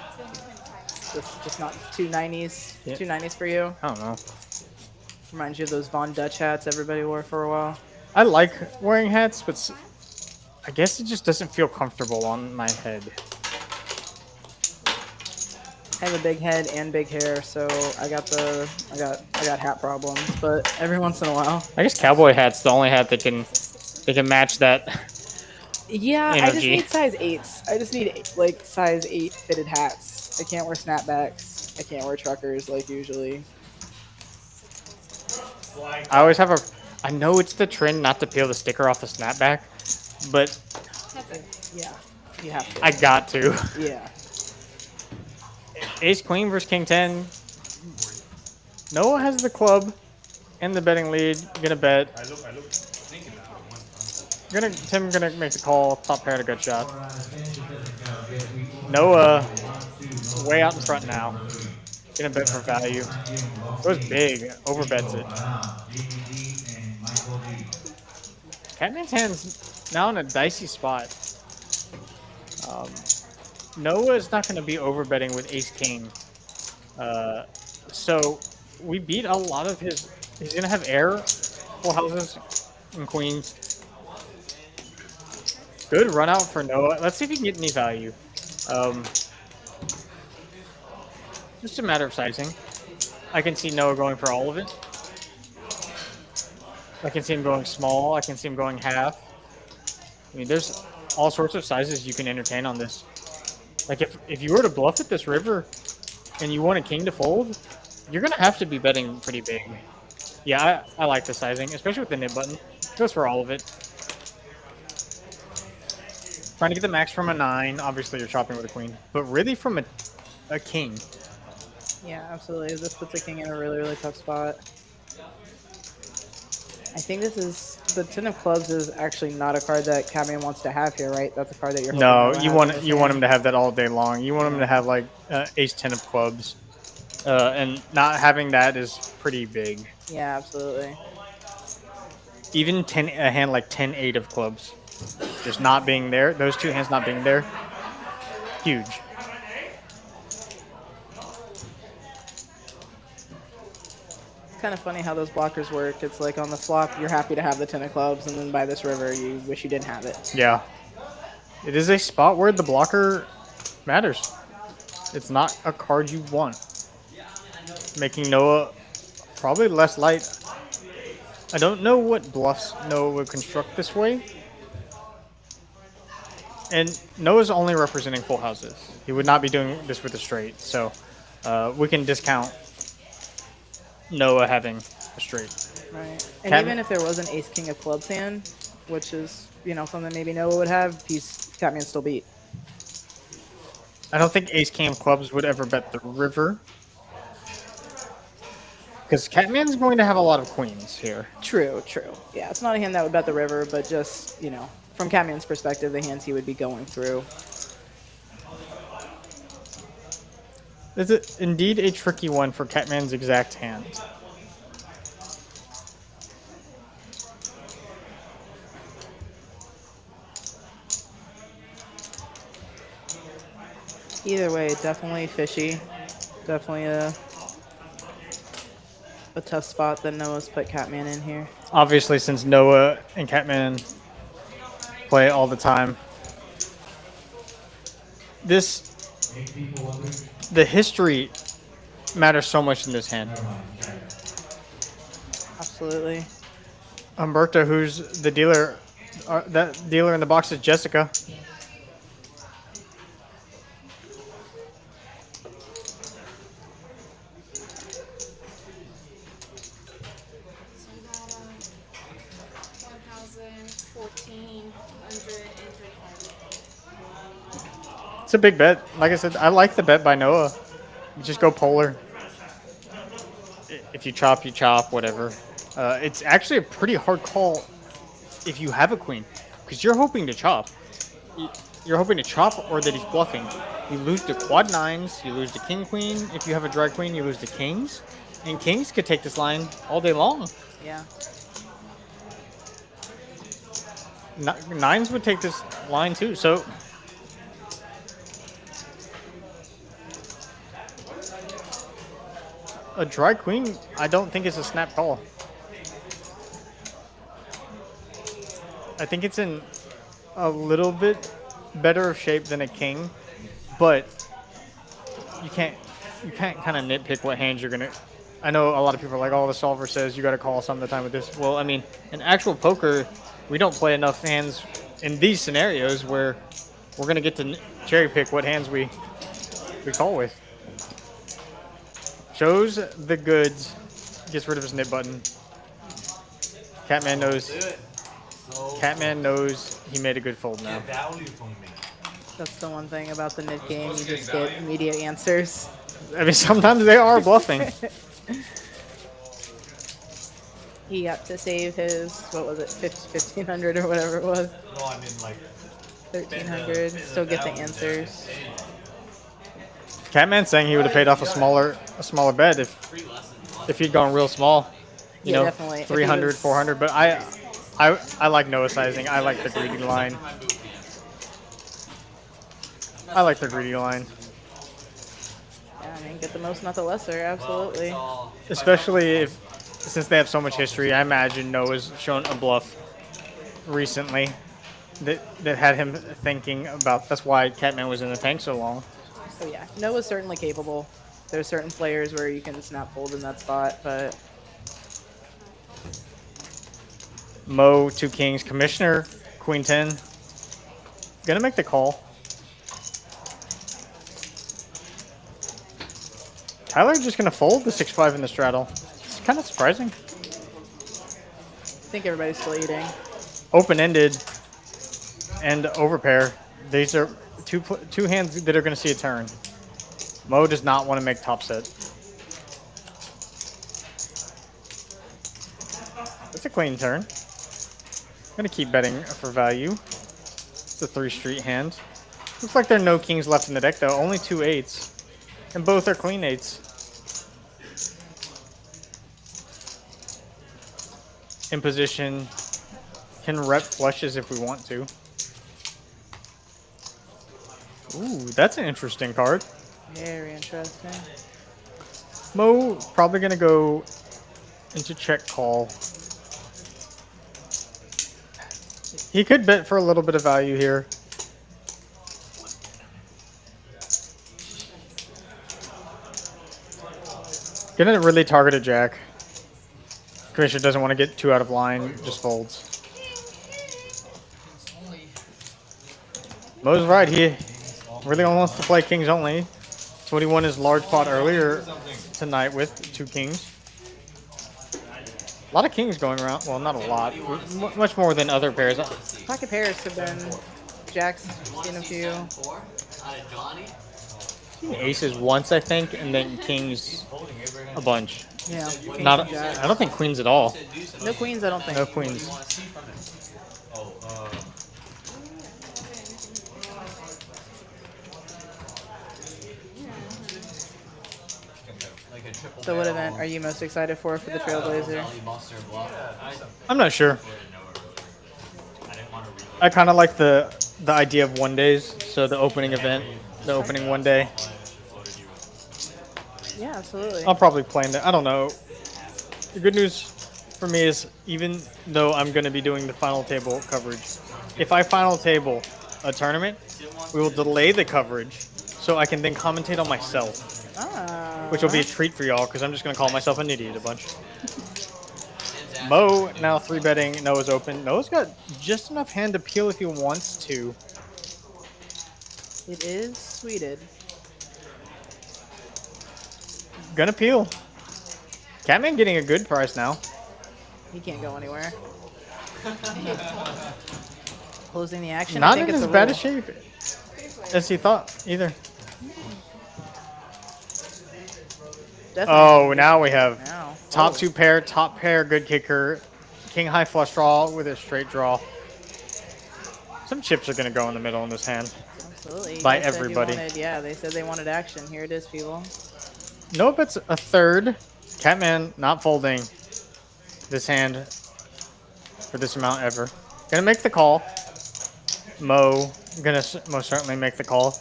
Just not two 90s. Yeah. Two 90s for you. I don't know. Reminds you of those Von Dutch hats everybody wore for a while. I like wearing hats, but I guess it just doesn't feel comfortable on my head. I have a big head and big hair, so I got hat problems. But every once in a while, I guess cowboy hat's the only hat that can match that. yeah, energy. I just need size 8s. I just need like size 8 fitted hats. I can't wear snapbacks. I can't wear truckers like usually. I always have I know it's the trend not to peel the sticker off the snapback, but Yeah, you have to. I got to. Yeah. Ace Queen versus King 10. Noah has the club and the betting lead. Gonna bet. Tim gonna make the call. Top pair to good shot. Noah way out in front now. Gonna bet for value. Goes big. Overbets it. Catman's hand's now in a dicey spot. Noah's not going to be overbetting with ace king. So we beat a lot of his. He's going to have air, full houses, and queens. Good run out for Noah. Let's see if he can get any value. Just a matter of sizing. I can see Noah going for all of it. I can see him going small. I can see him going half. I mean, there's all sorts of sizes you can entertain on this. Like, if you were to bluff at this river and you want a king to fold, you're going to have to be betting pretty big. Yeah, I like the sizing, especially with the nib button. Goes for all of it. Trying to get the max from a 9. Obviously, you're chopping with a queen. But really from a king. Yeah, absolutely. This puts the king in a really, really tough spot. I think this is the 10 of clubs is actually not a card that Catman wants to have here, right? That's a card that you're No, you want him to have that all day long. You want him to have like ace 10 of clubs, and not having that is pretty big. Yeah, absolutely. Even a hand like 10-8 of clubs, just not being there. Those two hands not being there, huge. It's kind of funny how those blockers work. It's like on the flop, you're happy to have the 10 of clubs, and then by this river, you wish you didn't have it. Yeah. It is a spot where the blocker matters. It's not a card you want. Making Noah probably less light. I don't know what bluffs Noah would construct this way. And Noah's only representing full houses. He would not be doing this with a straight. So we can discount Noah having a straight. Right. And even if there was an ace king of clubs hand, which is, you know, something maybe Noah would have, Catman still beat. I don't think ace king of clubs would ever bet the river. Because Catman's going to have a lot of queens here. True, true. Yeah, it's not a hand that would bet the river, but just, you know, from Catman's perspective, the hands he would be going through. This is indeed a tricky one for Catman's exact hand. Either way, definitely fishy. Definitely a tough spot that Noah's put Catman in here. Obviously, since Noah and Catman play all the time, the history matters so much in this hand. Absolutely. Umberto, who's the dealer, that dealer in the box is Jessica. It's a big bet. Like I said, I like the bet by Noah. You just go polar. If you chop, you chop, whatever. It's actually a pretty hard call if you have a queen, because you're hoping to chop. You're hoping to chop or that he's bluffing. You lose to quad nines, you lose to king queen. If you have a dry queen, you lose to kings. And kings could take this line all day long. Yeah. Nines would take this line too, so... A dry queen, I don't think is a snap call. I think it's in a little bit better of shape than a king, but you can't kind of nitpick what hands you're gonna. I know a lot of people are like, "Oh, the solver says you got to call some of the time with this." Well, I mean, in actual poker, we don't play enough hands in these scenarios where we're gonna get to cherry pick what hands we call with. Shows the goods, gets rid of his nib button. Catman knows. Catman knows he made a good fold now. That's the one thing about the nib game, you just get immediate answers. I mean, sometimes they are bluffing. He got to save his, what was it, 1500 or whatever it was. No, I mean like 1300, still get the answers. Catman's saying he would have paid off a smaller bet if he'd gone real small. You Yeah, know, definitely. If he 300, was- 400. But I like Noah sizing. I like the greedy line. I like the greedy line. Yeah, I mean, get the most, not the lesser. Absolutely. Especially since they have so much history. I imagine Noah's shown a bluff recently that had him thinking about. That's why Catman was in the tank so long. So yeah, Noah's certainly capable. There's certain players where you can snap fold in that spot, but Mo, 2 kings, commissioner, queen 10. Gonna make the call. Tyler just gonna fold the 6-5 in the straddle. It's kind of surprising. I think everybody's still eating. Open-ended and overpair. These are two hands that are gonna see a turn. Mo does not want to make top set. It's a queen turn. Gonna keep betting for value. It's a 3 street hand. Looks like there are no kings left in the deck though. Only 2 8s. And both are queen 8s. In position. Can rep flushes if we want to. Ooh, that's an interesting card. Very interesting. Mo probably gonna go into check call. He could bet for a little bit of value here. Gonna really target a jack. Commissioner doesn't want to get too out of line, just folds. Mo's right, he really only wants to play kings only. That's what he won his large pot earlier tonight with 2 kings. A lot of kings going around. Well, not a lot. Much more than other pairs. Pocket pairs have been jacks. Seen a few. Seen aces once, I think, and then kings a bunch. Yeah. Not. I don't think queens at all. No queens, I don't think. No queens. So what event are you most excited for the Trailblazer? I'm not sure. I kind of like the idea of 1 days. So the opening event, the opening 1 day. Yeah, absolutely. I'll probably play in that. I don't know. The good news for me is even though I'm going to be doing the final table coverage, if I final table a tournament, we will delay the coverage so I can then commentate on myself. Which will be a treat for y'all because I'm just going to call myself an idiot a bunch. Mo now 3-betting. Noah's open. Noah's got just enough hand to peel if he wants to. It is sweeted. Gonna peel. Catman getting a good price now. He can't go anywhere. Closing the action. Not I think in it's as a bad rule. a shape as he thought either. Definitely. Oh, now we have Now. top 2 pair, top pair, good kicker, king high flush draw with a straight draw. Some chips are gonna go in the middle in this hand. Absolutely. By They said you everybody. yeah, they said they wanted action. Here it is, people. Noah bets a 3rd. Catman not folding this hand for this amount ever. Gonna make the call. Mo gonna most certainly make the call.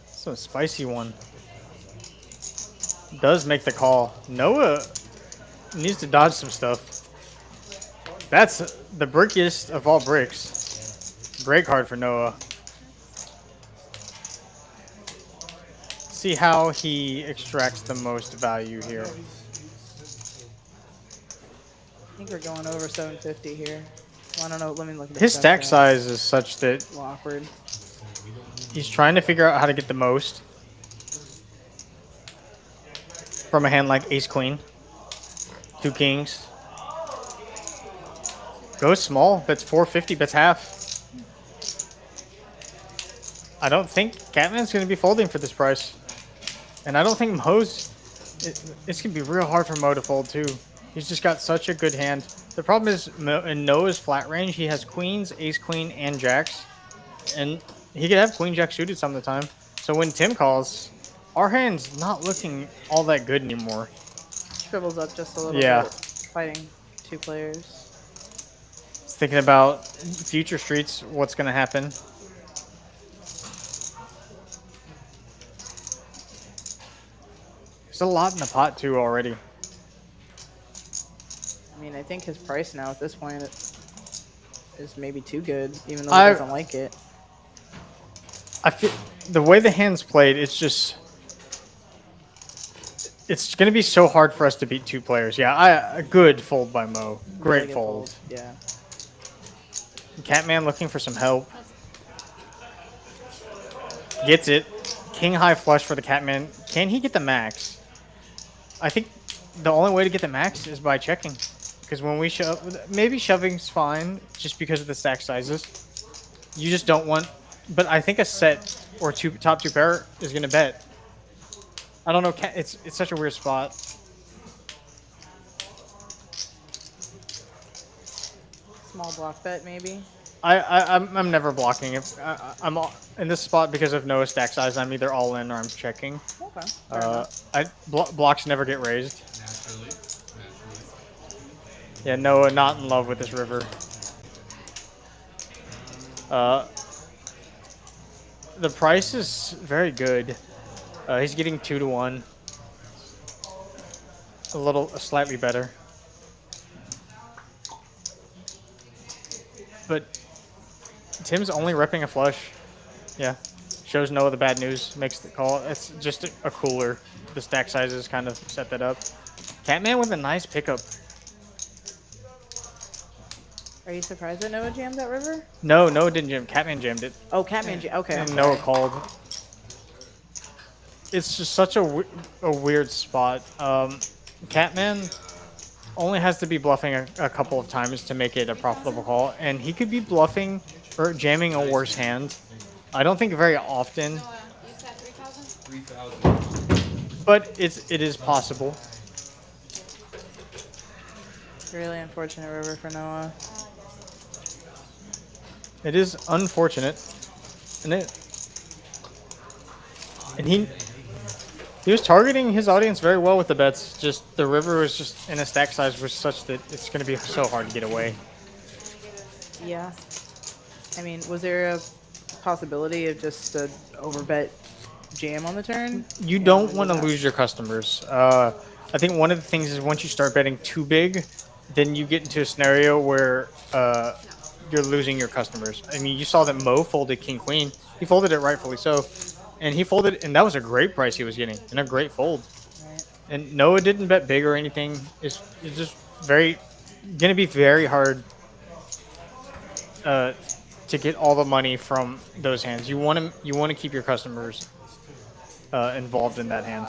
So a spicy one. Does make the call. Noah needs to dodge some stuff. That's the brickiest of all bricks. Break hard for Noah. See how he extracts the most value here. I think we're going over 750 here. Well, I don't know. Let me look at the His stack size is such that A little awkward. he's trying to figure out how to get the most from a hand like ace queen, 2 kings. Goes small, bets 450, bets half. I don't think Catman's going to be folding for this price. And I don't think Mo's... It's going to be real hard for Mo to fold too. He's just got such a good hand. The problem is in Noah's flat range, he has queens, ace queen, and jacks. And he could have queen jack suited some of the time. So when Tim calls, our hand's not looking all that good anymore. Shrivels up just a little Yeah. bit, fighting 2 players. Just thinking about future streets, what's going to happen. There's a lot in the pot, too, already. I mean, I think his price now at this point is maybe too good, even though he doesn't like it. I feel the way the hand's played, it's just... It's going to be so hard for us to beat 2 players. Yeah, a good fold by Mo. Great Really good fold. Yeah. Catman looking for some help. Gets it. King high flush for the Catman. Can he get the max? I think the only way to get the max is by checking. Because when we shove, maybe shoving's fine just because of the stack sizes. You just don't want, but I think a set or top 2 pair is going to bet. I don't know, it's such a weird spot. Small block bet, maybe. I'm never blocking. If I'm in this spot because of no stack size, I'm either all in or I'm checking. Okay. Blocks never get raised. Naturally. Yeah, Noah not in love with this river. The price is very good. He's getting 2 to 1. Slightly better. But Tim's only repping a flush. Yeah. Shows Noah the bad news. Makes the call. It's just a cooler. The stack sizes kind of set that up. Catman with a nice pickup. Are you surprised that Noah jammed that river? No, Noah didn't jam. Catman jammed it. Oh, Catman okay. And Noah called. It's just such a weird spot. Catman only has to be bluffing a couple of times to make it a profitable call, and he could be bluffing or jamming a worse hand. I don't think very often. You said 3,000? But it is possible. Really unfortunate river for Noah. It is unfortunate, and he was targeting his audience very well with the bets. Just the river was just in a stack size was such that it's going to be so hard to get away. Yeah. I mean, was there a possibility of just a overbet jam on the turn? You don't want to lose your customers. I think one of the things is once you start betting too big, then you get into a scenario where you're losing your customers. I mean, you saw that Mo folded King Queen. He folded it rightfully so. And he folded, and that was a great price he was getting, and a great fold. Right. And Noah didn't bet big or anything. It's just gonna be very hard to get all the money from those hands. You want to keep your customers involved in that hand.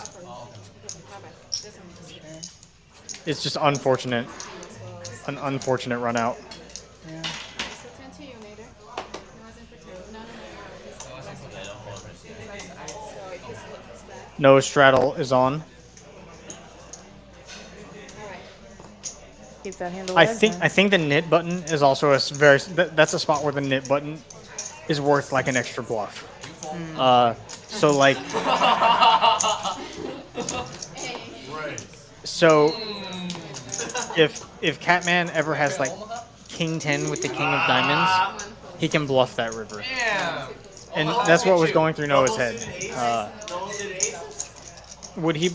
It's just unfortunate, an unfortunate run out. Yeah. Noah straddle is on. Keep that hand alive. I think the knit button is also a very that's a spot where the knit button is worth like an extra bluff. So like so if Catman ever has like King 10 with the King of Diamonds, he can bluff that river. And that's what was going through Noah's head. Would he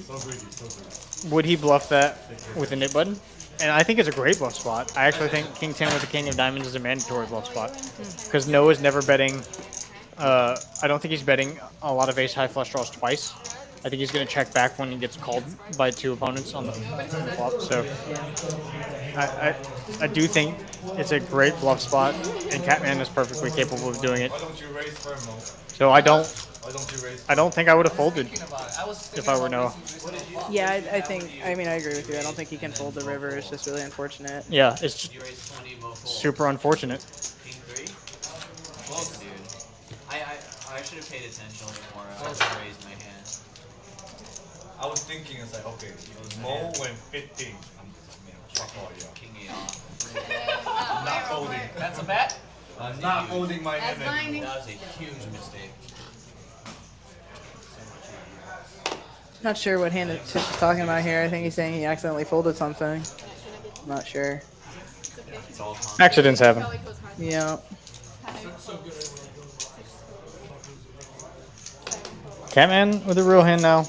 bluff that with the knit button? And I think it's a great bluff spot. I actually think King 10 with the King of Diamonds is a mandatory bluff spot. Because Noah's never betting... I don't think he's betting a lot of ace-high flush draws twice. I think he's going to check back when he gets called by 2 opponents on the flop. So I do think it's a great bluff spot, and Catman is perfectly capable of doing it. So I don't think I would have folded if I were Noah. Yeah, I mean, I agree with you. I don't think he can fold the river. It's just really unfortunate. Yeah, it's super unfortunate. I should have paid attention more. I raised my hand. I was thinking, it's like, okay, Mo went 15. Oh, yeah. King eight off. I'm not folding. That's a bet. I'm not folding my That's hand anymore. That was a huge mistake. Not sure what hand Tish is talking about here. I think he's saying he accidentally folded something. Not sure. It's all Accidents happen. Yeah. Catman with a real hand now.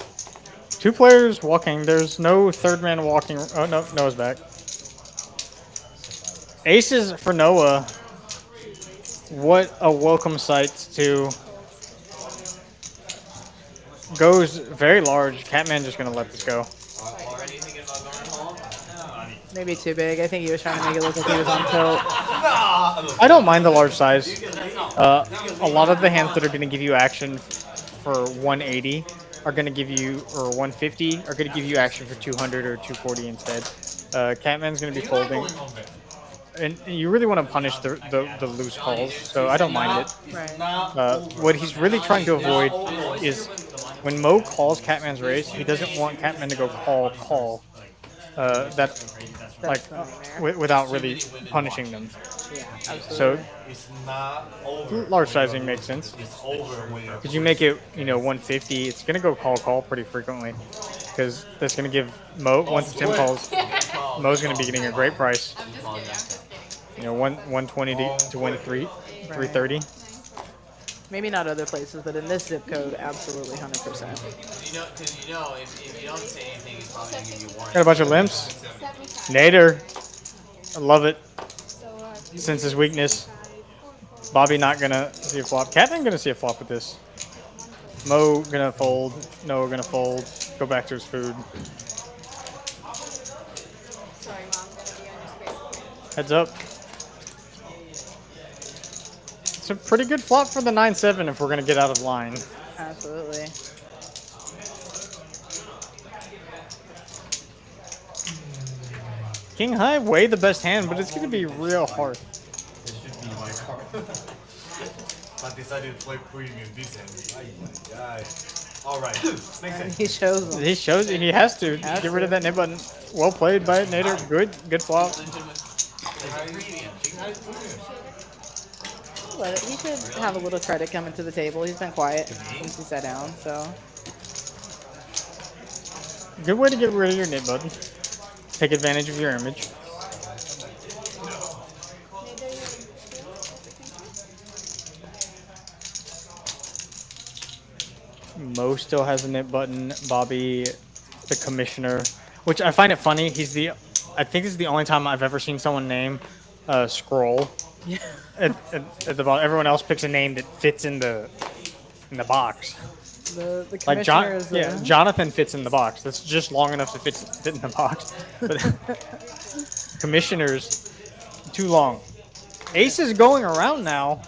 2 players walking. There's no third man walking. Oh, no. Noah's back. Aces for Noah. What a welcome sight to. Goes very large. Catman just going to let this go. Already thinking about going home? Maybe too big. I think he was trying to make it look like he was on tilt. I don't mind the large size. A lot of the hands that are going to give you action for 180 are going to give you, or 150, are going to give you action for 200 or 240 instead. Catman's going to be folding. And you really want to punish the loose calls, so I don't mind it. What he's really trying to avoid is when Mo calls Catman's raise, he doesn't want Catman to go call. Without really punishing them. Yeah, absolutely. So It's not over. large sizing makes sense. It's over when you're. Because you make it, 150, it's gonna go call pretty frequently. Because that's gonna give Mo, once Tim calls, Mo's gonna be getting a great price. 120 to win 330. Maybe not other places, but in this zip code, absolutely 100%. Because if you don't say anything, he's probably going to give you a warning. Got a bunch of limps. Nader. I love it. Since his weakness. Bobby not gonna see a flop. Catman gonna see a flop with this. Mo gonna fold. Noah gonna fold. Go back to his food. Heads up. It's a pretty good flop for the 9-7 if we're gonna get out of line. Absolutely. King high, way the best hand, but it's gonna be real hard. It should be my card. I decided to play queen in this hand. Alright. Next hand. He shows them. He shows it. He has to get rid of that nib button. Well played by Nader. Good flop. But he should have a little credit coming to the table. He's been quiet since he sat down, so. Good way to get rid of your nib button. Take advantage of your image. Mo still has a nib button. Bobby, the commissioner, which I find it funny. I think this is the only time I've ever seen someone name Scroll. Yeah. At the bottom, everyone else picks a name that fits in the box. The Like commissioner is Jonathan fits in the box. That's just long enough to fit in the box. But commissioners, too long. Ace is going around now.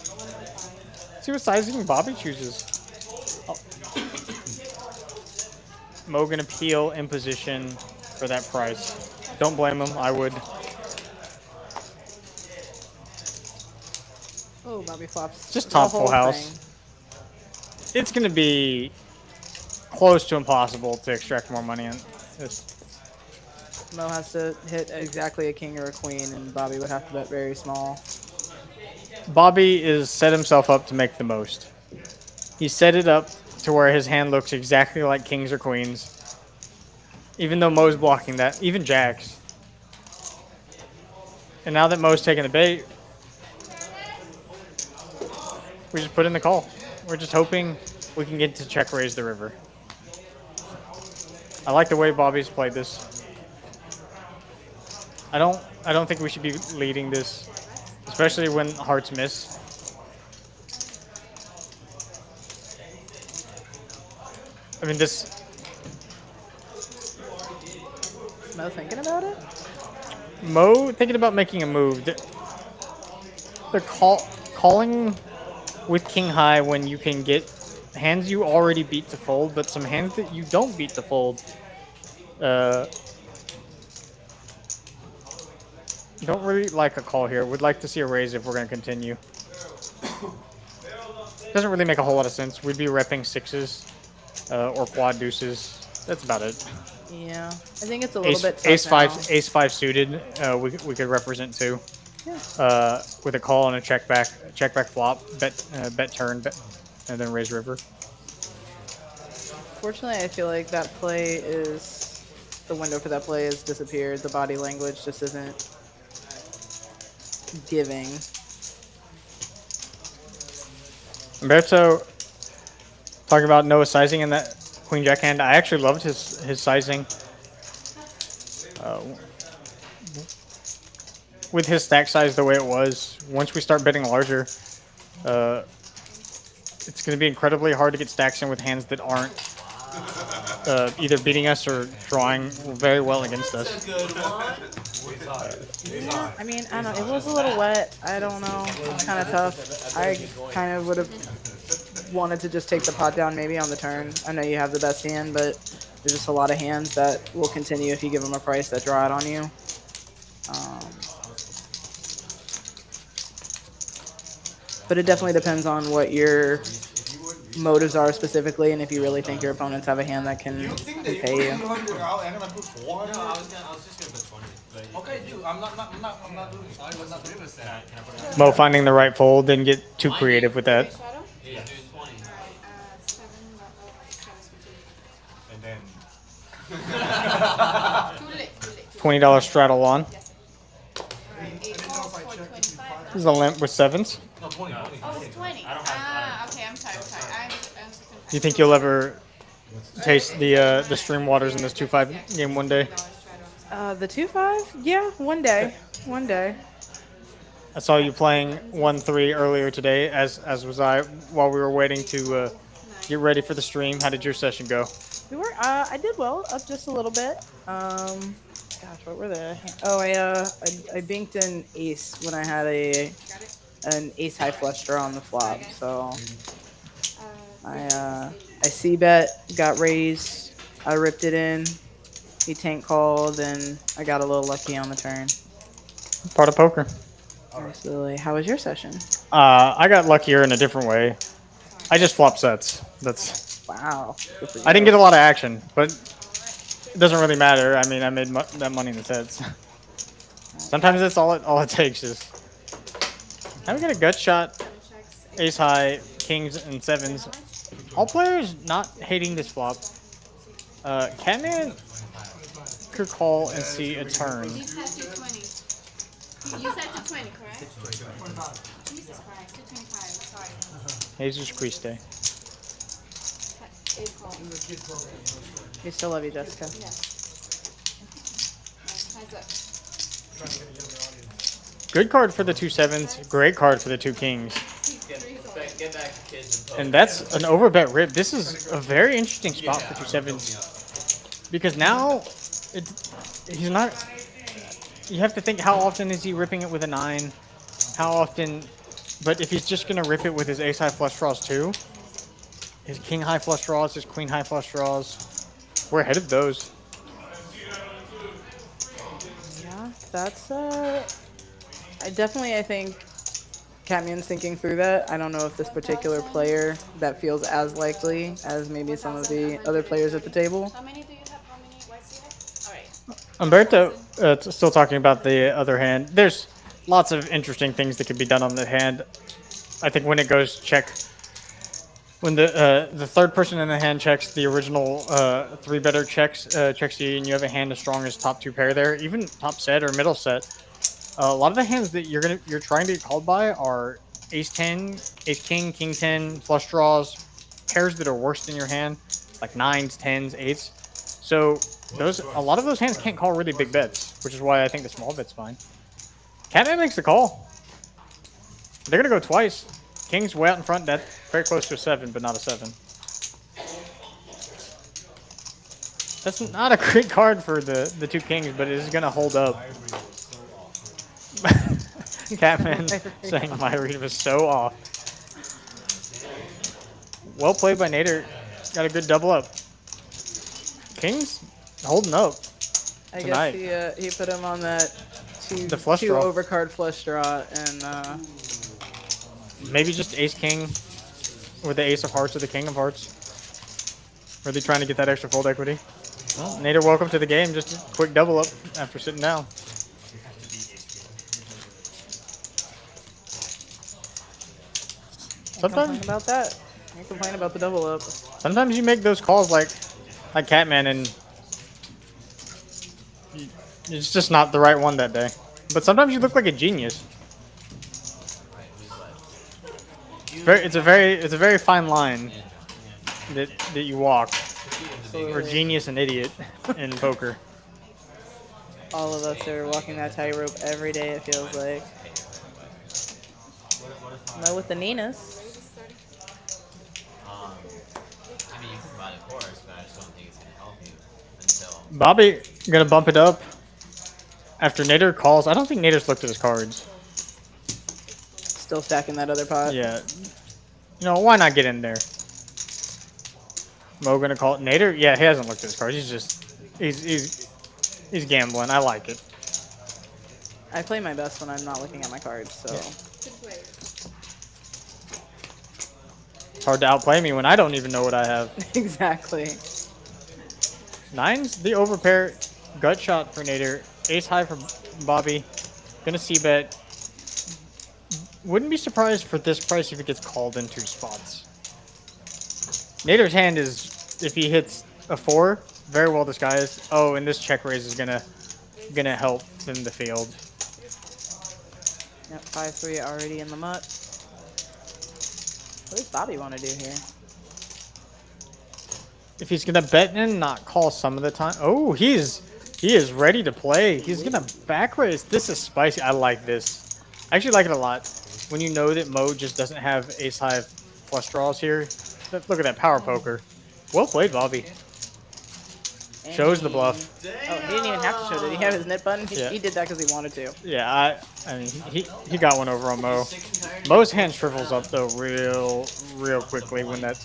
See what sizing Bobby chooses. Oh. Mo gonna peel in position for that price. Don't blame him. I would. Oh, Bobby flops. Just the top whole full house. thing. It's going to be close to impossible to extract more money in this. Mo has to hit exactly a king or a queen, and Bobby would have to bet very small. Bobby is set himself up to make the most. He set it up to where his hand looks exactly like kings or queens. Even though Mo's blocking that, even jacks. And now that Mo's taking the bait, we just put in the call. We're just hoping we can get to check raise the river. I like the way Bobby's played this. I don't think we should be leading this, especially when hearts miss. I mean, this. Mo thinking about it? Mo thinking about making a move. They're calling with king high when you can get hands you already beat to fold, but some hands that you don't beat to fold. Don't really like a call here. Would like to see a raise if we're going to continue. Doesn't really make a whole lot of sense. We'd be repping sixes or quad deuces. That's about it. Yeah, I think it's a little bit tough Ace five, now. ace five suited. We could represent too. With a call and a check back flop, bet turn, and then raise river. Fortunately, I feel like that play is the window for that play has disappeared. The body language just isn't giving. Umberto talking about Noah sizing in that queen jack hand. I actually loved his sizing. With his stack size the way it was, once we start betting larger, it's going to be incredibly hard to get stacks in with hands that aren't either beating us or drawing very well against us. Yeah, I mean, I don't know. It was a little wet. I don't know. It's kind of tough. I kind of would have wanted to just take the pot down maybe on the turn. I know you have the best hand, but there's just a lot of hands that will continue if you give them a price that draw it on you. But it definitely depends on what your motives are specifically, and if you really think your opponents have a hand that can pay you. No, I was just gonna put 20. Okay, dude, I'm not doing it. I'm not doing it. Mo finding the right fold, didn't get too creative with that. Yeah, dude, 20. And then $20 straddle on. This is a limp with sevens. no 20. Oh, it's 20. Okay, I'm sorry. Do you think you'll ever taste the stream waters in this 2-5 game one day? The 2-5? Yeah, one day. One day. I saw you playing 1-3 earlier today, as was I, while we were waiting to get ready for the stream. How did your session go? We were. I did well, up just a little bit. Gosh, what were the? Oh, I binked an ace when I had an ace high flush draw on the flop. So I c-bet, got raised, I ripped it in. He tank called, and I got a little lucky on the turn. Part of poker. Absolutely. How was your session? I got luckier in a different way. I just flopped sets. That's wow. I didn't get a lot of action, but it doesn't really matter. I mean, I made that money in the sets. Sometimes that's all it takes is. Now we got a gut shot, ace high, kings and sevens. All players not hating this flop. Catman could call and see a turn. You said 220. You said 220, correct? Jesus Christ, 225. Sorry. Jesus Christ. We still love you, Jessica. Good card for the 2 sevens. Great card for the 2 kings. Get back to kids and And that's an overbet rip. This is a very interesting spot for 2 sevens because now he's not. You have to think, how often is he ripping it with a 9? How often? But if he's just gonna rip it with his ace high flush draws too, his king high flush draws, his queen high flush draws, we're ahead of those. Yeah, that's I think Catman's thinking through that. I don't know if this particular player that feels as likely as maybe some of the other players at the table. How many do you have? How many whites do you have? Alright. Umberto, still talking about the other hand. There's lots of interesting things that could be done on the hand. I think when it goes check, when the third person in the hand checks, the original 3-better checks you, and you have a hand as strong as top 2 pair there, even top set or middle set. A lot of the hands that you're trying to get called by are ace 10, ace king, king 10, flush draws, pairs that are worse than your hand, like 9s, 10s, 8s. So a lot of those hands can't call really big bets, which is why I think the small bet's fine. Catman makes the call. They're gonna go twice. King's way out in front, that's very close to a 7, but not a 7. That's not a great card for the 2 kings, but it is gonna hold up. Catman saying my read was so off. Well played by Nader. Got a good double up. Kings holding up tonight. I guess he put him on that The flush two draw. overcard flush draw, and maybe just ace king or the ace of hearts or the king of hearts. Really trying to get that extra fold equity. Well, Nader, welcome to the game. Just a quick double up after sitting down. Complain about that. You complain about the double up. Sometimes you make those calls like Catman, and it's just not the right one that day. But sometimes you look like a genius. It's a very fine line that you walk. Or genius and idiot in poker. All of us are walking that tightrope every day, it feels like. No, with the Ninas. I mean, you can provide a course, but I just don't think it's going to help you until... Bobby gonna bump it up after Nader calls. I don't think Nader's looked at his cards. Still stacking that other pot. Yeah. You know, why not get in there? Mo gonna call it. Nader? Yeah, he hasn't looked at his cards. He's just... He's gambling. I like it. I play my best when I'm not looking at my cards, so... Yeah. It's hard to outplay me when I don't even know what I have. Exactly. 9's the overpair. Gut shot for Nader. Ace high for Bobby. Gonna c-bet. Wouldn't be surprised for this price if it gets called in 2 spots. Nader's hand is, if he hits a 4, very well disguised. Oh, and this check raise is gonna help in the field. Yep, 5-3 already in the mutt. What does Bobby want to do here? If he's gonna bet and not call some of the time. Oh, he is ready to play. He's gonna back raise. This is spicy. I like this. I actually like it a lot. When you know that Mo just doesn't have ace high flush draws here. Look at that power poker. Well played, Bobby. Shows the bluff. Oh, he didn't even have to show. Did he have his net button? Yeah. He did that because he wanted to. Yeah, I mean, he got one over on Mo. Mo's hand shrivels up though real quickly when that.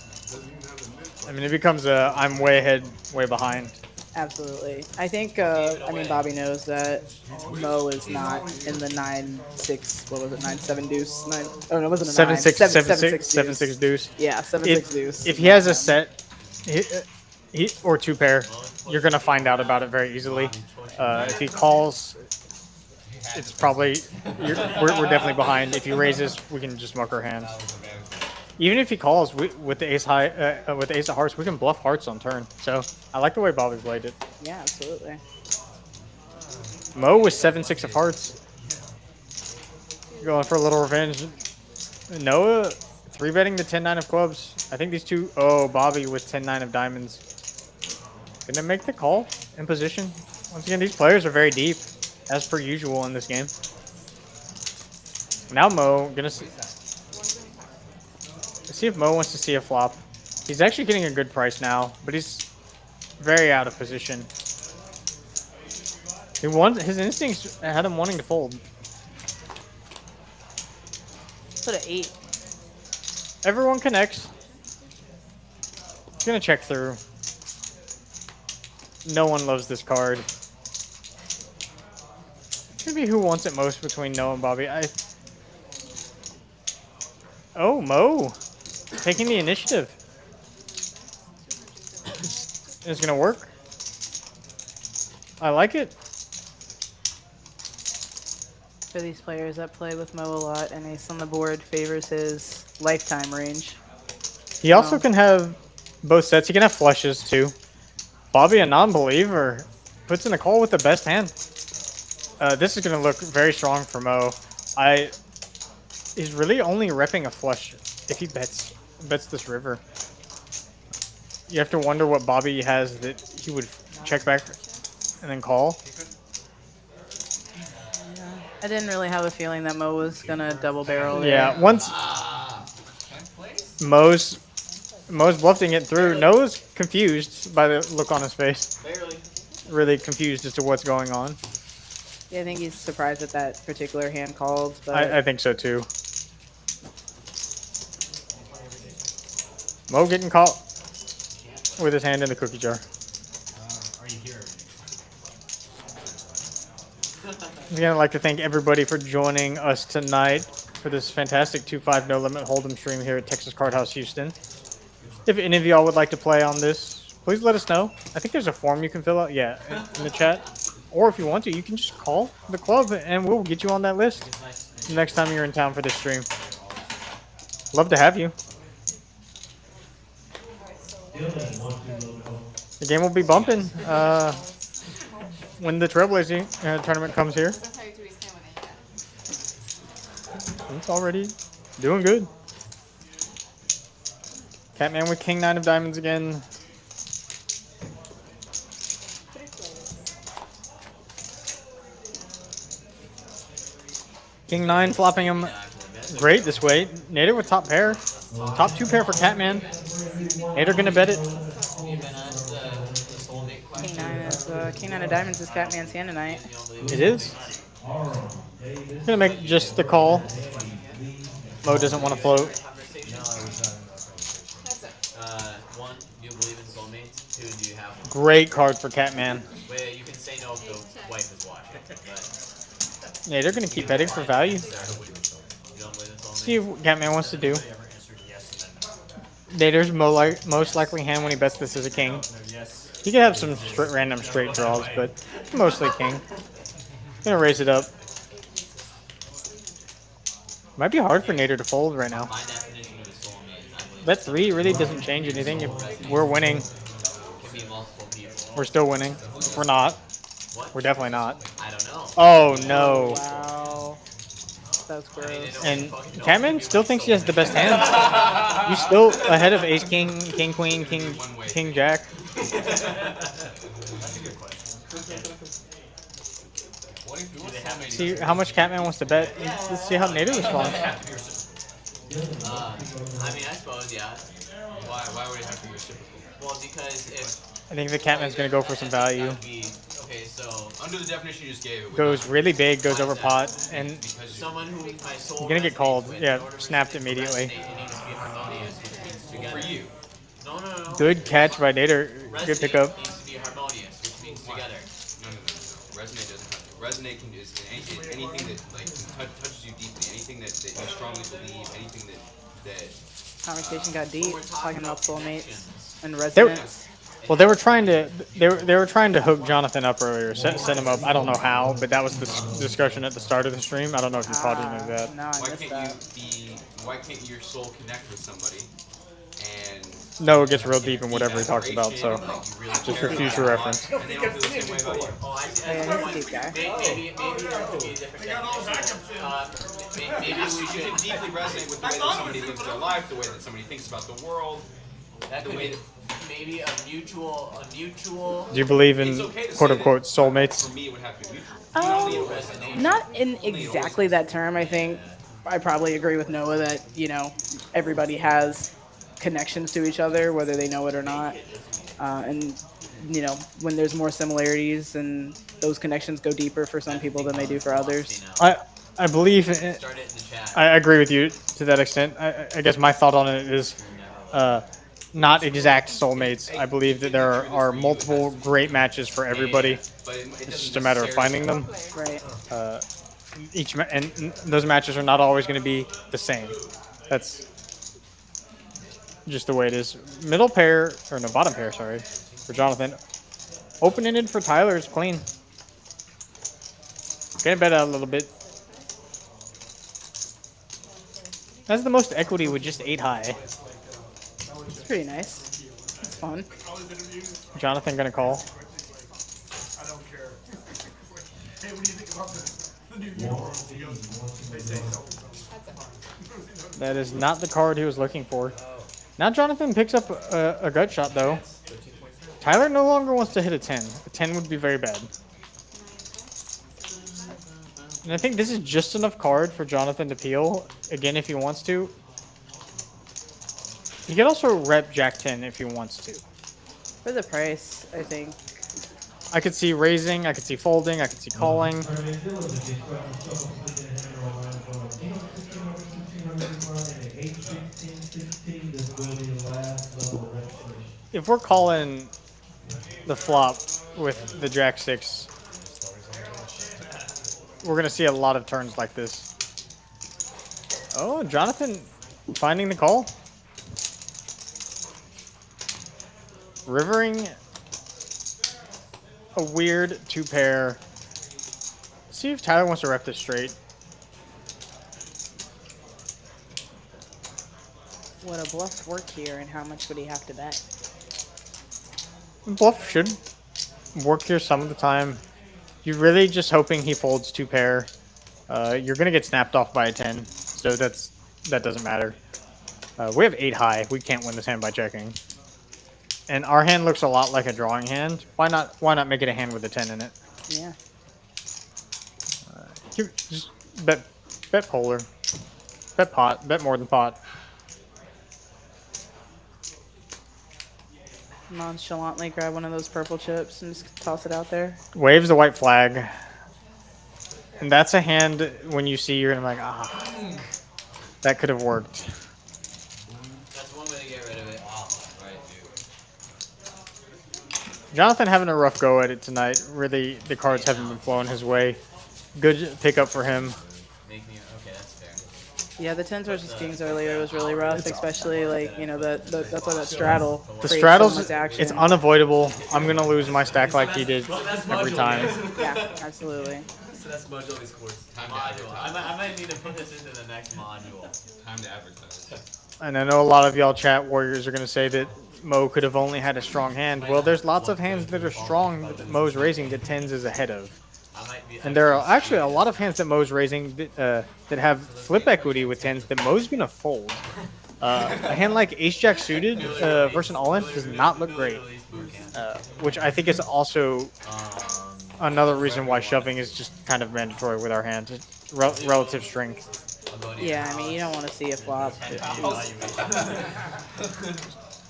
I mean, it becomes a I'm way ahead, way behind. Absolutely. I think, I mean, Bobby knows that Mo is not in the 9-6, what was it, 9-7 deuce? Oh, no, it wasn't a 9. 7-6 deuce. Yeah, 7-6 deuce. If he has a set, or 2 pair, you're going to find out about it very easily. If he calls, it's probably, we're definitely behind. If he raises, we can just muck our hand. Even if he calls with the ace high, with the ace of hearts, we can bluff hearts on turn. So I like the way Bobby played it. Yeah, absolutely. Mo was 7-6 of hearts, going for a little revenge. Noah 3-betting the 10-9 of clubs. I think these two. Oh, Bobby with 10-9 of diamonds. Gonna make the call in position. Once again, these players are very deep, as per usual in this game. Now Mo gonna see. Let's see if Mo wants to see a flop. He's actually getting a good price now, but he's very out of position. His instincts had him wanting to fold. Put an 8. Everyone connects. He's gonna check through. No one loves this card. It's gonna be who wants it most between Noah and Bobby. Oh, Mo. Taking the initiative. It's gonna work. I like it. For these players that play with Mo a lot, and ace on the board favors his lifetime range. He also can have both sets. He can have flushes too. Bobby, a non-believer, puts in a call with the best hand. This is gonna look very strong for Mo. He's really only repping a flush if he bets this river. You have to wonder what Bobby has that he would check back and then call. I didn't really have a feeling that Mo was gonna double barrel there. Yeah, once Mo's bluffing it through. Noah's confused by the look on his face. Really confused as to what's going on. Yeah, I think he's surprised at that particular hand called. But I think so too. Mo getting caught with his hand in the cookie jar. Again, I'd like to thank everybody for joining us tonight for this fantastic 2-5 no limit hold'em stream here at Texas Card House Houston. If any of y'all would like to play on this, please let us know. I think there's a form you can fill out. Yeah, in the chat. Or if you want to, you can just call the club and we'll get you on that list the next time you're in town for this stream. Love to have you. The game will be bumping when the Trailblazer tournament comes here. It's already doing good. Catman with King 9 of diamonds again. King 9 flopping him great this way. Nader with top pair. Top 2 pair for Catman. Nader gonna bet it. King 9 of diamonds is Catman's hand tonight. It is. Gonna make just the call. Mo doesn't want to float. 1, do you believe in soulmates? 2, do you have one? Great card for Catman. Wait, you can say no if the wife is watching. But Yeah, they're gonna keep betting for value. See what Catman wants to do. Nader's most likely hand when he bets this is a king. He could have some random straight draws, but mostly king. Gonna raise it up. Might be hard for Nader to fold right now. Bet 3 really doesn't change anything. If we're winning, we're still winning. If we're not, we're definitely not. I don't know. Oh no. Wow. That's gross. And Catman still thinks he has the best hand. You still ahead of Ace King, King Queen, King Jack. See how much Catman wants to bet. Let's see how Nader responds. I mean, I suppose, yeah. Why would it have to be reciprocal? Well, because if I think the Catman's gonna go for some value. okay, so under the definition you just gave, it Goes really big, goes over pot, and someone who my soul you're gonna get called. Yeah, snapped immediately. For you. No. Good catch by Nader. Good pickup. Needs to be harmonious, which means together. No. Resonate doesn't have to. Resonate can is anything that like touches you deeply, anything that you strongly believe, anything that Conversation got deep, talking about soulmates and resonance. Well, they were trying to hook Jonathan up earlier, set him up. I don't know how, but that was the discussion at the start of the stream. I don't know if you caught any of that. No, I missed that. Why can't your soul connect with somebody? And No, it gets real deep in whatever he talks about. So, just for future reference. and they don't feel the same way about you. Oh, I see. Yeah, he's a deep guy. Maybe there could be a different definition. Maybe we You should can deeply resonate with the way that somebody lives their life, the way that somebody thinks about the world. That could be maybe a mutual. Do you believe in quote unquote soulmates? For me, it would have to be mutual. Not in exactly that term. I think I probably agree with Noah that, everybody has connections to each other, whether they know it or not. And, when there's more similarities, and those connections go deeper for some people than they do for others. I believe. I agree with you to that extent. I guess my thought on it is not exact soulmates. I believe that there are multiple great matches for everybody. It's just a matter of finding them. Right. And those matches are not always going to be the same. That's just the way it is. Middle pair, or no, bottom pair, sorry, for Jonathan. Open-ended for Tyler is clean. Gonna bet out a little bit. That's the most equity with just 8 high. It's pretty nice. It's fun. Jonathan gonna call. I don't care. Hey, what do you think about the new uniforms? He goes, they say so. That is not the card he was looking for. Now Jonathan picks up a gut shot though. Tyler no longer wants to hit a 10. A 10 would be very bad. And I think this is just enough card for Jonathan to peel, again, if he wants to. He could also rep Jack 10 if he wants to. For the price, I think. I could see raising, I could see folding, I could see calling. If we're calling the flop with the Jack 6, we're going to see a lot of turns like this. Oh, Jonathan finding the call. rivering a weird 2-pair. See if Tyler wants to rep this straight. Would a bluff work here, and how much would he have to bet? Bluff should work here some of the time. You're really just hoping he folds 2-pair. You're gonna get snapped off by a 10, so that doesn't matter. We have 8 high. We can't win this hand by checking. And our hand looks a lot like a drawing hand. Why not make it a hand with a 10 in it? Yeah. Just bet polar. Bet pot. Bet more than pot. Nonchalantly grab one of those purple chips and just toss it out there. Waves the white flag. And that's a hand when you see you're gonna be like, ah, that could have worked. That's one way to get rid of it. Oh, right, dude. Jonathan having a rough go at it tonight. Really, the cards haven't been flowing his way. Good pickup for him. Okay, that's fair. Yeah, the 10s versus kings earlier was really rough, especially like, you know, that's why that straddle. The creates so straddles, much action. it's unavoidable. I'm gonna lose my stack like he did every time. Yeah, absolutely. So that's module these course. Module. I might need to put this into the next module. Time to advertise. And I know a lot of y'all chat warriors are gonna say that Mo could have only had a strong hand. Well, there's lots of hands that are strong that Mo's raising that 10s is ahead of. And there are actually a lot of hands that Mo's raising that have flip equity with 10s that Mo's gonna fold. A hand like Ace-Jack suited versus an all-in does not look great, which I think is also another reason why shoving is just kind of mandatory with our hand. Relative strength. Yeah, I mean, you don't want to see a flop. You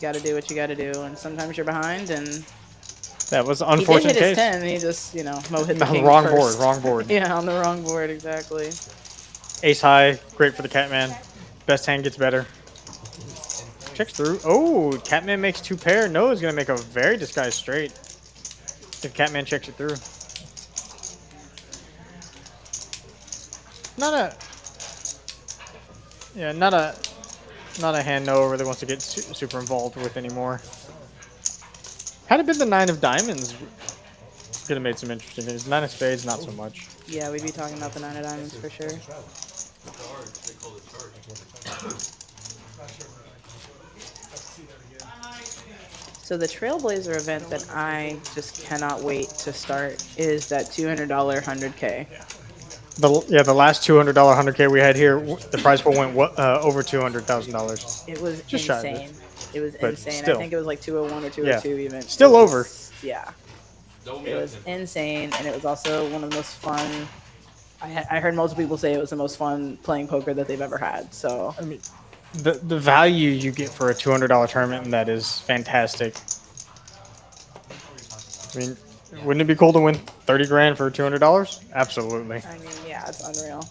got to do what you got to do, and sometimes you're behind, and that was an unfortunate he did hit his case. 10, he just, you know, Mo hit the king wrong first. board, wrong board. Yeah, on the wrong board, exactly. Ace high, great for the Catman. Best hand gets better. Checks through. Oh, Catman makes 2-pair. Noah's gonna make a very disguised straight if Catman checks it through. Not a hand Noah really wants to get super involved with anymore. Had it been the 9 of diamonds, could have made some interesting things. 9 of spades, not so much. Yeah, we'd be talking about the 9 of diamonds for sure. So the Trailblazer event that I just cannot wait to start is that $200 100K. The last $200 100K we had here, the prize pool went over $200,000. It was just shy of insane. It was But insane. still. I think it was like 201 or 202 even. Still It was- over. Yeah. It was insane, and it was also one of the most fun. I heard multiple people say it was the most fun playing poker that they've ever had. So I mean, the value you get for a $200 tournament, and that is fantastic. I mean, wouldn't it be cool to win 30 grand for $200? Absolutely. I mean, yeah, it's unreal.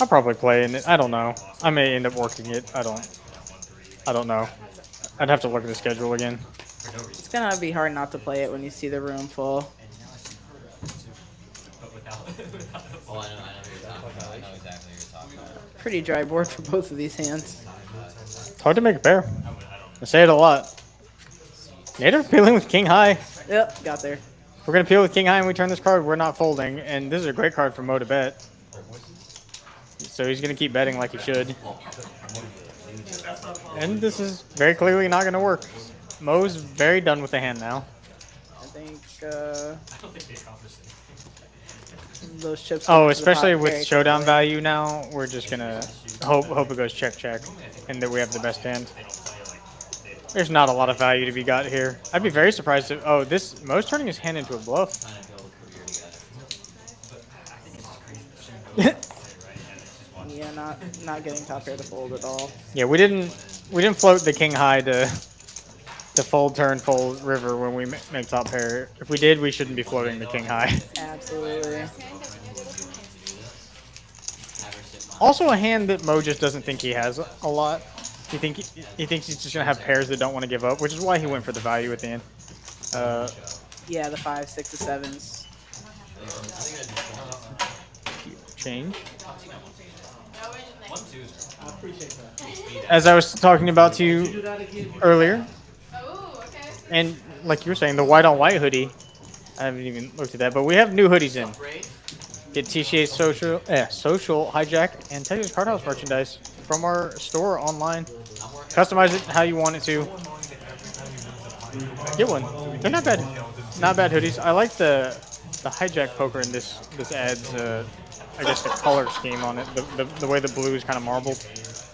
I'll probably play in it. I don't know. I may end up working it. I don't know. I'd have to look at the schedule again. It's gonna be hard not to play it when you see the room full. Oh, I know who you're talking about. I know exactly what you're talking about. Pretty dry board for both of these hands. It's hard to make a pair. I say it a lot. Nader peeling with king high. Yep, got there. If we're gonna peel with king high and we turn this card, we're not folding. And this is a great card for Mo to bet. So he's gonna keep betting like he should. And this is very clearly not gonna work. Mo's very done with the hand now. I think those chips. Oh, to the especially pot with very showdown quickly. value now, we're just gonna hope it goes check check, and that we have the best hand. There's not a lot of value to be got here. I'd be very surprised if this Mo's turning his hand into a bluff. Yeah, not getting top pair to fold at all. Yeah, we didn't float the king high to fold turn fold river when we make top pair. If we did, we shouldn't be floating the king high. Absolutely. Also a hand that Mo just doesn't think he has a lot. He thinks he's just gonna have pairs that don't want to give up, which is why he went for the value at the end. Yeah, the 5, 6, 7s. Change. I appreciate that. as I was talking about to you earlier, Oh, okay. and like you were saying, the white on white hoodie. I haven't even looked at that, but we have new hoodies in. Get TCH social hijack and Texas Card House merchandise from our store online. Customize it how you want it to. Get one. They're not bad. Not bad hoodies. I like the hijack poker in this. This adds I guess the color scheme on it. The way the blue is kind of marbled.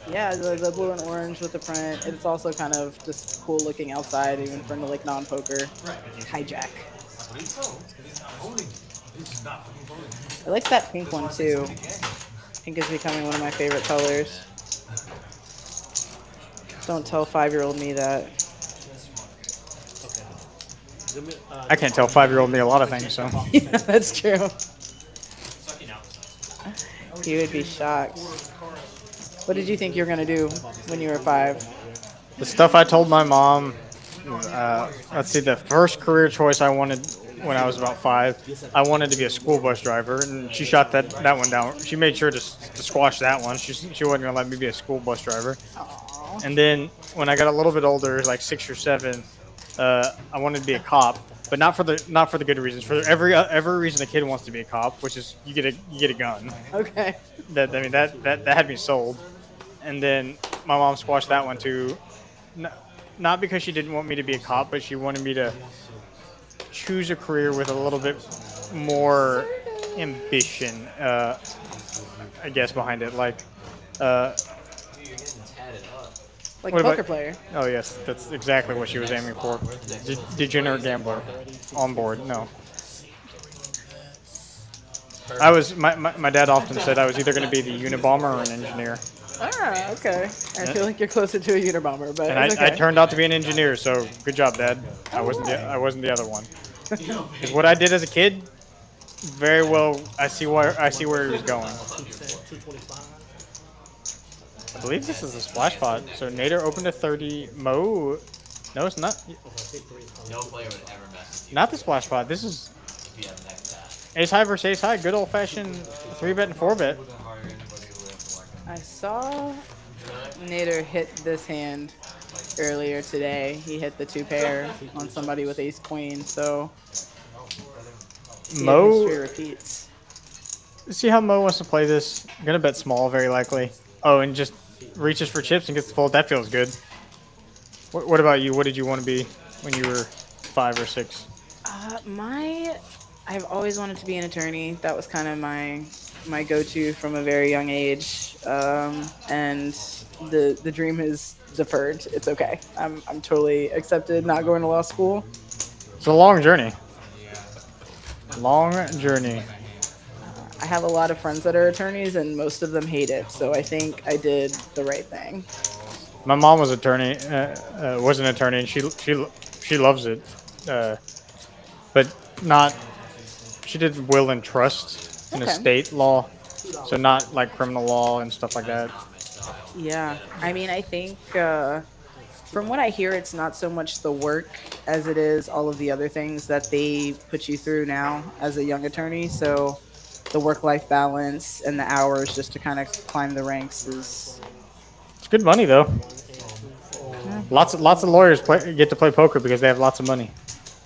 Yeah, the blue and orange with the print. It's also kind of just cool looking outside, even for like non-poker. Hijack. I like that pink one too. Pink is becoming one of my favorite colors. Don't tell 5-year-old me that. I can't tell 5-year-old me a lot of things, so. Yeah, that's true. You would be shocked. What did you think you were gonna do when you were 5? The stuff I told my mom. Let's see. The first career choice I wanted when I was about 5, I wanted to be a school bus driver, and she shot that one down. She made sure to squash that one. She wasn't gonna let me be a school bus driver. Aww. And then when I got a little bit older, like 6 or 7, I wanted to be a cop, but not for the good reasons. For every reason a kid wants to be a cop, which is you get a gun. Okay. That had me sold. And then my mom squashed that one too. Not because she didn't want me to be a cop, but she wanted me to choose a career with a little bit more ambition, I guess, behind it. Like poker player. Oh yes, that's exactly what she was aiming for. Degenerate gambler. On board. No. My dad often said I was either going to be the Unabomber or an engineer. Ah, okay. I feel like you're closer to a Unabomber, but And it's okay. I turned out to be an engineer, so good job, Dad. I wasn't the other one. 'Cause what I did as a kid, very well. I see where he was going. I believe this is a splash pot. So Nader opened a 30. Mo, no, it's not. No player would ever mess with you. Not the splash pot. This is If you have next pass. ace high versus ace high. Good old fashioned 3-bet and 4-bet. I saw Nader hit this hand earlier today. He hit the 2 pair on somebody with ace queen, so Mo, history repeats. see how Mo wants to play this? I'm gonna bet small, very likely. Oh, and just reaches for chips and gets the fold. That feels good. What about you? What did you want to be when you were 5 or 6? I've always wanted to be an attorney. That was kind of my go-to from a very young age, and the dream is deferred. It's okay. I'm totally accepted not going to law school. It's a long journey. Long journey. I have a lot of friends that are attorneys, and most of them hate it. So I think I did the right thing. My mom was an attorney, and she loves it, but not. She did will and trust in estate law, so not like criminal law and stuff like that. Yeah, I mean, I think from what I hear, it's not so much the work as it is all of the other things that they put you through now as a young attorney. So the work-life balance and the hours just to kind of climb the ranks is. It's good money though. Yeah. Lots of lawyers get to play poker because they have lots of money.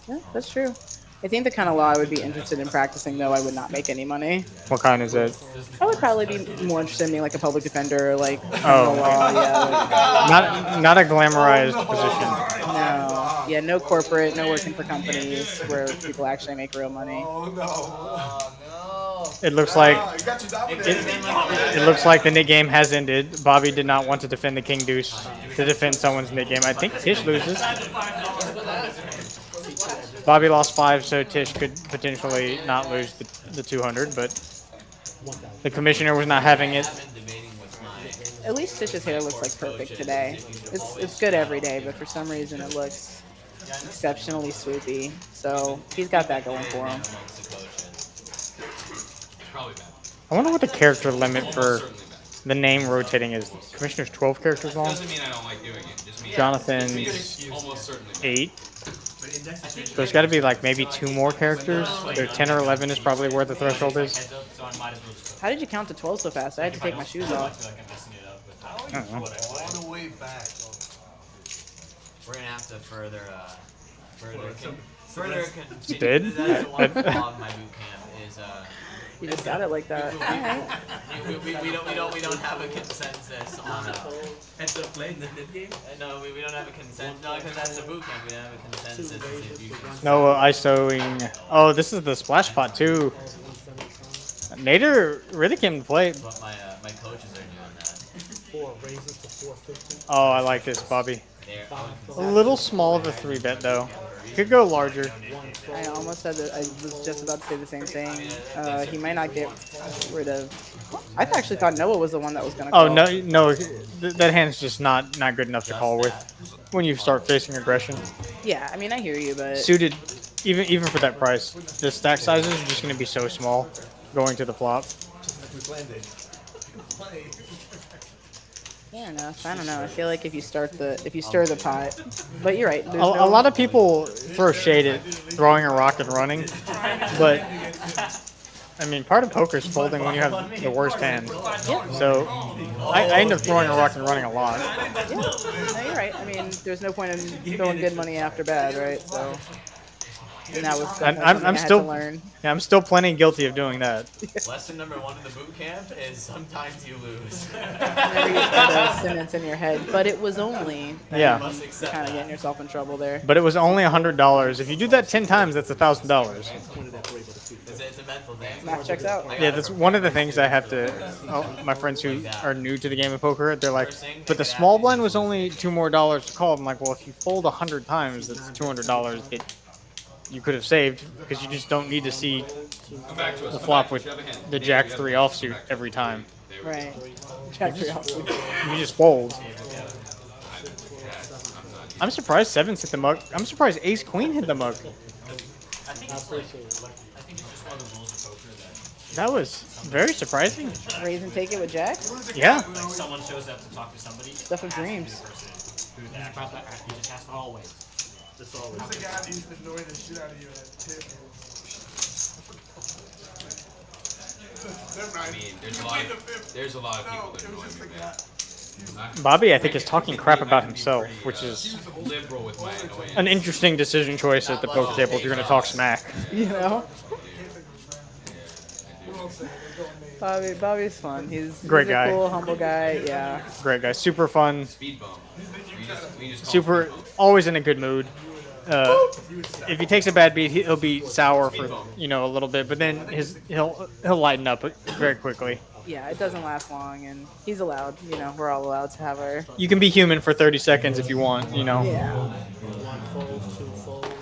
Yeah, that's true. I think the kind of law I would be interested in practicing, though, I would not make any money. What kind is it? I would probably be more interested in being like a public defender, like Oh, law. Yeah, not a glamorized position. No, yeah, no corporate, no working for companies where people actually make real money. It looks like it looks like the Nick game has ended. Bobby did not want to defend the King Deuce to defend someone's Nick game. I think Tish loses. Bobby lost 5, so Tish could potentially not lose the 200, but the commissioner was not having it. At least Tish's hair looks like perfect today. It's good every day, but for some reason it looks exceptionally swoopy. So he's got that going for him. I wonder what the character limit for the name rotating is. Commissioner's 12 characters long. Doesn't mean I don't like doing it. Just means Jonathan's almost certainly 8. So it's got to be like maybe 2 more characters. So 10 or 11 is probably where the threshold is. How did you count to 12 so fast? I had to take my shoes off. don't know. All the way back. We're gonna have to further continue. Did? That's the one flaw of my boot camp is You just got it like that. Alright. we don't have a consensus on Heads up playing the game? no, we don't have a consensus. No, because that's a boot camp. We don't have a consensus. If you can No ISOing. Oh, this is the splash pot too. Nader really came to play. But my coaches are doing that. 4 raises to 450. Oh, I like this, Bobby. They're A little small of a 3-bet though. Could go larger. I almost said that. I was just about to say the same thing. He might not get rid of. I actually thought Noah was the one that was gonna call. Oh no, that hand's just not good enough to call with when you start facing aggression. Yeah, I mean I hear you, but Suited, even for that price, the stack sizes are just going to be so small going to the flop. fair enough. I don't know. I feel like if you stir the pot, but you're right. A lot of people throw shade at throwing a rock and running, but I mean, part of poker is folding when you have the worst hand. Yeah. So I end up throwing a rock and running a lot. Yeah. No, you're right. I mean, there's no point in throwing good money after bad, right? So. And that was I'm still learn. Yeah, I'm still plenty guilty of doing that. Lesson number 1 in the boot camp is sometimes you lose. Never get that sentence in your head, but it was only. Yeah. You're kind of getting yourself in trouble there. But it was only $100. If you do that 10 times, that's $1,000. It's a mental thing. Math checks out. Yeah, that's one of the things I have to. My friends who are new to the game of poker, they're like, but the small blind was only $2 more to call. I'm like, well, if you fold 100 times, that's $200 that you could have saved because you just don't need to see the flop with the Jack 3 offsuit every time. Right. Jack 3 offsuit. You just fold. I'm surprised 7s hit the mug. I'm surprised Ace Queen hit the mug. I think it's just one of the rules of poker that That was very surprising. Raise and take it with Jack? Yeah. like someone shows up to talk to somebody. Stuff of dreams. Who you just ask always. Who's the guy that used to annoy the shit out of you at tip? I mean, there's a lot of people that annoy me, man. Bobby, I think, is talking crap about himself, which is Liberal with my annoyance. an interesting decision choice at the poker table if you're going to talk smack. You know? Bobby's fun. He's Great a guy. cool, humble guy. Yeah. Great guy. Super fun. Speed bump. We just Super, always in a good mood. If he takes a bad beat, he'll be sour for a little bit, but then he'll lighten up very quickly. Yeah, it doesn't last long, and he's allowed. We're all allowed to have our. You can be human for 30 seconds if you want. Yeah. 1 fold, 2 fold,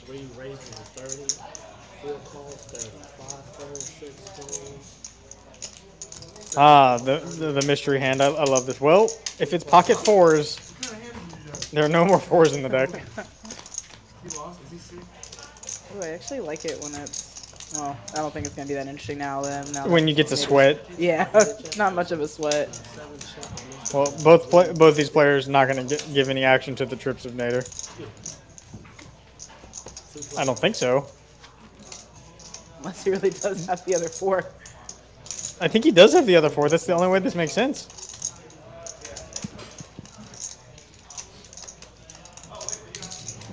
3 raises to 30, 4 calls 30, 5 folds, 6 folds. Ah, the mystery hand. I love this. Well, if it's pocket 4s, there are no more 4s in the deck. Ooh, I actually like it when it's. Well, I don't think it's gonna be that interesting now. When you get to sweat. Yeah, not much of a sweat. Well, both these players not going to give any action to the trips of Nader. I don't think so. Unless he really does have the other 4. I think he does have the other 4. That's the only way this makes sense.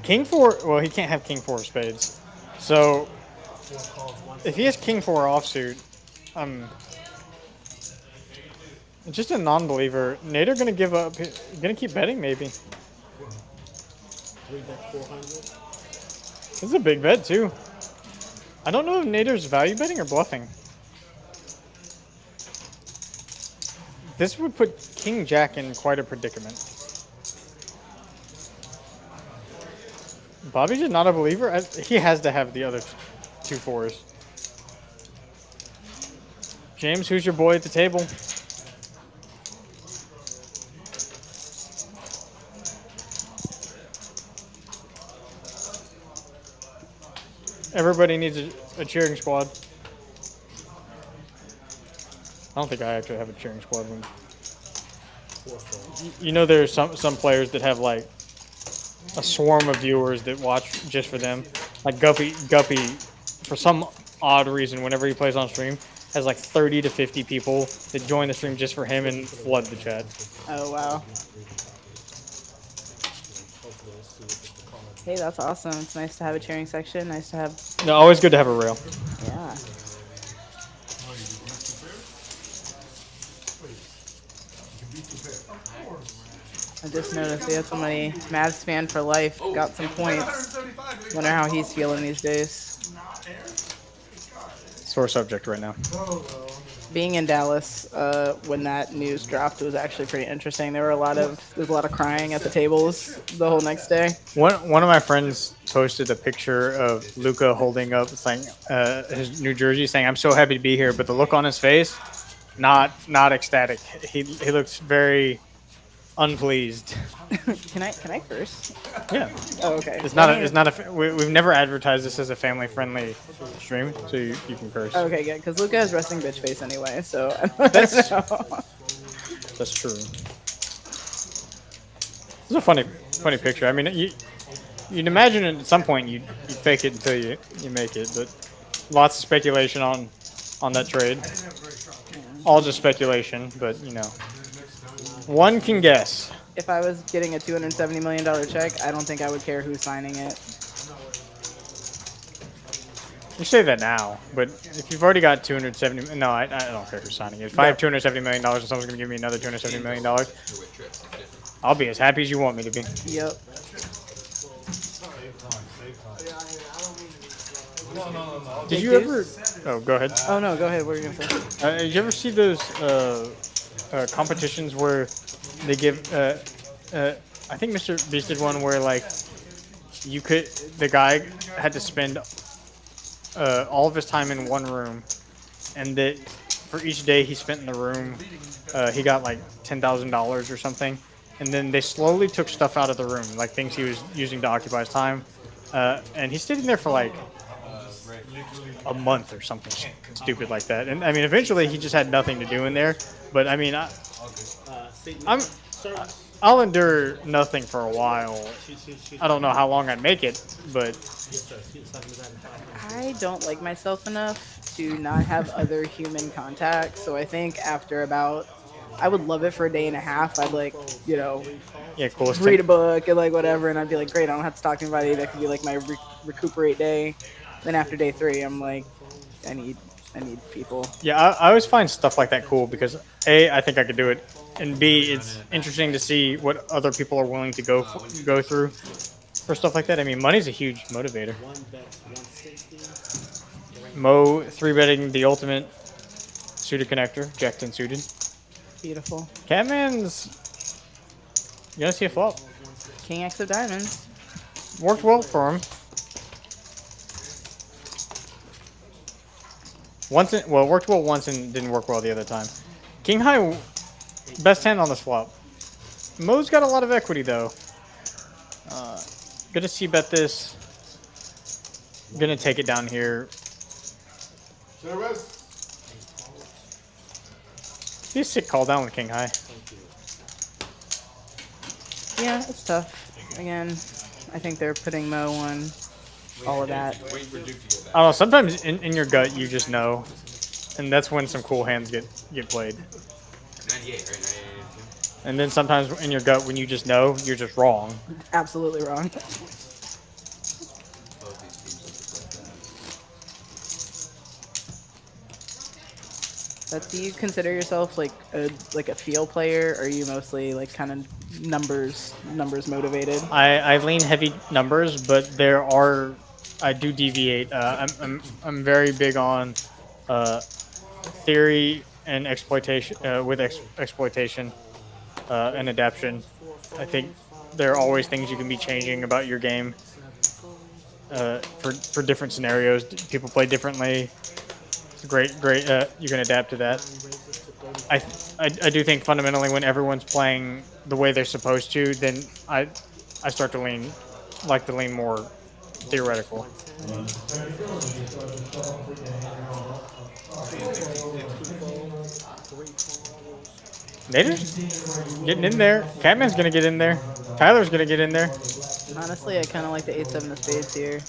King 4, well, he can't have King 4 of spades. So, if he has King 4 offsuit, just a non-believer. Nader gonna give up, gonna keep betting maybe. 3-bet 400. This is a big bet too. I don't know if Nader's value betting or bluffing. This would put King Jack in quite a predicament. Bobby's just not a believer. He has to have the other 2 4s. James, who's your boy at the table? Everybody needs a cheering squad. I don't think I actually have a cheering squad. There's some players that have like a swarm of viewers that watch just for them. Like Guppy, for some odd reason, whenever he plays on stream, has like 30 to 50 people that join the stream just for him and flood the chat. Oh wow. Hey, that's awesome. It's nice to have a cheering section. Nice to have. No, always good to have a rail. Yeah. I just noticed we had somebody Mavs fan for life got some points. Wonder how he's feeling these days. Sore subject right now. Being in Dallas when that news dropped was actually pretty interesting. There was a lot of crying at the tables the whole next day. One of my friends posted a picture of Luka holding up saying his New Jersey, saying, "I'm so happy to be here," but the look on his face, not ecstatic. He looks very unpleased. Can I curse? Yeah. Oh, okay. We've never advertised this as a family friendly stream, so you can curse. Okay, good, because Luca has resting bitch face anyway, so That's true. It's a funny picture. I mean, you'd imagine at some point you'd fake it until you make it, but lots of speculation on that trade. All just speculation, but you know, one can guess. If I was getting a $270 million check, I don't think I would care who's signing it. You say that now, but if you've already got 270, no, I don't care who's signing it. If I have $270 million and someone's going to give me another $270 million, I'll be as happy as you want me to be. Yep. Did you ever? Oh, go ahead. Oh no, go ahead. What are you gonna say? Did you ever see those competitions where they give? I think Mr. Beast did one where like the guy had to spend all of his time in one room, and that for each day he spent in the room, he got like $10,000 or something, and then they slowly took stuff out of the room, like things he was using to occupy his time, and he's sitting there for like a month or something stupid like that. And I mean, eventually he just had nothing to do in there. But I mean, I'll endure nothing for a while. I don't know how long I'd make it, but I don't like myself enough to not have other human contact. So I think after about, I would love it for a day and a half. I'd like, you know, read a book and like whatever, and I'd be like, great, I don't have to talk to anybody. That could be like my recuperate day. Then after day 3, I'm like, I need people. Yeah, I always find stuff like that cool because A, I think I could do it, and B, it's interesting to see what other people are willing to go through for stuff like that. I mean, money's a huge motivator. Mo 3-betting the ultimate suited connector, jacked and suited. Beautiful. Catman's gonna see a flop. King X of diamonds. Worked well for him. Worked well once and didn't work well the other time. King high, best hand on this flop. Mo's got a lot of equity though. Gonna c-bet this. Gonna take it down here. Be a sick call down with king high. Yeah, it's tough. Again, I think they're putting Mo on all of that. I don't know, sometimes in your gut you just know, and that's when some cool hands get played. 98, right? 98. And then sometimes in your gut when you just know, you're just wrong. Absolutely wrong. But do you consider yourself like a feel player, or are you mostly like kind of numbers motivated? I lean heavy numbers, but I do deviate. I'm very big on theory and exploitation exploitation and adaptation. I think there are always things you can be changing about your game for different scenarios. People play differently. Great. You can adapt to that. I do think fundamentally when everyone's playing the way they're supposed to, then I start to lean more theoretical. Nader's getting in there. Catman's gonna get in there. Tyler's gonna get in there. Honestly, I kind of like the 8-7 of spades here.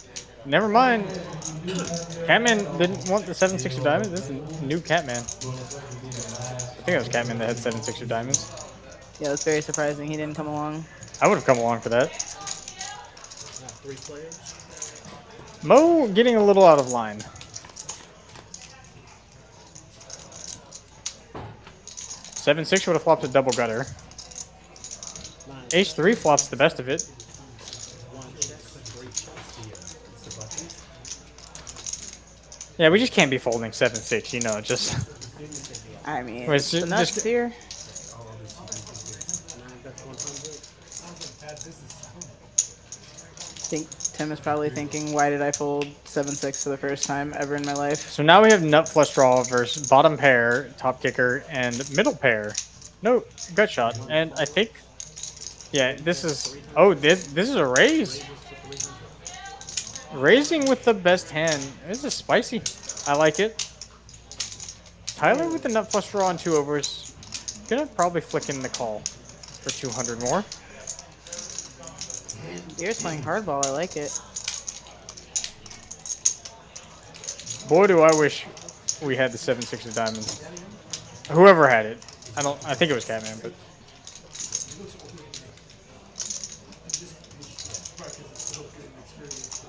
Never mind. Catman didn't want the 7-6 of diamonds. This is a new Catman. I think it was Catman that had 7-6 of diamonds. Yeah, that's very surprising. He didn't come along. I would have come along for that. 3 players. Mo getting a little out of line. 7-6 would have flopped a double gutter. H3 flops the best of it. Yeah, we just can't be folding 7-6, you know, just... I mean, it's the nuts here. I think Tim is probably thinking, why did I fold 7-6 for the first time ever in my life? So now we have nut flush draw versus bottom pair, top kicker, and middle pair. No, gut shot. And I think... Yeah, this is... Oh, this is a raise. Raising with the best hand. This is spicy. I like it. Tyler with the nut flush draw on 2 overs. Gonna probably flick in the call for 200 more. Beer's playing hardball. I like it. Boy, do I wish we had the 7-6 of diamonds. Whoever had it. I think it was Catman, but...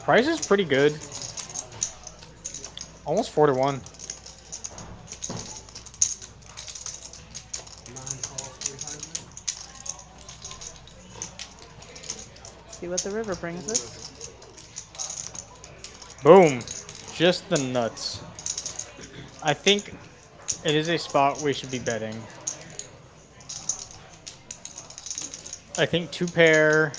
Price is pretty good. Almost 4-1. See what the river brings us. Boom. Just the nuts. I think it is a spot we should be betting. I think 2 pair...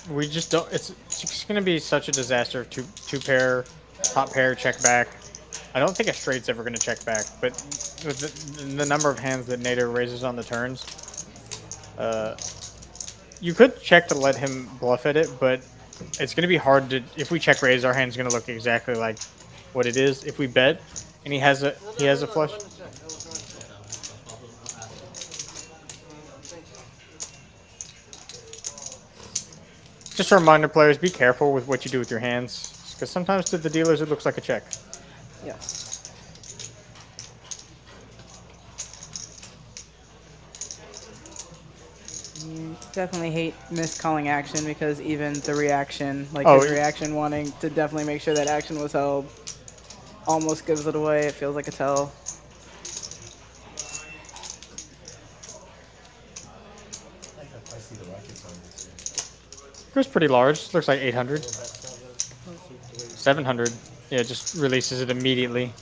We just don't. It's just gonna be such a disaster of two pair, top pair, check back. I don't think a straight's ever gonna check back, but with the number of hands that Nader raises on the turns, you could check to let him bluff at it, but it's gonna be hard to. If we check raise, our hand's gonna look exactly like what it is. If we bet, and he has a flush. Just a reminder, players, be careful with what you do with your hands, because sometimes to the dealers it looks like a check. Yes. You definitely hate miscalling action because even the reaction, like his reaction wanting to definitely make sure that action was held, almost gives it away. It feels like a tell. It was pretty large. Looks like 800. 700. Yeah, just releases it immediately.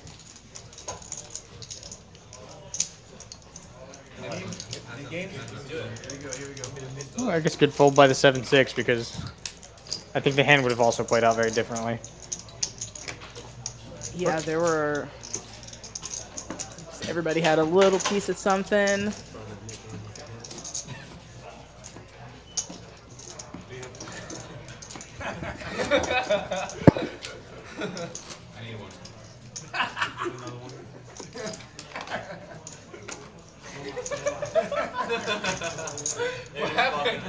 Oh, I guess good fold by the 7-6 because I think the hand would have also played out very differently. Yeah, there were... Everybody had a little piece of something. I need one. What happened?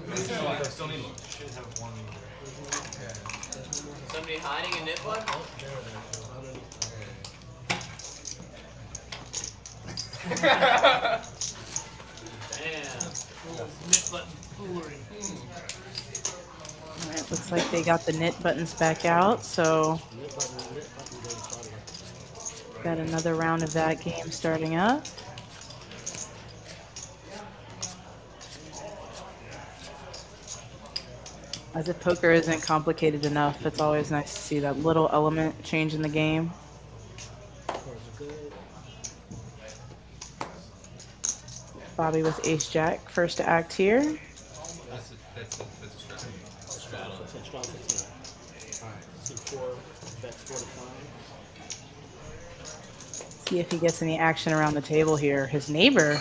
I still need one. Should have one. Somebody hiding a nit one? Damn. Nit button foolery. Alright, looks like they got the knit buttons back out, so got another round of that game starting up. As if poker isn't complicated enough, it's always nice to see that little element change in the game. Bobby with ace-jack, first to act here. That's a straddle. See if he gets any action around the table here. His neighbor,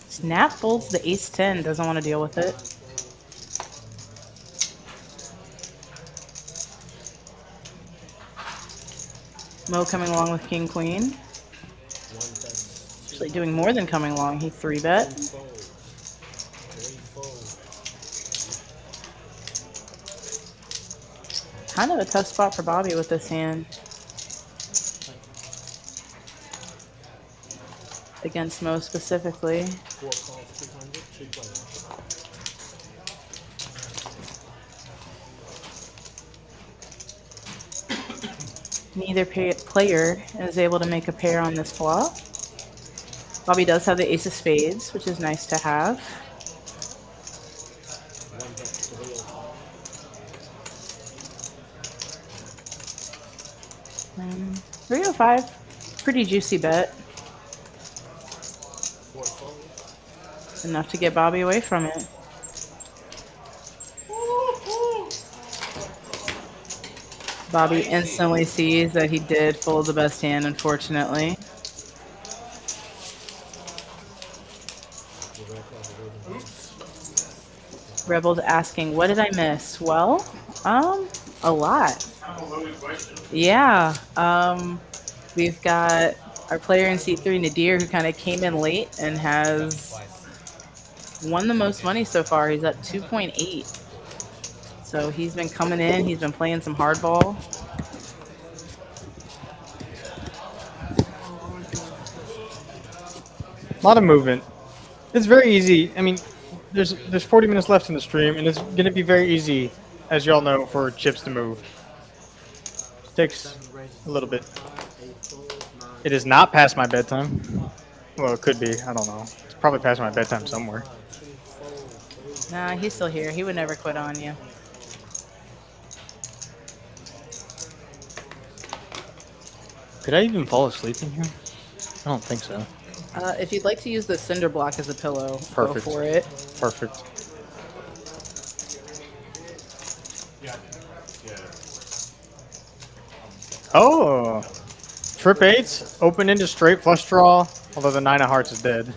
snap folds the ace-10, doesn't want to deal with it. Mo coming along with king-queen. Actually doing more than coming along. He 3-bet. kind of a tough spot for Bobby with this hand. Against Mo specifically. 4 calls, 200, 2 players. Neither player is able to make a pair on this flop. Bobby does have the ace of spades, which is nice to have. And 305, pretty juicy bet. Enough to get Bobby away from it. Bobby instantly sees that he did fold the best hand, unfortunately. Rebel's asking, what did I miss? Well, a lot. Yeah. We've got our player in seat 3, Nadir, who kind of came in late and has won the most money so far. He's at 2.8. So he's been coming in. He's been playing some hardball. A lot of movement. It's very easy. I mean, there's 40 minutes left in the stream, and it's going to be very easy, as y'all know, for chips to move. Takes a little bit. It is not past my bedtime. Well, it could be. I don't know. It's probably past my bedtime somewhere. Nah, he's still here. He would never quit on you. Could I even fall asleep in here? I don't think so. If you'd like to use the cinder block as a pillow, Perfect. go for it. Perfect. Oh! Trip 8s, open into straight flush draw, although the 9 of hearts is dead.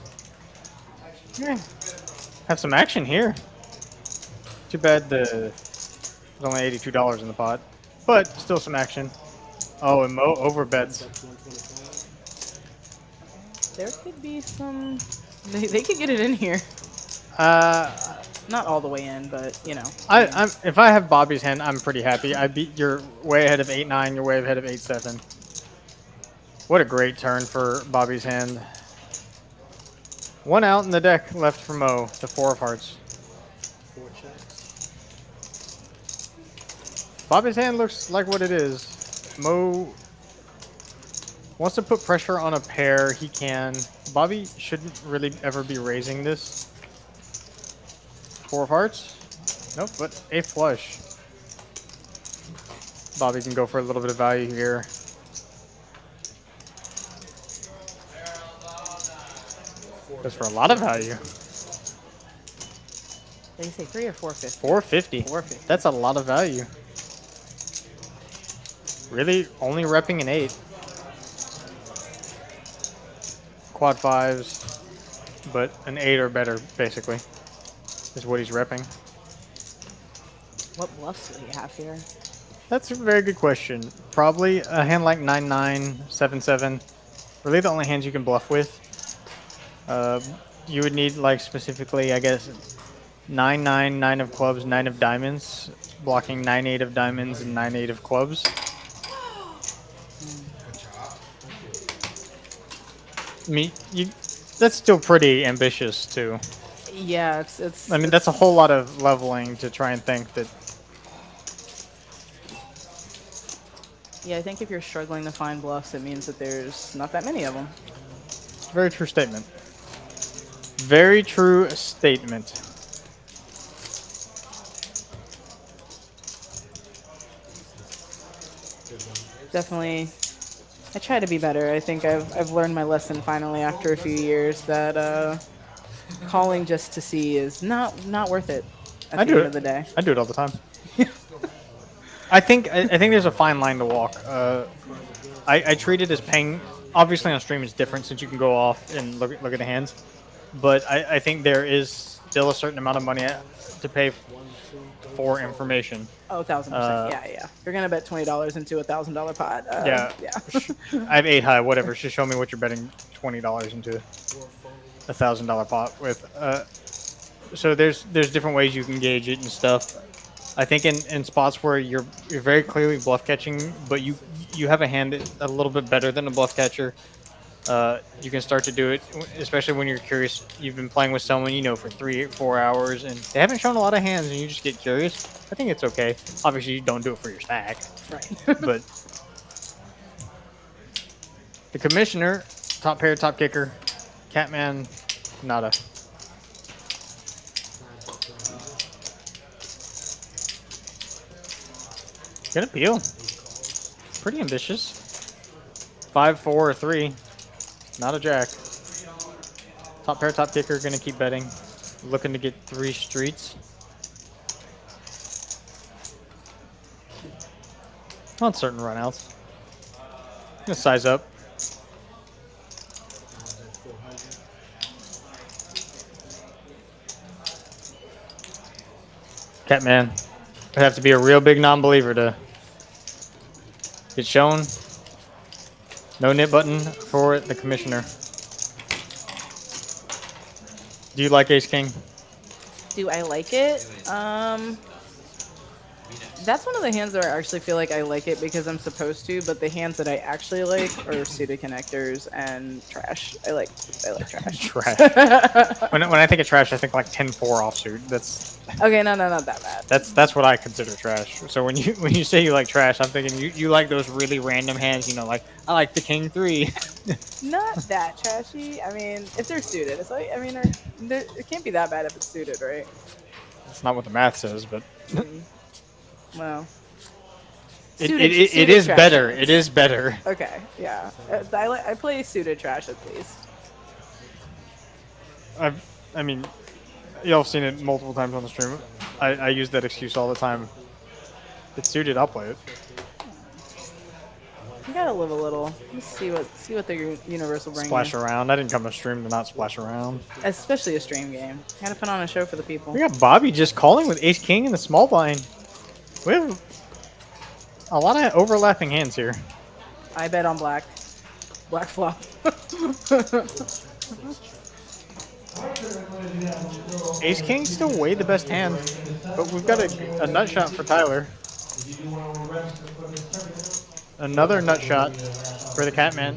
Yeah. Have some action here. Too bad there's only $82 in the pot, but still some action. Oh, and Mo overbets. There could be some... They could get it in here. Not all the way in, but, you know. If I have Bobby's hand, I'm pretty happy. You're way ahead of 8-9, you're way ahead of 8-7. What a great turn for Bobby's hand. 1 out in the deck left for Mo, the 4 of hearts. 4 checks. Bobby's hand looks like what it is. Mo wants to put pressure on a pair. He can. Bobby shouldn't really ever be raising this. 4 of hearts? Nope, but a flush. Bobby can go for a little bit of value here. Goes for a lot of value. Did you say 3 or 450? 450. 450. That's a lot of value. Really only repping an 8. Quad 5s, but an 8 or better, basically, is what he's repping. What bluffs do we have here? That's a very good question. Probably a hand like 9-9, 7-7. Really the only hands you can bluff with. You would need, like, specifically, I guess, 9-9, 9 of clubs, 9 of diamonds, blocking 9-8 of diamonds and 9-8 of clubs. I mean, that's still pretty ambitious, too. Yeah, it's... I mean, that's a whole lot of leveling to try and think that... Yeah, I think if you're struggling to find bluffs, it means that there's not that many of them. Very true statement. Very true statement. Definitely. I try to be better. I think I've learned my lesson finally after a few years that calling just to see is not worth it at the end of the day. I do it all the time. I think there's a fine line to walk. I treat it as paying. Obviously, on stream it's different since you can go off and look at the hands. But I think there is still a certain amount of money to pay for information. Oh, 1,000%. Yeah. You're gonna bet $20 into a $1,000 pot. Yeah. I have 8 high. Whatever. Just show me what you're betting $20 into a $1,000 pot with. So there's different ways you can gauge it and stuff. I think in spots where you're very clearly bluff catching, but you have a hand that's a little bit better than a bluff catcher. You can start to do it, especially when you're curious. You've been playing with someone you know for 3-4 hours, and they haven't shown a lot of hands, and you just get curious. I think it's okay. Obviously, you don't do it for your stack, Right. but the commissioner, top pair, top kicker, Catman, nada. Gonna peel. Pretty ambitious. 5, 4, or 3. Not a jack. Top pair, top kicker, gonna keep betting. Looking to get 3 streets. On certain runouts. Gonna size up. Catman. I'd have to be a real big non-believer to get shown. No knit button for the commissioner. Do you like Ace King? Do I like it? That's one of the hands where I actually feel like I like it because I'm supposed to, but the hands that I actually like are suited connectors and trash. I like trash. Trash. when I think of trash, I think like 10-4 offsuit. That's okay. No, not that bad. That's what I consider trash. So when you say you like trash, I'm thinking you like those really random hands. You know, like I like the King 3. Not that trashy. I mean, if they're suited, it's like it can't be that bad if it's suited, right? That's not what the math says, but. Well, it is better. It is better. Okay, yeah. I play suited trash at least. I mean, y'all have seen it multiple times on the stream. I use that excuse all the time. It's suited. I'll play it. You gotta live a little. Let's see what the universe will bring. Splash you. around. I didn't come to stream to not splash around. Especially a stream game. Gotta put on a show for the people. We got Bobby just calling with Ace King in the small blind. We have a lot of overlapping hands here. I bet on black. Black flop. Ace King's still way the best hand, but we've got a nut shot for Tyler. Another nut shot for the Catman.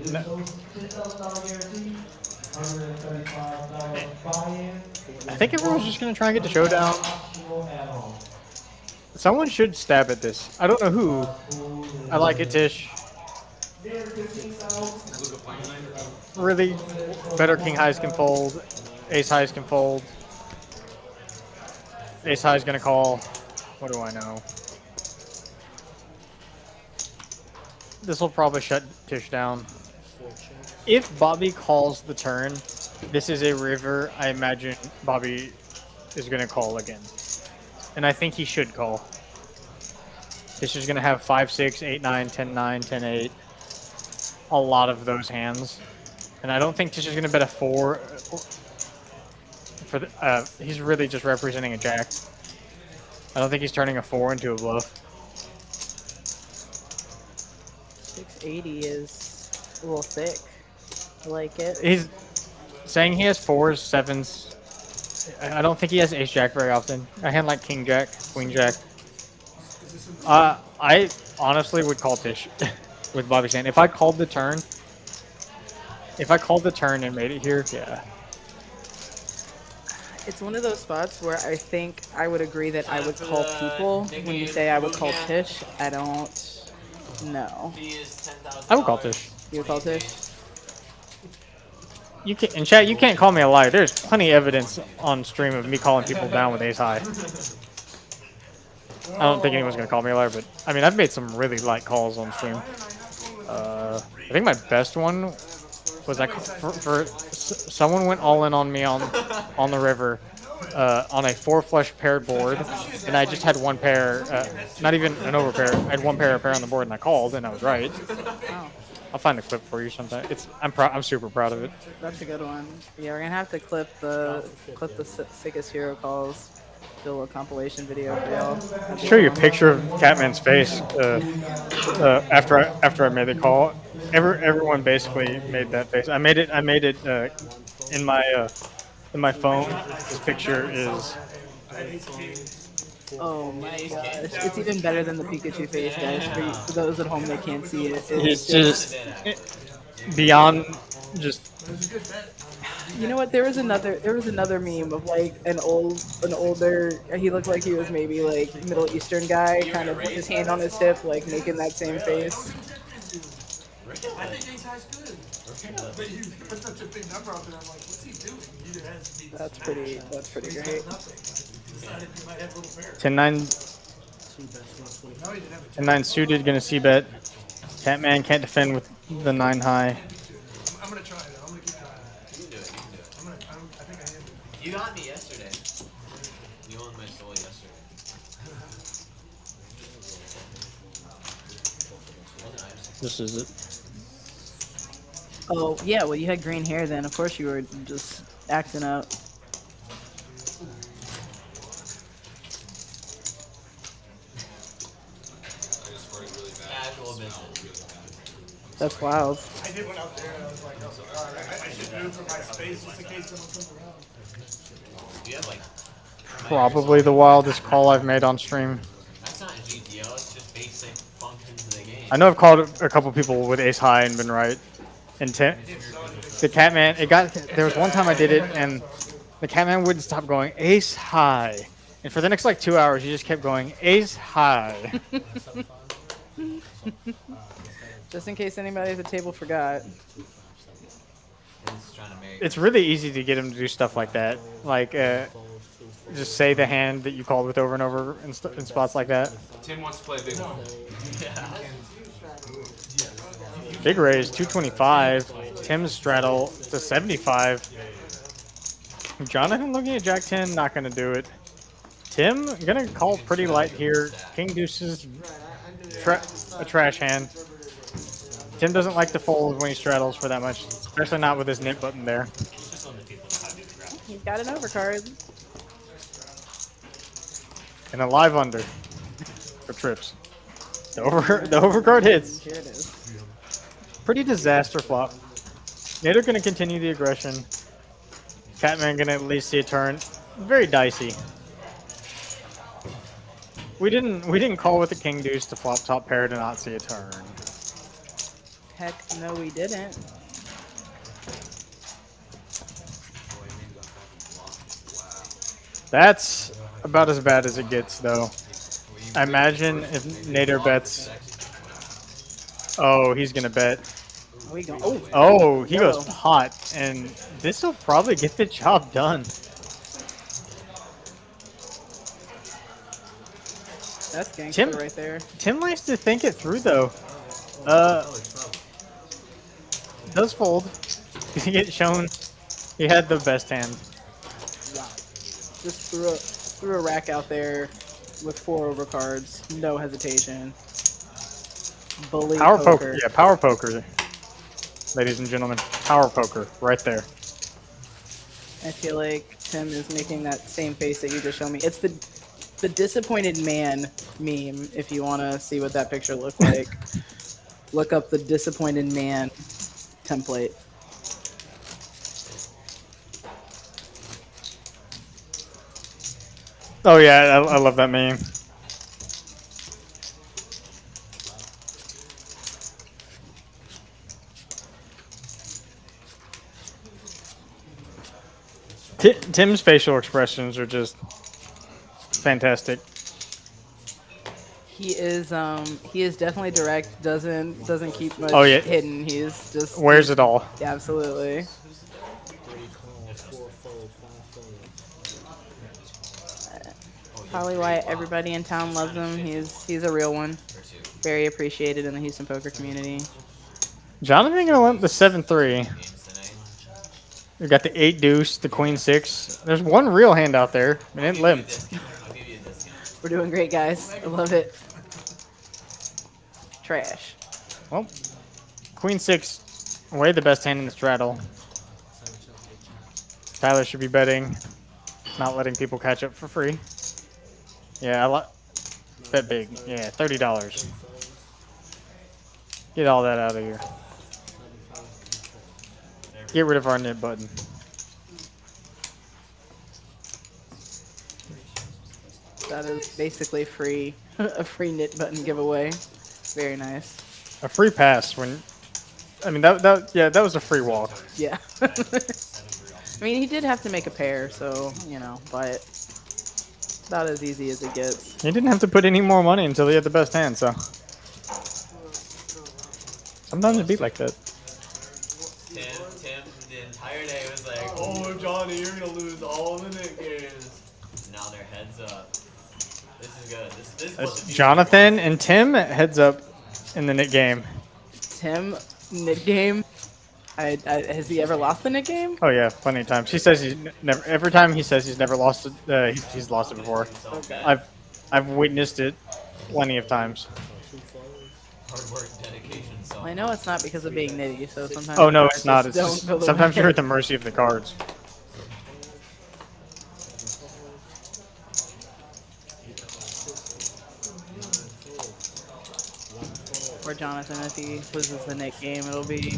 I think everyone's just gonna try and get the showdown. Someone should stab at this. I don't know who. I like it, Tish. Really, better king highs can fold. Ace highs can fold. Ace high is gonna call. What do I know? This will probably shut Tish down. If Bobby calls the turn, this is a river. I imagine Bobby is gonna call again. And I think he should call. Tish is going to have 5-6, 8-9, 10-9, 10-8. A lot of those hands. And I don't think Tish is going to bet a 4. For the, he's really just representing a jack. I don't think he's turning a 4 into a bluff. 680 is a little thick. I like it. He's saying he has 4s, 7s. I don't think he has ace jack very often. A hand like king jack, queen jack. I honestly would call Tish with Bobby's hand. If I called the turn and made it here, yeah. It's one of those spots where I think I would agree that I would call people when you say I would call Tish. I don't know. I would call Tish. You would call Tish? You can, in chat, you can't call me a liar. There's plenty of evidence on stream of me calling people down with ace high. I don't think anyone's gonna call me a liar, but I mean, I've made some really light calls on stream. I think my best one was someone went all in on me on the river on a 4 flush paired board, and I just had one pair, not even an overpair. I had one pair on the board, and I called, and I was right. Oh. I'll find the clip for you sometime. I'm super proud of it. That's a good one. Yeah, we're gonna have to clip the sickest hero calls. Do a compilation video for y'all. Show you a picture of Catman's face after I made the call. Everyone basically made that face. I made it in my phone. This picture is Oh my gosh. It's even better than the Pikachu face, guys. For those at home that can't see it. He's just beyond just. You know what? There was another meme of like an older. He looked like he was maybe like Middle Eastern guy, kind of with his hand on his hip, like making that same face. I think Ace High's good. But you put such a big number out there, I'm like, what's he doing? He either has beats. That's pretty great. 10-9. 10-9 suited, gonna see bet. Catman can't defend with the 9 high. I'm gonna try it. I'm gonna keep trying. You can do it. You can do it. I think I am. You got me yesterday. You owned my soul yesterday. This is it. Oh yeah, well you had green hair then. Of course you were just acting up. Casual business. That's wild. I did one out there and I was like, alright, I should move from my space just in case someone comes around. You have like. Probably the wildest call I've made on stream. That's not GTO, it's just basic functions of the game. I know I've called a couple people with ace high and been right. And the Catman, there was one time I did it and the Catman wouldn't stop going ace high. And for the next like 2 hours, he just kept going ace high. Just in case anybody at the table forgot. It's really easy to get him to do stuff like that. Like, just say the hand that you called with over and over in spots like that. Tim wants to play a big one. Big raise, 225. Tim's straddle to 75. Jonathan looking at Jack 10, not going to do it. Tim, going to call pretty light here. King Deuces, a trash hand. Tim doesn't like to fold when he straddles for that much, especially not with his nip button there. He's got an overcard. And a live under for trips. The overcard hits. Here it is. Pretty disaster flop. Nader gonna continue the aggression. Catman gonna at least see a turn. Very dicey. We didn't call with the king deuce to flop top pair to not see a turn. Heck no, we didn't. That's about as bad as it gets, though. I imagine if Nader bets. Oh, he's gonna bet. Oh, he goes pot, and this will probably get the job done. That's gangster right there. Tim likes to think it through, though. Does fold. He gets shown he had the best hand. Wow. Just threw a rack out there with 4 overcards, no hesitation. Bully Power poker. Yeah, power poker. Ladies and gentlemen, power poker right there. I feel like Tim is making that same face that you just showed me. It's the disappointed man meme, if you want to see what that picture looked like. Look up the disappointed man template. Oh yeah, I love that meme. Tim's facial expressions are just fantastic. He is definitely direct. Doesn't keep much hidden. He's just wears it all. Yeah, absolutely. Probably why everybody in town loves him. He's a real one. Very appreciated in the Houston poker community. Jonathan gonna limp the 7-3. We got the 8 deuce, the queen 6. There's one real hand out there, and it limped. We're doing great, guys. I love it. Trash. Well, queen 6, way the best hand in the straddle. Tyler should be betting, not letting people catch up for free. Yeah, bet big. Yeah, $30. Get all that out of here. Get rid of our nip button. That is basically free, a free knit button giveaway. Very nice. A free pass when, I mean that was a free walk. Yeah. I mean, he did have to make a pair, so you know, but about as easy as it gets. He didn't have to put any more money until he had the best hand, so sometimes it beat like that. Tim, the entire day was like, "Oh, Johnny, you're gonna lose all the Nick games." Now they're heads up. This is good. This is what the Jonathan and Tim heads up in the knit game. Tim, knit game. Has he ever lost the knit game? Oh yeah, plenty of times. He says he's never. Every time he says he's never lost it, he's lost it before. Okay. I've witnessed it plenty of times. hard work, dedication. So I know it's not because of being nitty, so sometimes. Oh no, it's not. It's don't just, go the sometimes way. you're at the mercy of the cards. Or Jonathan, if he loses the knit game, it'll be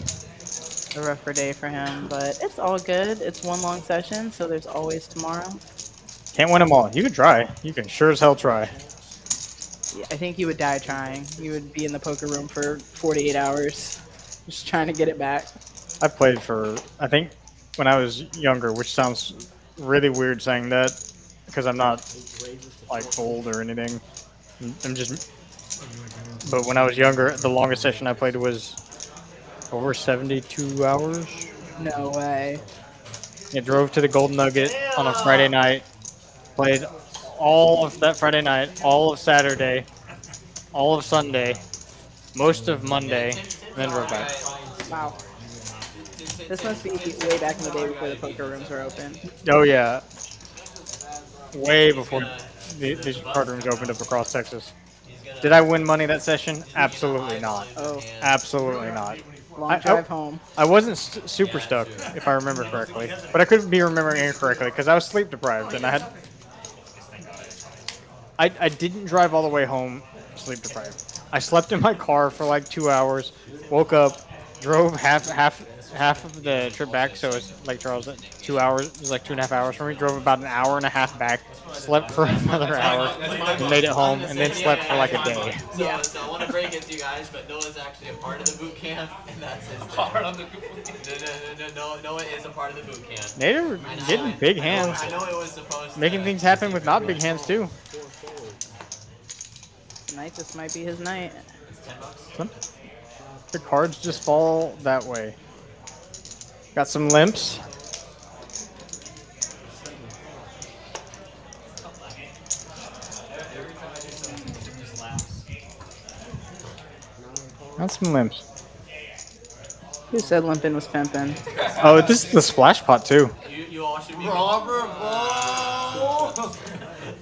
a rougher day for him. But it's all good. It's one long session, so there's always tomorrow. Can't win them all. You can try. You can sure as hell try. Yeah, I think you would die trying. You would be in the poker room for 48 hours, just trying to get it back. I played for, I think, when I was younger, which sounds really weird saying that, because I'm not, like, old or anything. I'm just, but when I was younger, the longest session I played was over 72 hours. No way. I drove to the Golden Nugget on a Friday night, played all of that Friday night, all of Saturday, all of Sunday, most of Monday, and then drove back. Wow. This must be way back in the day before the poker rooms were open. Oh yeah, way before these card rooms opened up across Texas. Did I win money that session? Absolutely not. Oh. Absolutely not. Long drive home. I wasn't super stuck, if I remember correctly, but I could be remembering incorrectly because I was sleep deprived and I didn't drive all the way home sleep deprived. I slept in my car for like 2 hours, woke up, drove half of the trip back, so it's like Charles, 2 hours, it was like 2.5 hours for me, drove about an hour and a half back, slept for another hour, and made it home, and then slept for like a day. Yeah. So I want to break it to you guys, but Noah's actually a part of the boot camp, and that's his part of the No, Noah is a part of the boot camp. Nader getting big hands. I know it was supposed to. Making things happen with not big hands too. Tonight, this might be his night. The cards just fall that way. Got some limps. Got some limps. Who said limping was pimping? Oh, this is the splash pot too. You all should be.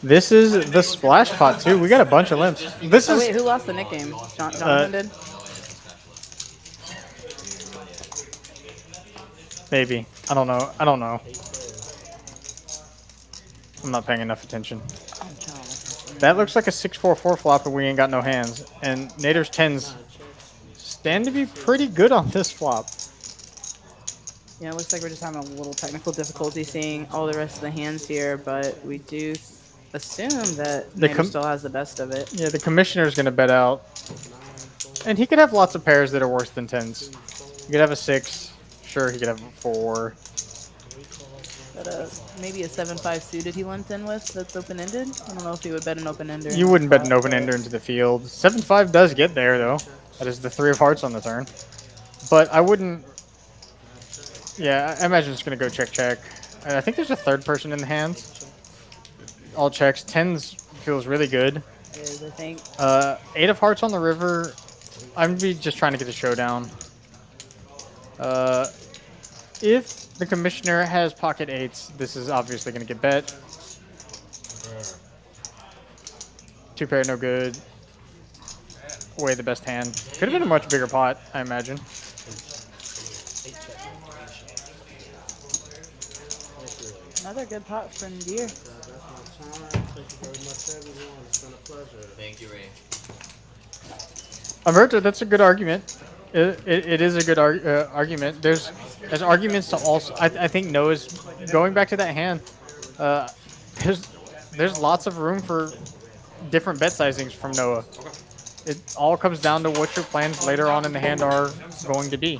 This is the splash pot too. We got a bunch of limps. This Oh, is wait, who lost the Nick game? Jonathan did? maybe. I don't know. I don't know. I'm not paying enough attention. That looks like a 6-4-4 flop and we ain't got no hands. And Nader's 10s stand to be pretty good on this flop. Yeah, it looks like we're just having a little technical difficulty seeing all the rest of the hands here, but we do assume that Nader still has the best of it. Yeah, the commissioner's going to bet out. And he could have lots of pairs that are worse than 10s. He could have a 6. Sure, he could have a 4. But maybe a 7-5 suited he went in with that's open-ended? I don't know if he would bet an open-ender. You wouldn't bet an open-ender into the field. 7-5 does get there, though. That is the 3 of hearts on the turn. But I wouldn't... Yeah, I imagine it's going to go check-check. And I think there's a third person in the hands. All checks. 10s feels really good. It is, I think. 8 of hearts on the river. I'm be just trying to get a showdown. If the commissioner has pocket 8s, this is obviously going to get bet. 2 pair, no good. Way the best hand. Could have been a much bigger pot, I imagine. Another good pot from Deer. Thank you, Ray. Alberto, that's a good argument. It is a good argument. There's arguments to also. I think Noah's going back to that hand. there's lots of room for different bet sizings from Noah. It all comes down to what your plans later on in the hand are going to be,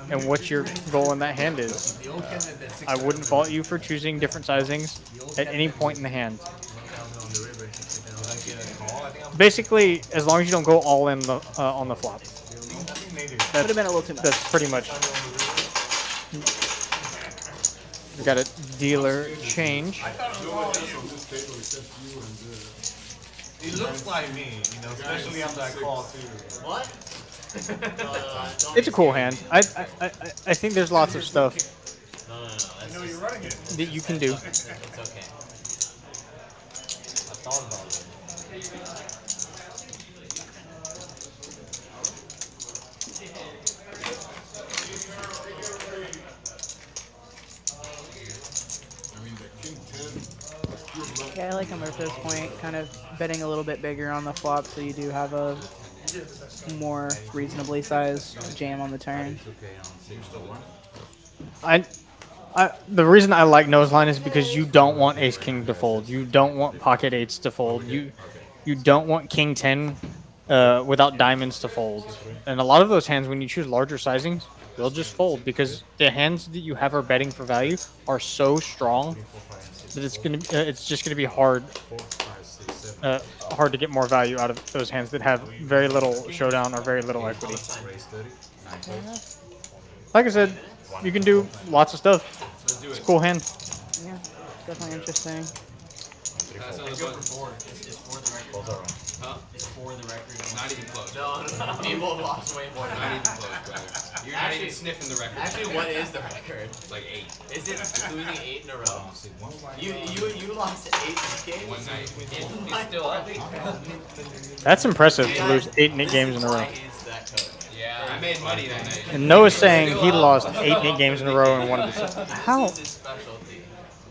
and what your goal in that hand is. I wouldn't fault you for choosing different sizings at any point in the hand. Basically, as long as you don't go all in on the flop. Would have been a little too much. That's pretty much. We got a dealer change. He looks like me, you know, especially after I call too. What? It's a cool hand. I think there's lots of stuff that you can do. It's okay. I thought about it. Yeah, I like him at this point, kind of betting a little bit bigger on the flop, so you do have a more reasonably sized jam on the turn. The reason I like nose line is because you don't want ace king to fold. You don't want pocket eights to fold. You don't want king 10 without diamonds to fold. And a lot of those hands, when you choose larger sizings, they'll just fold because the hands that you have are betting for value are so strong that it's just gonna be hard to get more value out of those hands that have very little showdown or very little equity. Like I said, you can do lots of stuff. It's a cool hand. Yeah, definitely interesting. It's for the record. Huh? It's for the record. Not even close. No. People have lost way more than Not even that. close, brother. You're not even sniffing the record. Actually, what is the record? It's like 8. Is it losing 8 in a row? You lost 8 games? One night. It's still up. That's impressive to lose 8 games in a row. Yeah, I made money that night. And Noah's saying he lost 8 games in a row and won the How?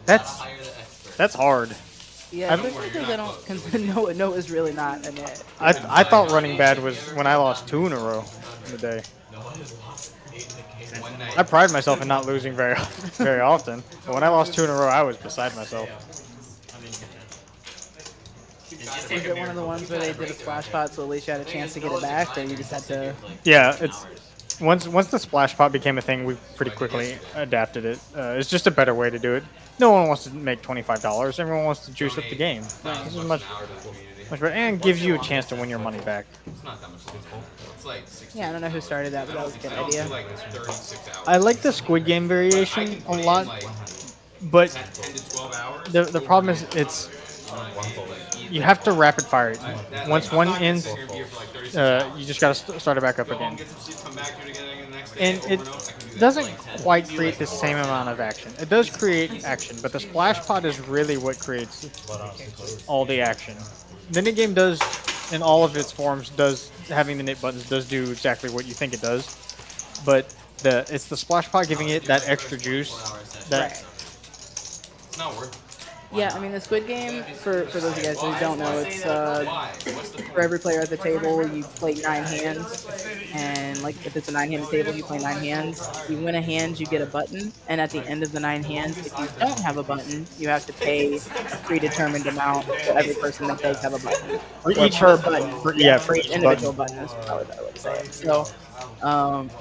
That's hard. Yeah, especially because I don't consider Noah's really not a net. I thought running bad was when I lost 2 in a row in the day. I pride myself in not losing very often, but when I lost 2 in a row, I was beside myself. Was it one of the ones where they did a splash pot, so at least you had a chance to get it back, or you just had to? Yeah, it's once the splash pot became a thing, we pretty quickly adapted it. It's just a better way to do it. No one wants to make $25. Everyone wants to juice up the game. This is much better, and gives you a chance to win your money back. It's not that much. It's like 16. Yeah, I don't know who started that, but that was a good idea. Like 36 hours. I like the Squid Game variation a lot, but 10 to 12 hours. the problem is you have to rapid fire it. Once one ends, you just gotta start it back up again. And it doesn't quite create the same amount of action. It does create action, but the splash pot is really what creates all the action. The knit game does, in all of its forms, having the knit buttons does do exactly what you think it does, but it's the splash pot giving it that extra juice that. It's not worth it. Yeah, I mean the Squid Game, for those of you guys who don't know, it's for every player at the table you play 9 hands, and like if it's a 9-handed table you play 9 hands. You win a hand, you get a button, and at the end of the 9 hands, if you don't have a button, you have to pay a predetermined amount for every person that does have a button. For each button. For each individual button is probably a better way to say it. So.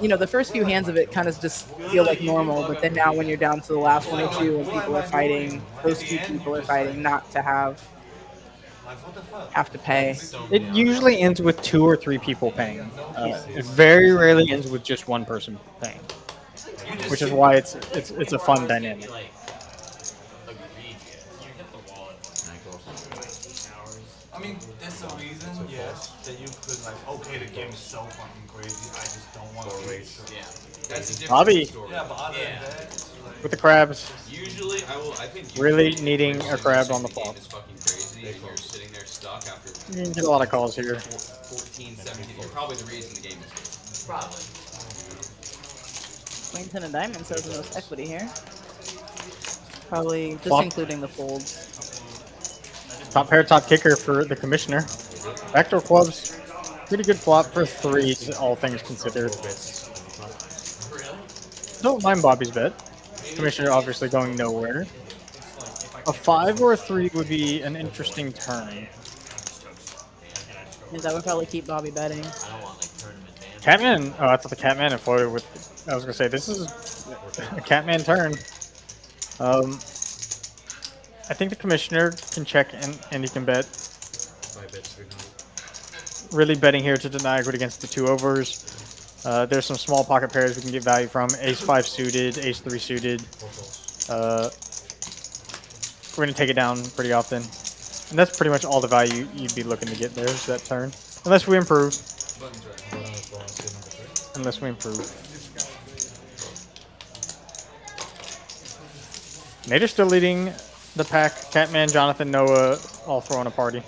You know, the first few hands of it kind of just feel like normal, but then now when you're down to the last 1 or 2 and people are fighting, those 2 people are fighting not to have to pay. It usually ends with 2 or 3 people paying. It very rarely ends with just 1 person paying, which is why it's a fun dynamic. I mean, there's a reason, yes, that you could like, okay, the game is so fucking crazy, I just don't want to race. Yeah, that's a different Bobby. story. Yeah, but other than that, With the crabs. Usually, I think Really needing a crab on the flop. is fucking crazy, and you're sitting there stuck after You get a lot of calls here. 14, 17. You're probably the reason the game is good. Probably. Queen 10 of diamonds has the most equity here. Probably just Flop. including the folds. Top pair, top kicker for the commissioner. Backdoor clubs, pretty good flop for 3s, all things considered. Don't mind Bobby's bet. Commissioner obviously going nowhere. A 5 or a 3 would be an interesting turn. That would probably keep Bobby betting. I don't want like tournament man. Catman. Oh, I thought the Catman had floated with. I was gonna say this is a Catman turn. I think the commissioner can check and he can bet. Really betting here to deny equity against the 2 overs. There's some small pocket pairs we can get value from. Ace 5 suited, Ace 3 suited. We're gonna take it down pretty often. And that's pretty much all the value you'd be looking to get there is that turn. Unless we improve. Unless we improve. Nader's still leading the pack. Catman, Jonathan, Noah, all throwing a party.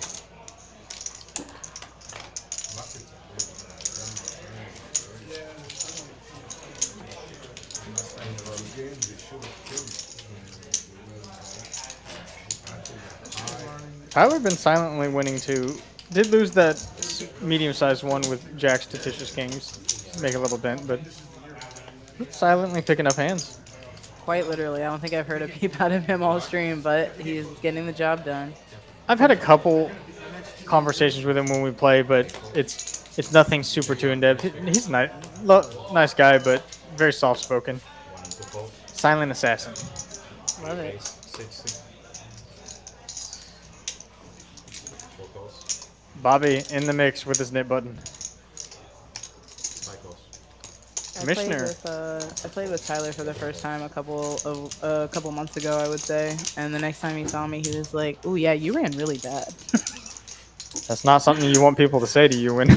Tyler been silently winning too. Did lose that medium-sized one with Jacks to TCH Kings. Make a little dent, but silently picking up hands. Quite literally. I don't think I've heard a peep out of him all stream, but he's getting the job done. I've had a couple conversations with him when we play, but it's nothing super too in-depth. He's a nice guy, but very soft-spoken. Silent assassin. Love it. Bobby in the mix with his knit button. Commissioner. I played with Tyler for the first time a couple months ago, I would say. And the next time he saw me, he was like, "Ooh, yeah, you ran really bad." That's not something you want people to say to you when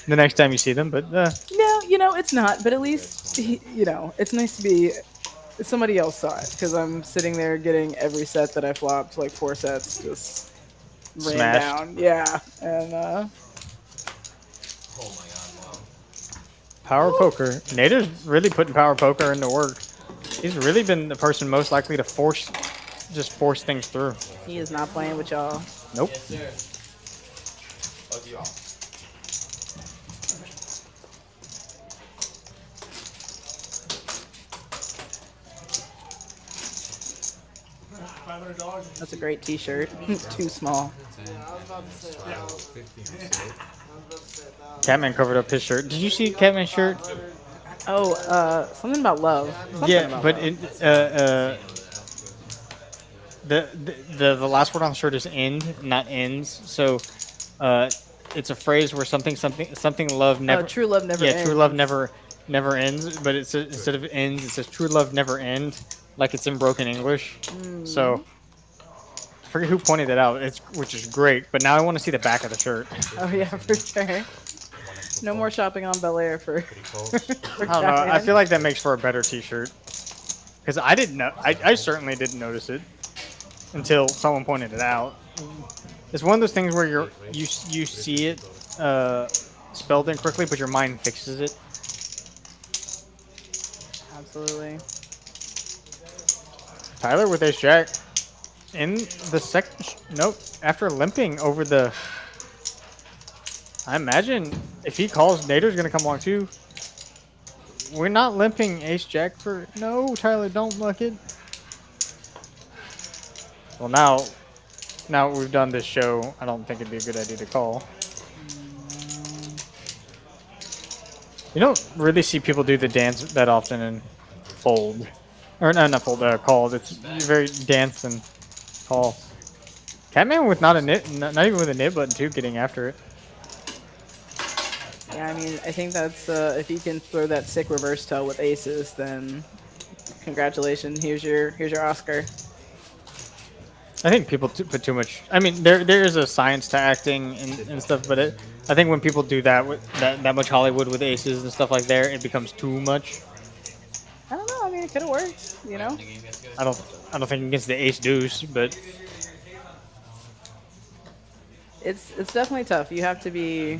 the next time you see them, but No, it's not. But at least, it's nice to be. Somebody else saw it because I'm sitting there getting every set that I flopped, like 4 sets, just ran Smashed. down. Yeah, and Oh my god, wow. Power Poker. Nader's really putting Power Poker into work. He's really been the person most likely to force things through. he is not playing with y'all. Nope. $500. That's a great T-shirt. Too small. Catman covered up his shirt. Did you see Catman's shirt? Oh, something about love. Something Yeah, about but love. the last word on the shirt is end, not ends. So it's a phrase where something love never. True love never Yeah, ends. true love never ends. But it's instead of ends, it says true love never end, like it's in broken English. So I forget who pointed that out. Which is great. But now I want to see the back of the shirt. Oh yeah, for sure. No more shopping on Bel Air for. I don't know. I feel like that makes for a better T-shirt. Because I didn't know. I certainly didn't notice it until someone pointed it out. It's one of those things where you see it spelled incorrectly, but your mind fixes it. Absolutely. Tyler with Ace Jack in the second. Nope. After limping over the. I imagine if he calls, Nader's gonna come along too. We're not limping Ace Jack for. No, Tyler, don't look it. Well, now we've done this show, I don't think it'd be a good idea to call. You don't really see people do the dance that often and fold. Or no, not fold, call. It's very dance and call. Catman with not even with a nib button too, getting after it. Yeah, I mean, I think that's if you can throw that sick reverse tail with aces, then congratulations. Here's your Oscar. I think people put too much. I mean, there is a science to acting and stuff, but I think when people do that with that much Hollywood with aces and stuff like that, it becomes too much. I don't know. I mean, it could have worked. You know. I don't think against the ace deuce, but It's definitely tough. You have to be.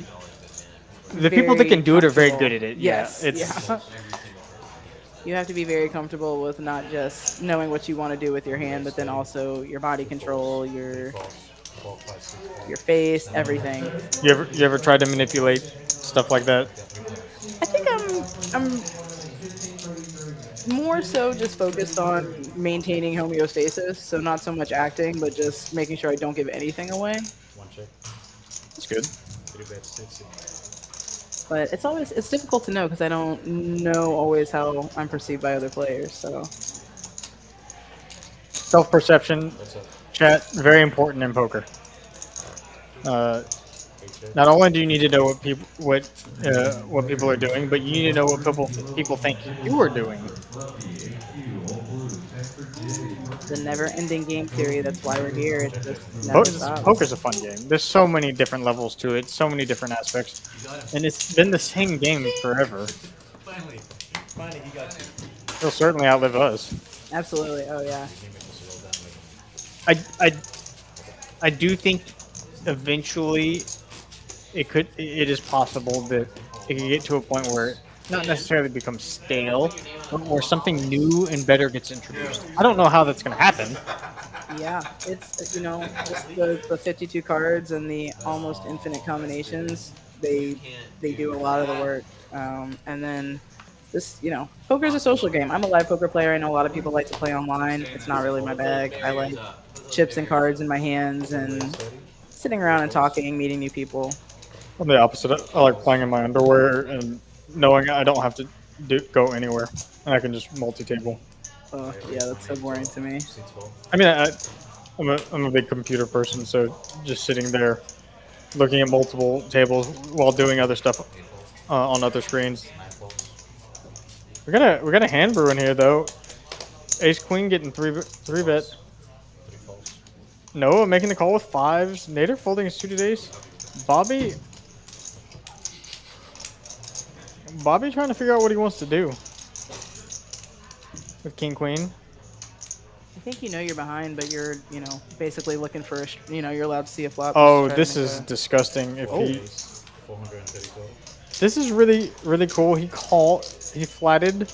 The people that can do it are very good at it. Yes. Yeah, it's. Yeah. You have to be very comfortable with not just knowing what you want to do with your hand, but then also your body control, your face, everything. You ever tried to manipulate stuff like that? I think I'm more so just focused on maintaining homeostasis, so not so much acting, but just making sure I don't give anything away. One check. That's good. 3 bets, 60. But it's difficult to know because I don't know always how I'm perceived by other players. So Self-perception, chat, very important in poker. Not only do you need to know what people are doing, but you need to know what people think you are doing. the never-ending game theory. That's why we're here. It just never stops. Poker's a fun game. There's so many different levels to it, so many different aspects, and it's been the same game forever. Finally, he got you. It'll certainly outlive us. Absolutely. Oh yeah. I do think eventually it is possible that it can get to a point where it not necessarily becomes stale, but where something new and better gets introduced. I don't know how that's going to happen. Yeah, it's just the 52 cards and the almost infinite combinations. They do a lot of the work, and then this poker's a social game. I'm a live poker player. I know a lot of people like to play online. It's not really my bag. I like chips and cards in my hands and sitting around and talking, meeting new people. I'm the opposite. I like playing in my underwear and knowing I don't have to go anywhere, and I can just multi-table. Oh yeah, that's so boring to me. I mean, I'm a big computer person, so just sitting there, looking at multiple tables while doing other stuff on other screens. We got a hand brew in here though. Ace Queen getting three bet. Noah making the call with fives. Nader folding his suited ace. Bobby trying to figure out what he wants to do with King Queen. I think you're behind, but you're basically looking for you're allowed to see a flop. Oh, this is disgusting. If he, this is really cool. He flatted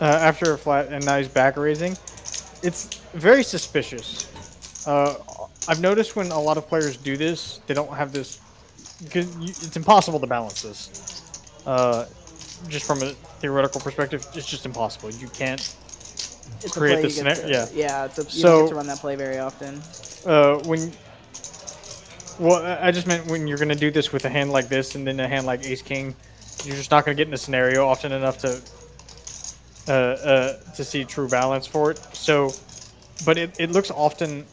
after a flat, and now he's back raising. It's very suspicious. I've noticed when a lot of players do this, they don't have this because it's impossible to balance this. Just from a theoretical perspective, it's just impossible. You can't create this scenario. You don't get to run that play very often. I just meant when you're going to do this with a hand like this and then a hand like Ace King, you're just not going to get in a scenario often enough to see true balance for it. So, but it looks often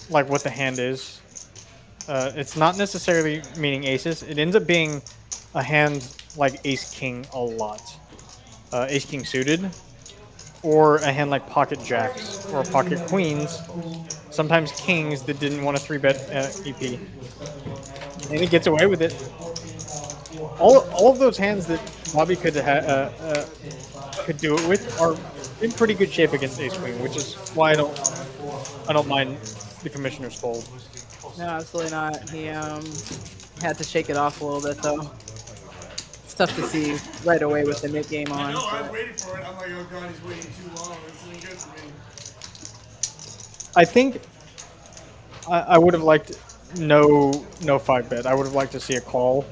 like what the hand is. It's not necessarily meaning aces. It ends up being a hand like Ace King a lot. Ace King suited, or a hand like Pocket Jacks or Pocket Queens. Sometimes kings that didn't want to 3-bet EP. And he gets away with it. All of those hands that Bobby could do it with are in pretty good shape against Ace Queen, which is why I don't mind the commissioner's fold. No, absolutely not. He had to shake it off a little bit though. It's tough to see right away with the mid game on. I know, I was waiting for it. I'm like, oh god, he's waiting too long. This isn't good for me. I think I would have liked no 5-bet. I would have liked to see a call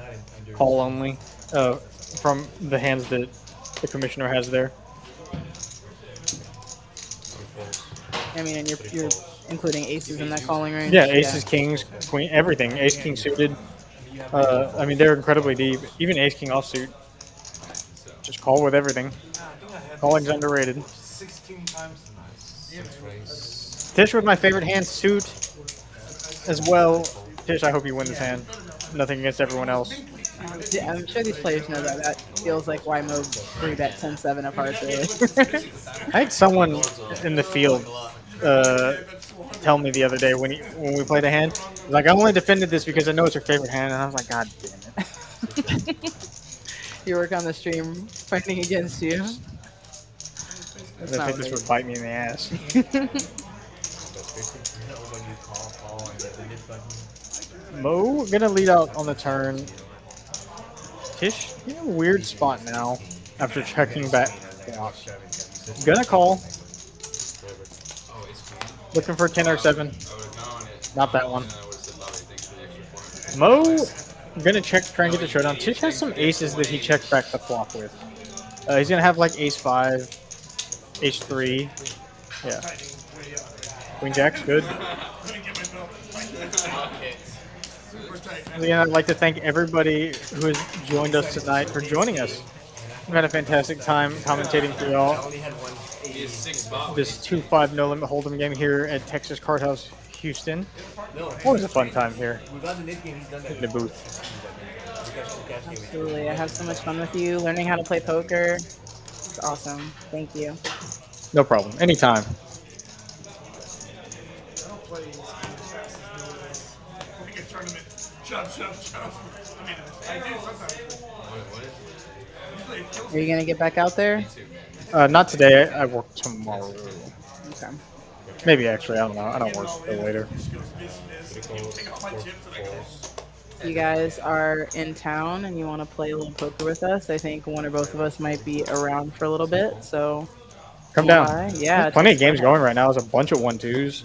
only from the hands that the commissioner has there. I mean, and you're including aces in that calling range. Yeah, aces, kings, queen, everything. Ace king suited. I mean, they're incredibly deep. Even ace king offsuit. Just call with everything. Calling's underrated. 16 times nice. Tish with my favorite hand, suit, as well. Tish, I hope you win this hand. Nothing against everyone else. Yeah, I'm sure these players know that. That feels like why Mo 3-bet 10-7 of hearts early. I had someone in the field tell me the other day when we played a hand, like, I only defended this because I know it's your favorite hand, and I was like, God damn it. You work on the stream fighting against you. I think this would bite me in the ass. Mo gonna lead out on the turn. Tish in a weird spot now after checking back. Yeah. Gonna call. Looking for 10 or 7. Not that one. Mo gonna try and get the showdown. Tish has some aces that he checks back the flop with. He's gonna have like ace 5, ace 3. Yeah. Queen jack's good. Again, I'd like to thank everybody who has joined us tonight for joining us. We've had a fantastic time commentating for y'all. This 2-5 no limit hold'em game here at Texas Card House Houston. Always a fun time here in the booth. Absolutely. I have so much fun with you learning how to play poker. It's awesome. Thank you. No problem. Anytime. Are you gonna get back out there? Not today. I work tomorrow. Okay. Maybe actually. I don't know. I don't work till later. If you guys are in town and you want to play a little poker with us, I think one or both of us might be around for a little bit. So Come down. Yeah. There's plenty of games going right now. There's a bunch of 1-2s,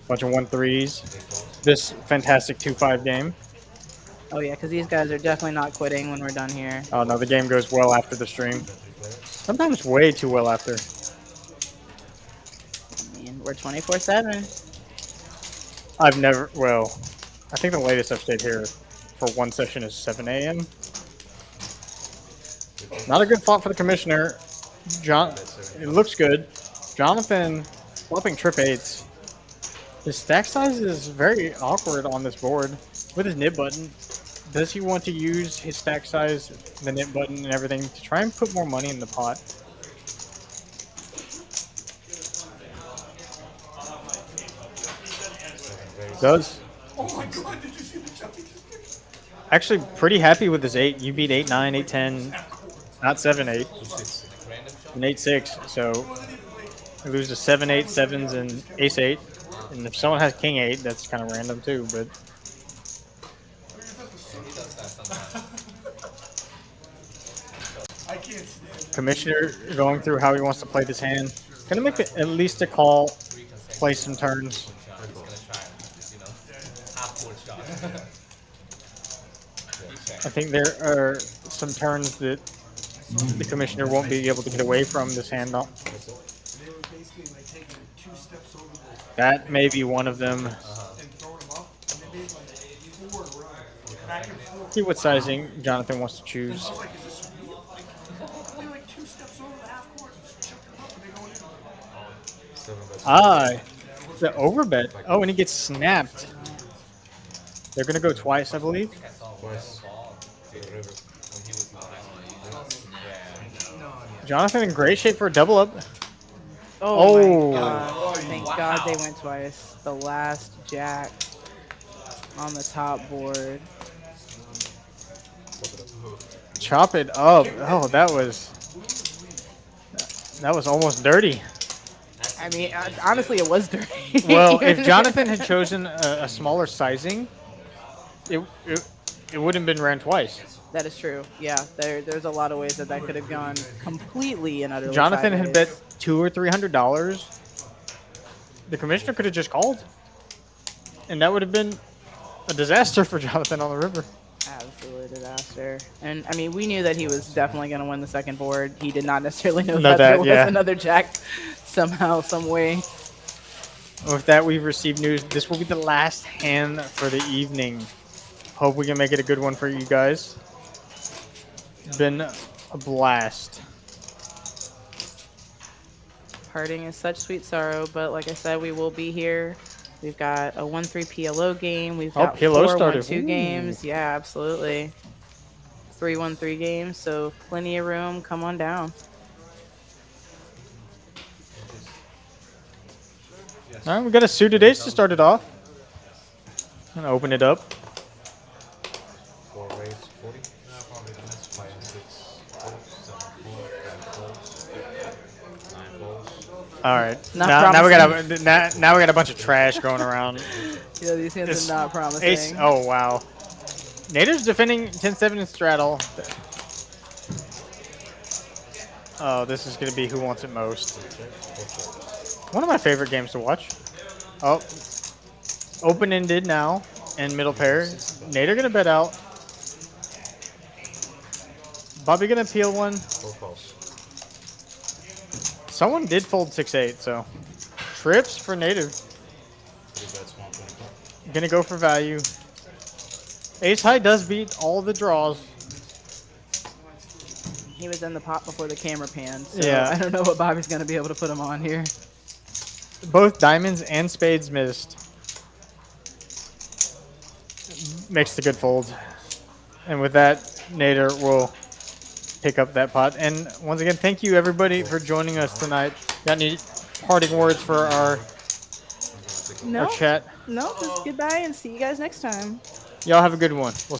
bunch of 1-3s. This fantastic 2-5 game. Oh yeah, because these guys are definitely not quitting when we're done here. Oh no, the game goes well after the stream. Sometimes way too well after. I mean, we're 24/7. I've never. Well, I think the latest I've stayed here for one session is 7 a.m. Not a good font for the commissioner. It looks good. Jonathan bluffing trip 8s. His stack size is very awkward on this board with his nib button. Does he want to use his stack size, the nib button, and everything to try and put more money in the pot? Does. Oh my god, did you see the jumping? Actually, pretty happy with his 8. You beat 8-9, 8-10, not 7-8, and 8-6. So you lose to 7-8, 7s, and ace-8. And if someone has king-8, that's kind of random too. But commissioner going through how he wants to play this hand. Gonna make it at least a call, play some turns. I think there are some turns that the commissioner won't be able to get away from this hand. That may be one of them. See what sizing Jonathan wants to choose. The overbet. Oh, and he gets snapped. They're gonna go twice, I believe. Jonathan in great shape for a double up. Oh, my God. Thank God they went twice. The last jack on the top board. Chop it up. Oh, that was almost dirty. I mean, honestly, it was dirty. Well, if Jonathan had chosen a smaller sizing, it wouldn't have been ran twice. That is true. Yeah, there's a lot of ways that could have gone completely and utterly. Jonathan sideways. had bet $200 or $300. The commissioner could have just called, and that would have been a disaster for Jonathan on the river. Absolute disaster. And I mean, we knew that he was definitely going to win the second board. He did not necessarily know that there was another jack somehow, some way. With that, we've received news. This will be the last hand for the evening. Hope we can make it a good one for you guys. It's been a blast. Parting is such sweet sorrow, but like I said, we will be here. We've got a 1-3 PLO game. We've got PLO 4 started. 1-2 games. Yeah, absolutely. 3 1-3 games, so plenty of room. Come on down. All right, we got a suited ace to start it off. I'm gonna open it up. 4 raise 40. 5 and 6. 7 4. 9 balls. All right. Not Now we got a bunch of trash going around. Yeah, these hands are not promising. Ace. Oh wow. Nader's defending 10-7 in straddle. Oh, this is gonna be who wants it most. One of my favorite games to watch. Oh, open-ended now and middle pair. Nader gonna bet out. Bobby gonna peel one. 4 calls. Someone did fold 6-8, so trips for native. Gonna go for value. Ace high does beat all the draws. He was in the pot before the camera panned, so Yeah. I don't know what Bobby's gonna be able to put him on here. Both diamonds and spades missed. Makes the good fold. And with that, Nader will pick up that pot. And once again, thank you everybody for joining us tonight. Got any parting words for our No, chat? no, just goodbye and see you guys next time. Y'all have a good one. We'll